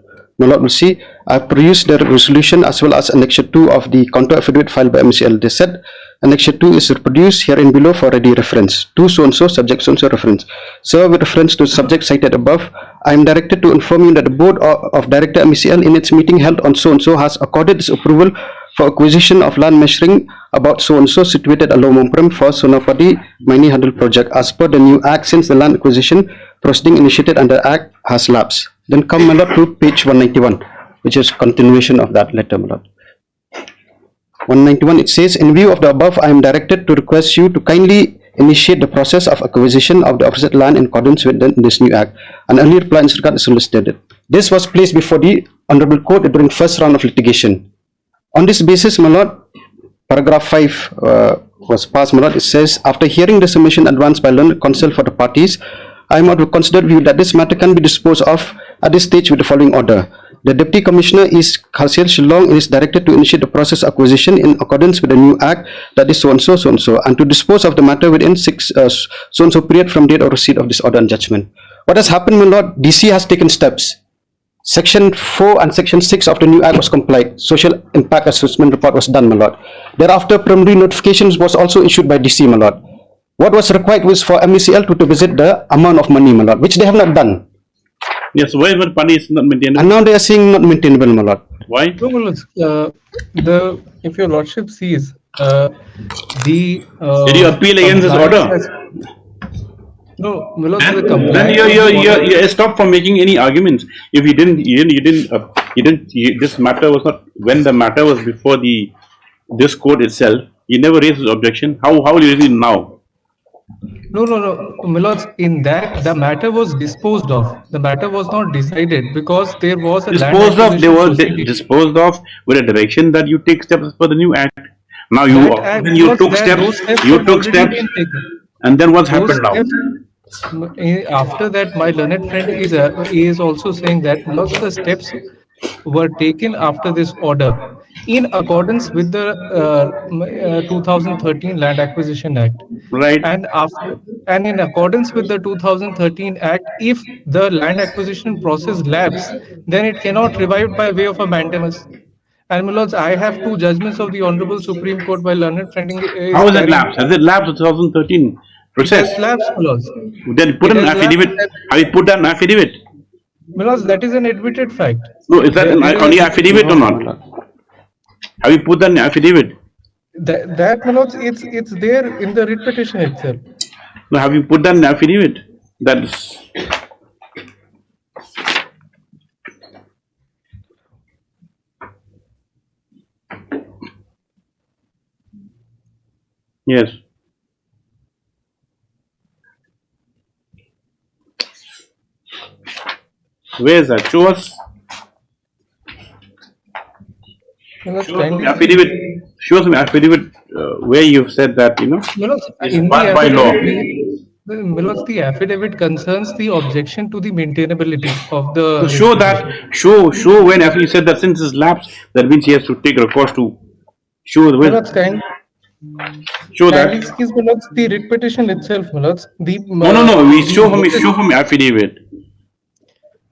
My lord will see, I produced the resolution as well as Annexure 2 of the counter affidavit filed by MECL. They said Annexure 2 is reproduced herein below for ready reference. To so-and-so, subject so-and-so reference. So, with reference to subject cited above, I am directed to inform you that the Board of Director MECL in its meeting held on so-and-so has accorded its approval for acquisition of land measuring about so-and-so situated along Mompram for Sonapadi Mining Handle project as per the new act, since the land acquisition proceeding initiated under act has lapsed. Then come, my lord, to page 191, which is continuation of that letter, my lord. 191, it says, in view of the above, I am directed to request you to kindly initiate the process of acquisition of the opposite land in accordance with this new act. An earlier reply in this regard is solicited. This was placed before the Honorable Court during first round of litigation. On this basis, my lord, paragraph 5 was passed, my lord. It says, after hearing the submission advanced by learned counsel for the parties, I am of the considered view that this matter can be disposed of at this stage with the following order. The Deputy Commissioner is Khalsil Shillong is directed to initiate the process of acquisition in accordance with the new act, that is so-and-so, so-and-so, and to dispose of the matter within so-and-so period from date of receipt of this order and judgment. What has happened, my lord? DC has taken steps. Section 4 and Section 6 of the new act was complied. Social impact assessment report was done, my lord. Thereafter, preliminary notifications was also issued by DC, my lord. What was required was for MECL to visit the amount of money, my lord, which they have not done. Yes, why is money is not maintainable? And now they are saying not maintainable, my lord. Why? No, my lords, if your lordship sees Did you appeal against this order? No, my lords, the Then compliance. you stop from making any arguments. If you didn't, this matter was not, when the matter was before this court itself, you never raised this objection. How will you raise it now? No, my lords, in that the matter was disposed of. The matter was not decided because there was a Disposed of, they were disposed of with a direction that you take steps for the new act. Now you took steps, and then what's happened now? After that, my learned friend is also saying that lots of the steps were taken after this order in accordance with the 2013 Land Acquisition Act. Right. And in accordance with the 2013 Act, if the land acquisition process lapses, then it cannot revive by way of a mandamus. And my lords, I have two judgments of the Honorable Supreme Court by learned friend. How has it lapsed? Has it lapsed in 2013 process? It has lapsed, my lords. Then put an affidavit. Have you put that in affidavit? My lords, that is an admitted fact. No, is that on the affidavit or not? Have you put that in affidavit? That, my lords, it's there in the writ petition itself. No, have you put that in affidavit? That's. Yes. Where is that? Show us. Show us some affidavit. Show us some affidavit where you've said that, it's barred by law. The affidavit concerns the objection to the maintainability of the. So show that. Show when after you said that since it's lapsed, that means he has to take recourse to show the way. Show that. Excuse me, the writ petition itself, No. We show from affidavit.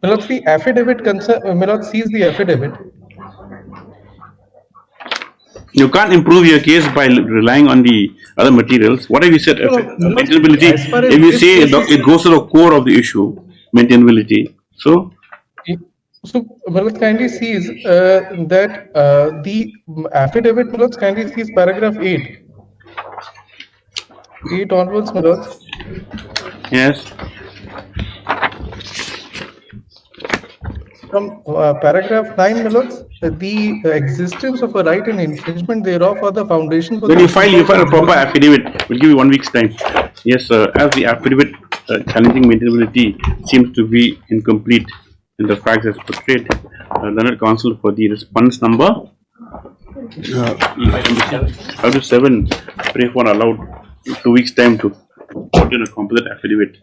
The affidavit sees the affidavit. You can't improve your case by relying on the other materials. What have you said? Maintainability. If you say it goes to the core of the issue, maintainability. So kindly sees that the affidavit kindly sees paragraph 8. 8 onwards, my lords. Yes. From paragraph 9, my lords, the existence of a right and infringement thereof are the foundation for. When you file a proper affidavit, we'll give you 1 week's time. Yes, as the affidavit challenging maintainability seems to be incomplete, in the facts as portrayed. Learned counsel for the response number 5 to 7, pray for allowed 2 weeks time to put in a composite affidavit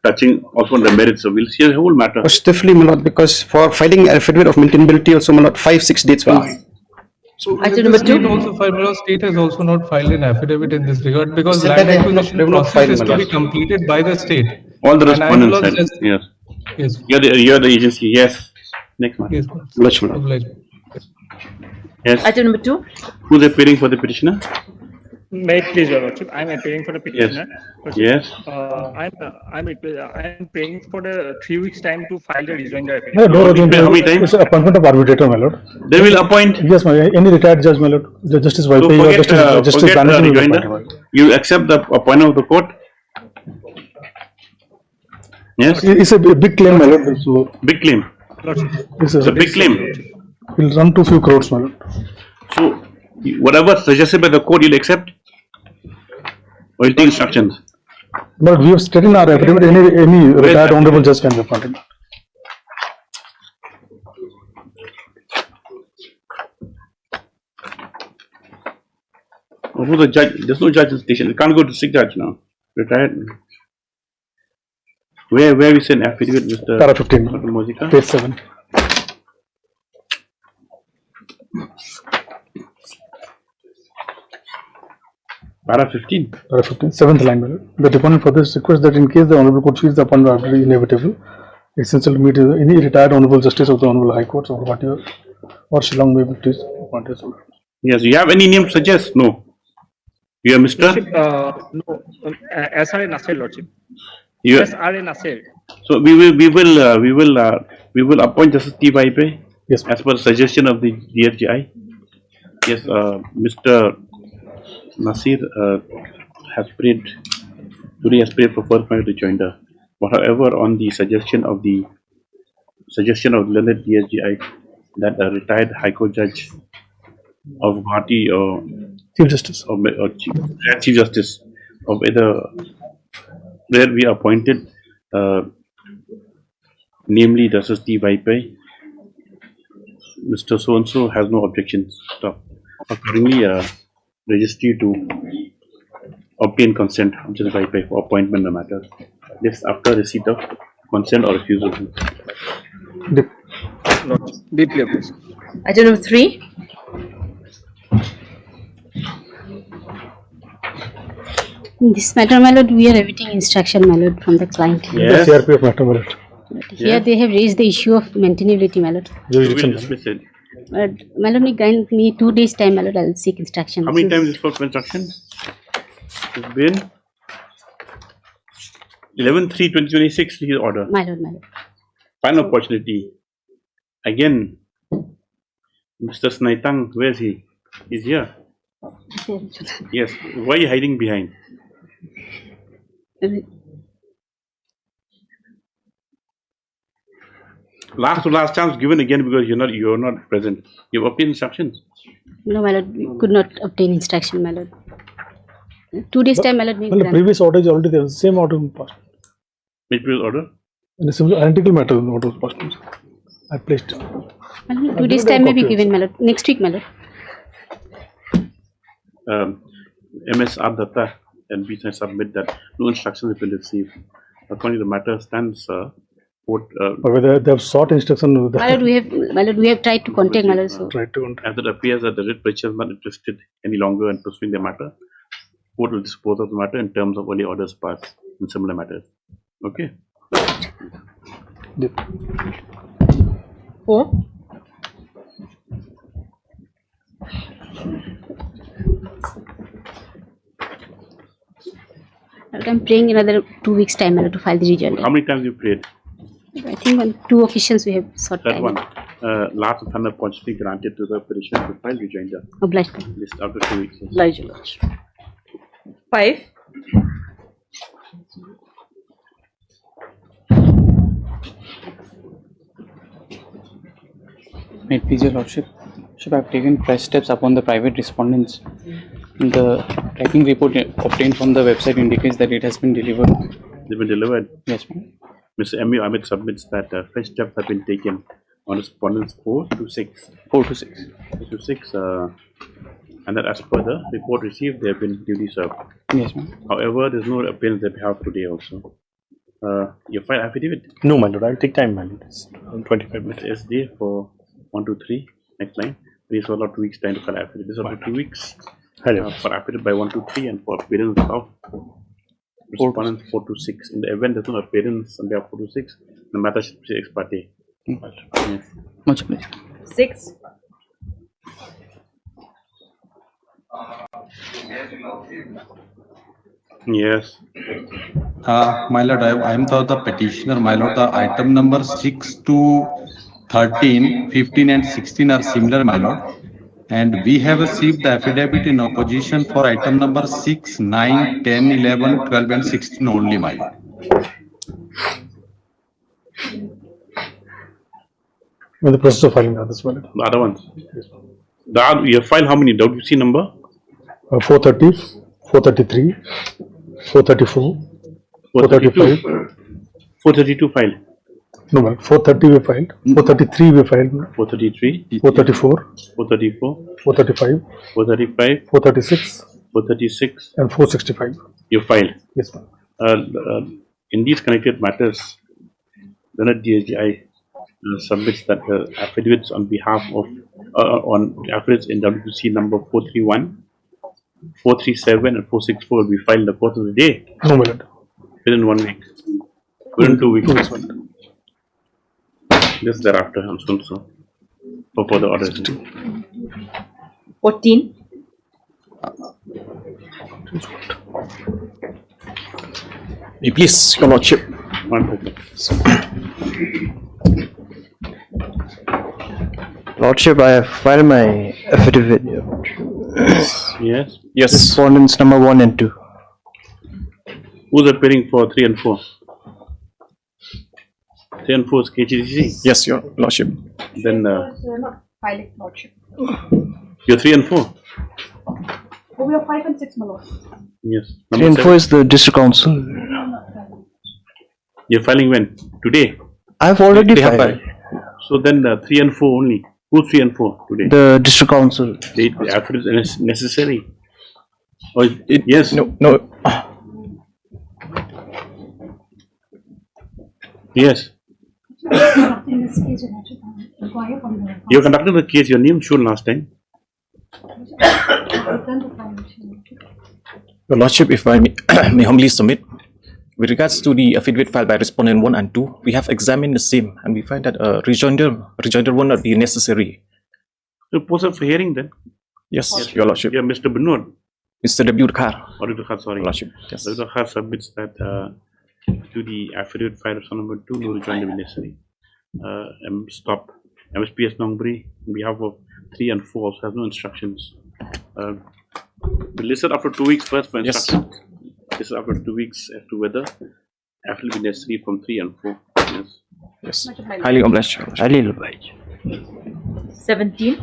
touching also on the merits. So we'll see the whole matter. Stiffly, my lord, because for filing affidavit of maintainability also, my lord, 5-6 dates will. So the state also filed, the state has also not filed an affidavit in this regard because land acquisition process is to be completed by the state. All the And I'm respondents not said, yes. Yes. You're the agency, yes. Next one. Yes. Yes. Item number 2. Who's appearing for the petitioner? May it please, Your Lordship. I'm appearing for the petitioner. Yes. I'm paying for the 3 weeks time to file the rejoinder No, affidavit. How many times? It's appointment of arbitrator, my lord. They will appoint. Yes, my any retired judge, my lord. Justice So Vaipai or Justice forget Banerjee will rejoinder. appoint, my lord. You accept the appointment of the court? Yes. It's a big claim, my lord. So Big claim. it's It's a big claim. will run to few crores, my lord. So whatever suggested by the court, you'll accept? Or you'll take instructions? But we have stated in our affidavit any retired honorable judge can be appointed. Who's the judge? There's no judge in station. You can't go to district judge now. Retired. Where we send affidavit, Mr. Para 15, Dr. Mojika? page 7. Para 15. Para 15, 7th line, my lord. The deponent for this request that in case the honorable court feels the appointment of arbitrator inevitable, essential to meet any retired honorable justice of the honorable High Court or whatever, or Shillong may be please appointed. Yes, you have any name to suggest? No. You are Mr. Lordship, no, SRA Nasir, Lordship. You are, SRA Nasir. so we will appoint Justice T. Vaipai. Yes. As per suggestion of the DRGI. Yes, Mr. Nasir has prayed for first point rejoinder. But however, on the suggestion of the learned DRGI that a retired High Court judge of Guwahati or Chief Justice or Chief Justice of either where we appointed, namely Justice T. Vaipai, Mr. So and so has no objections. Stop. Accordingly, registry to obtain consent of Justice Vaipai for appointment in the matter. This after receipt of consent or refusal. Deeply approved. Item number 3. In this matter, my lord, we are awaiting instruction, my lord, from the client. Yes. The CRPF matter, my lord. Here they have raised the issue of maintainability, my lord. Jurisdiction. We'll dismiss it. My lord, grant me 2 days time, my lord. I will seek instruction. How many times is for instruction? It's been 11/3/2026. His order. My lord, my lord. Final opportunity. Again, Mr. Snaitang, where is he? He's here. Yes. Why are you hiding behind? Last chance given again because you're not present. You've obtained instructions. No, my lord, we could not obtain instruction, my lord. 2 days time, my lord. Well, the previous order is already there. Same order passed. Which previous order? In a similar identical matter, the order was passed. I placed. My lord, 2 days time may be given, my lord. Next week, my lord. MS Ardata and we submit that no instructions have been received. According to the matter stands, court. Whether they have sought instruction. My lord, we have tried to contact, my lord. So. As it appears that the writ petitioner is not interested any longer in pursuing the matter, court will dispose of the matter in terms of early orders passed in similar matters. Okay. Yep. 4. I'm praying another 2 weeks time, my lord, to file the rejoinder. How many times you prayed? I think on 2 occasions we have sought That time. one. Last and final opportunity granted to the petitioner to file rejoinder. Obliged. This after 2 weeks. Obliged, Your Lordship. 5. May it please your lordship. I have taken fresh steps upon the private respondents. The tracking report obtained from the website indicates that it has been delivered. They've been delivered. Yes, ma'am. Mr. M.U. Ahmed submits that fresh steps have been taken on respondents 4 to 6. 4 to 6. 4 to 6, and that as per the report received, they have been duly served. Yes, ma'am. However, there's no appearance that we have today also. Your file affidavit? No, my lord, I'll take time, my lord. It's 25 minutes. SD for 1, 2, 3. Next line. Please allow 2 weeks time to file affidavit. This is up to 2 weeks. For affidavit by 1, 2, 3, and for appearance of respondent 4 to 6. In the event there's no appearance on behalf 4 to 6, the matter should be ex parte. Yes. Much obliged. 6. Yes. My lord, I am the petitioner. My lord, the item number 6 to 13, 15 and 16 are similar, my lord. And we have received the affidavit in opposition for item number 6, 9, 10, 11, 12 and 16 only, my lord. In the process of filing others, my lord. The other ones. Your file, how many? WC number? 430, 433, 434, 435. 432 file. No, ma'am. 430 we filed. 433 we filed. 433. 434. 434. 435. 435. 436. 436. And 465. You filed. Yes, ma'am. In these connected matters, the DSGI submits that the affidavits on behalf of on affidavits in WC number 431, 437, and 464 will be filed in the course of the day. No, my lord. Within 1 week. Within 2 weeks. Just thereafter, I'm so for further orders. 14. Please, your lordship. Lordship, I have filed my affidavit. Yes. Yes. Respondents number 1 and 2. Who's appearing for 3 and 4? 3 and 4 is KGDC? Yes, your lordship. Then We're not filing, lordship. you're 3 and 4? Oh, we are 5 and 6, my lord. Yes. 3 and 4 is the district council. You're filing when? Today? I've already filed. So then 3 and 4 only. Who's 3 and 4 today? The district council. The affidavit is necessary. Or yes? No. Yes. You're conducting the case. Your name shown last time. Your lordship, if I may humbly submit, with regards to the affidavit filed by respondent 1 and 2, we have examined the same and we find that rejoinder will not be necessary. So post up for hearing then? Yes, your lordship. Yeah, Mr. Binod. Mr. W. Khar. Or Khar, sorry. Lordship. Yes. Dr. Khar submits that to the affidavit filed of number 2, no rejoinder will be necessary. Stop. MSPS Nongbri, on behalf of 3 and 4, also has no instructions. We listed after 2 weeks first for instructions. Yes. This is after 2 weeks as to whether affidavit will be necessary from 3 and 4. Yes. Yes. Highly obliged. Highly obliged. 17.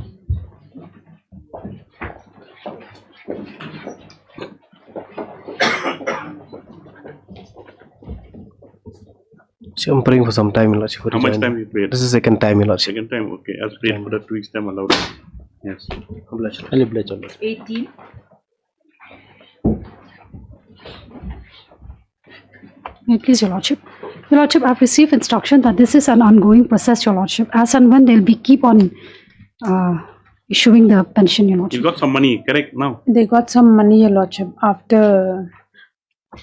So I'm praying for some time, lordship. How much time you prayed? This is second time, lordship. Second time, okay. As prayed for the 2 weeks time allowed. Yes. Highly obliged. 18. May it please, your lordship. Your lordship, I've received instruction that this is an ongoing process, your lordship. As and when they'll be keep on issuing the pension, your lordship. You got some money, correct, now? They got some money, your lordship. After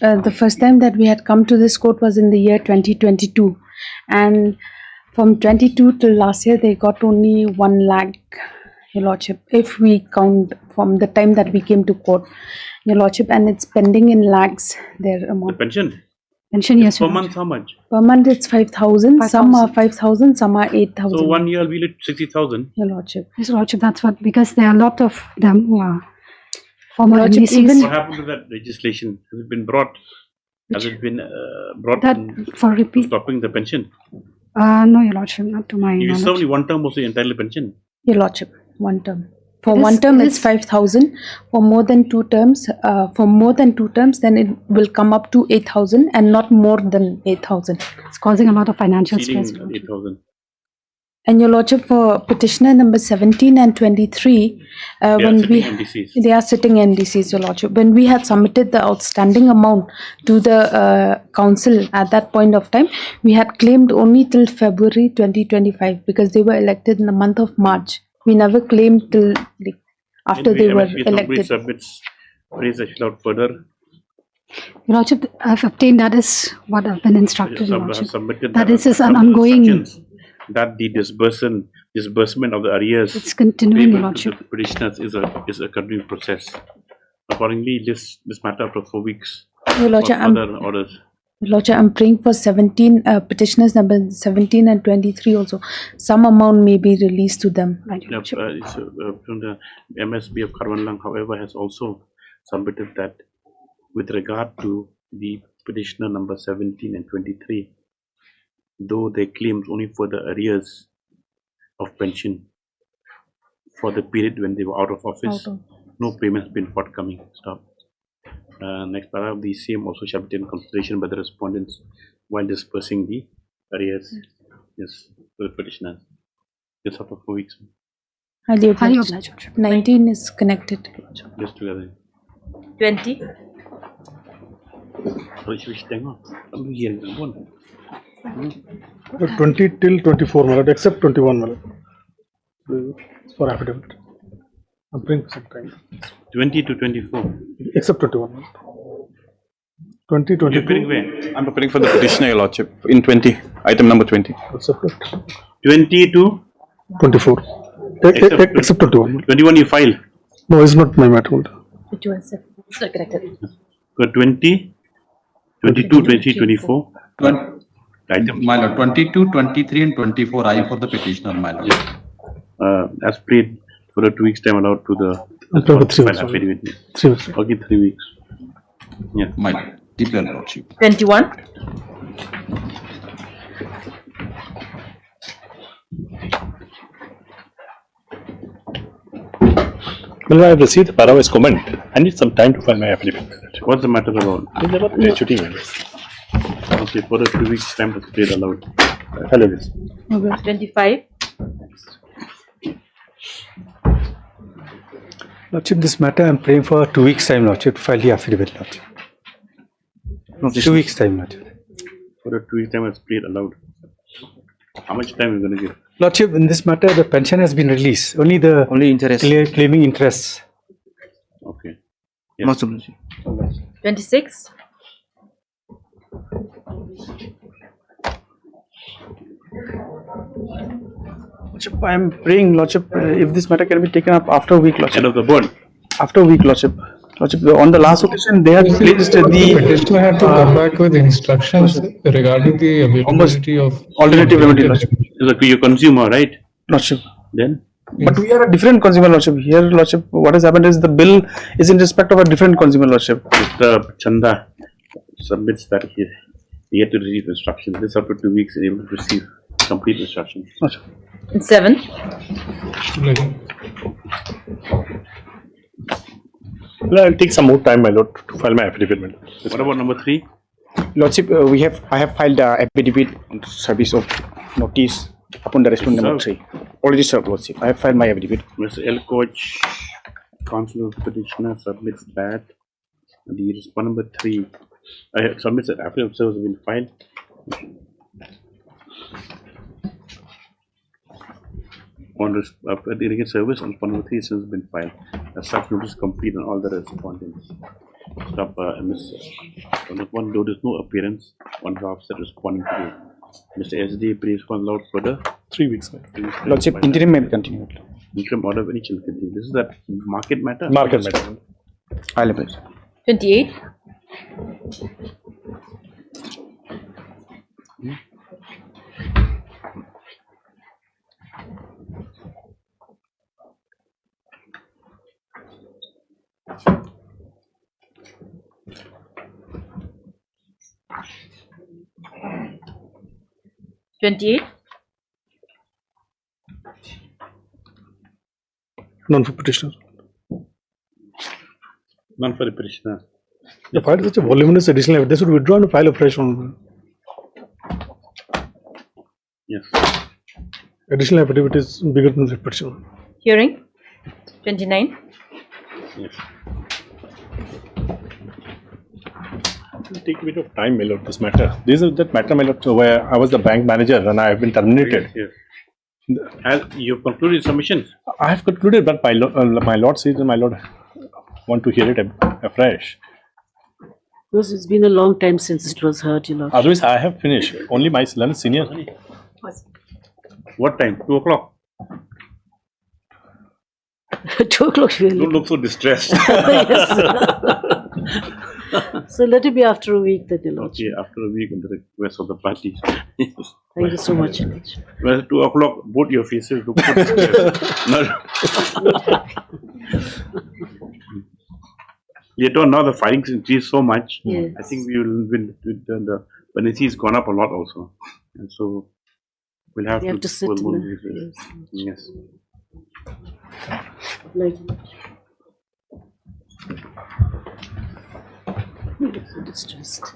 the first time that we had come to this court was in the year 2022, and from 22 till last year they got only 1 lakh, your lordship, if we count from the time that we came to court, your lordship, and it's pending in lakhs, their amount. The pension? Pension, yes, per your month, lordship. how much? Per month it's 5,000, some are 5,000, some are 8,000. So 1 year will be 60,000. Your lordship. Yes, your lordship, that's what, because there are a lot of them who are former Lordship, NDCs. What happened to that legislation? Has it been brought? Has it been brought That for repeat? stopping the pension? No, your lordship, not to my If you serve knowledge. only 1 term, also entitled pension. Your lordship, 1 term. For one term, it's 5,000. For more than two terms, then it will come up to 8,000 and not more than 8,000. It's causing a lot of financial stress. Exceeding 8,000. And Your Lordship, for petitioner number 17 and 23, they are sitting NDCs, Your Lordship. When we had submitted the outstanding amount to the council at that point of time, we had claimed only till February 2025 because they were elected in the month of March. We never claimed till after they were elected. Submits praise out further. Your Lordship, I've obtained, that is what I've been instructed, Your Lordship. Submitted That this is an ongoing. That the disbursement of the arrears It's continuing, Your payment Lordship. to the petitioners is a continuing process. Accordingly, this matter after 4 weeks. Your Lordship, Other orders. Your Lordship, I'm praying for 17 petitioners number 17 and 23 also. Some amount may be released to them. From the MSB of Karwanlang, however, has also submitted that with regard to the petitioner number 17 and 23, though they claimed only for the arrears of pension for the period when they were out of office, no payment has been forthcoming. Stop. Next paragraph, the same also shall be taken into consideration by the respondents while dispersing the arrears. Yes, to the petitioners. Just after 4 weeks. Highly obliged. 19 is connected. Just together. 20. The 20 till 24, my lord, except 21, my lord. For affidavit. I'm praying for some time. 20 to 24. Except 21, my lord. 20, 22. I'm preparing for the petitioner, Your Lordship, in 20, item number 20. 20 to 24. Except 21. 21 you file. No, it's not my matter. So corrected. So 20, 22, 23, 24. My lord, 22, 23 and 24 I for the petitioner, my lord. As prayed for the 2 weeks time allowed to the affidavit. 3 weeks. Okay, 3 weeks. Yeah. My lord, declare lordship. 21. Well, I have received the Parawai's comment. I need some time to file my affidavit. What's the matter about? It's about gratuity. Okay, for the 2 weeks time to prayed allowed. Hello, please. 25. Lordship, this matter I'm praying for 2 weeks time, Lordship, to file the affidavit, Lordship. 2 weeks time, Lordship. For the 2 weeks time it's prayed allowed. How much time are you going to give? Lordship, in this matter, the pension has been released. Only interest. Claiming interest. Okay. Yes. 26. Lordship, I am praying, Lordship, if this matter can be taken up after a week, Lordship. End of the bond. After a week, Lordship. Lordship, on the last occasion, they have placed the petitioner had to come back with instructions regarding the availability of alternative remedy, Lordship. You're a consumer, right? Lordship. Then? But we are a different consumer, Lordship. Here, Lordship, what has happened is the bill is in respect of a different consumer, Lordship. Mr. Chanda submits that he had to receive instructions. This after 2 weeks, and able to receive complete instructions. Lordship. 7. Well, I'll take some more time, my lord, to file my affidavit, my lord. What about number 3? Lordship, I have filed the affidavit on service of notice upon the respondent number 3. Already served, Lordship. I have filed my affidavit. Mr. L. Coach, counsel petitioner submits that. The respondent number 3 submits that affidavit has been filed. On delegate service on respondent number 3 has been filed. As such, notice complete on all the respondents. Stop, Ms. One, though there's no appearance on the officer responding to you. Mr. SD, please one allowed further 3 weeks. Lordship, interim may be continued. Interim order of any shall continue. This is that market matter? Market matter. I'll apply. 28. None for petitioner. None for the petitioner. The file is such a voluminous additional evidence. They should withdraw and file afresh on. Yes. Additional affidavit is bigger than the petitioner. Hearing 29. Yes. It will take a bit of time, my lord, this matter. This is that matter, my lord, where I was the bank manager and I have been terminated. Yes. Has you concluded submissions? I have concluded, but my lord says that my lord want to hear it afresh. Because it's been a long time since it was heard, Your Lordship. Otherwise, I have finished. Only my senior. What time? 2 o'clock? 2 o'clock, really. Don't look so distressed. Yes. So let it be after a week, then, Your Lordship. Okay, after a week and the request of the parties. Yes. Thank you so much, Your Lordship. Well, 2 o'clock, both your faces look so distressed. Later on, now the filings increase so much. Yes. I think we will the penalty has gone up a lot also, and so we'll have to sit. Yes. Like, I'm so distressed.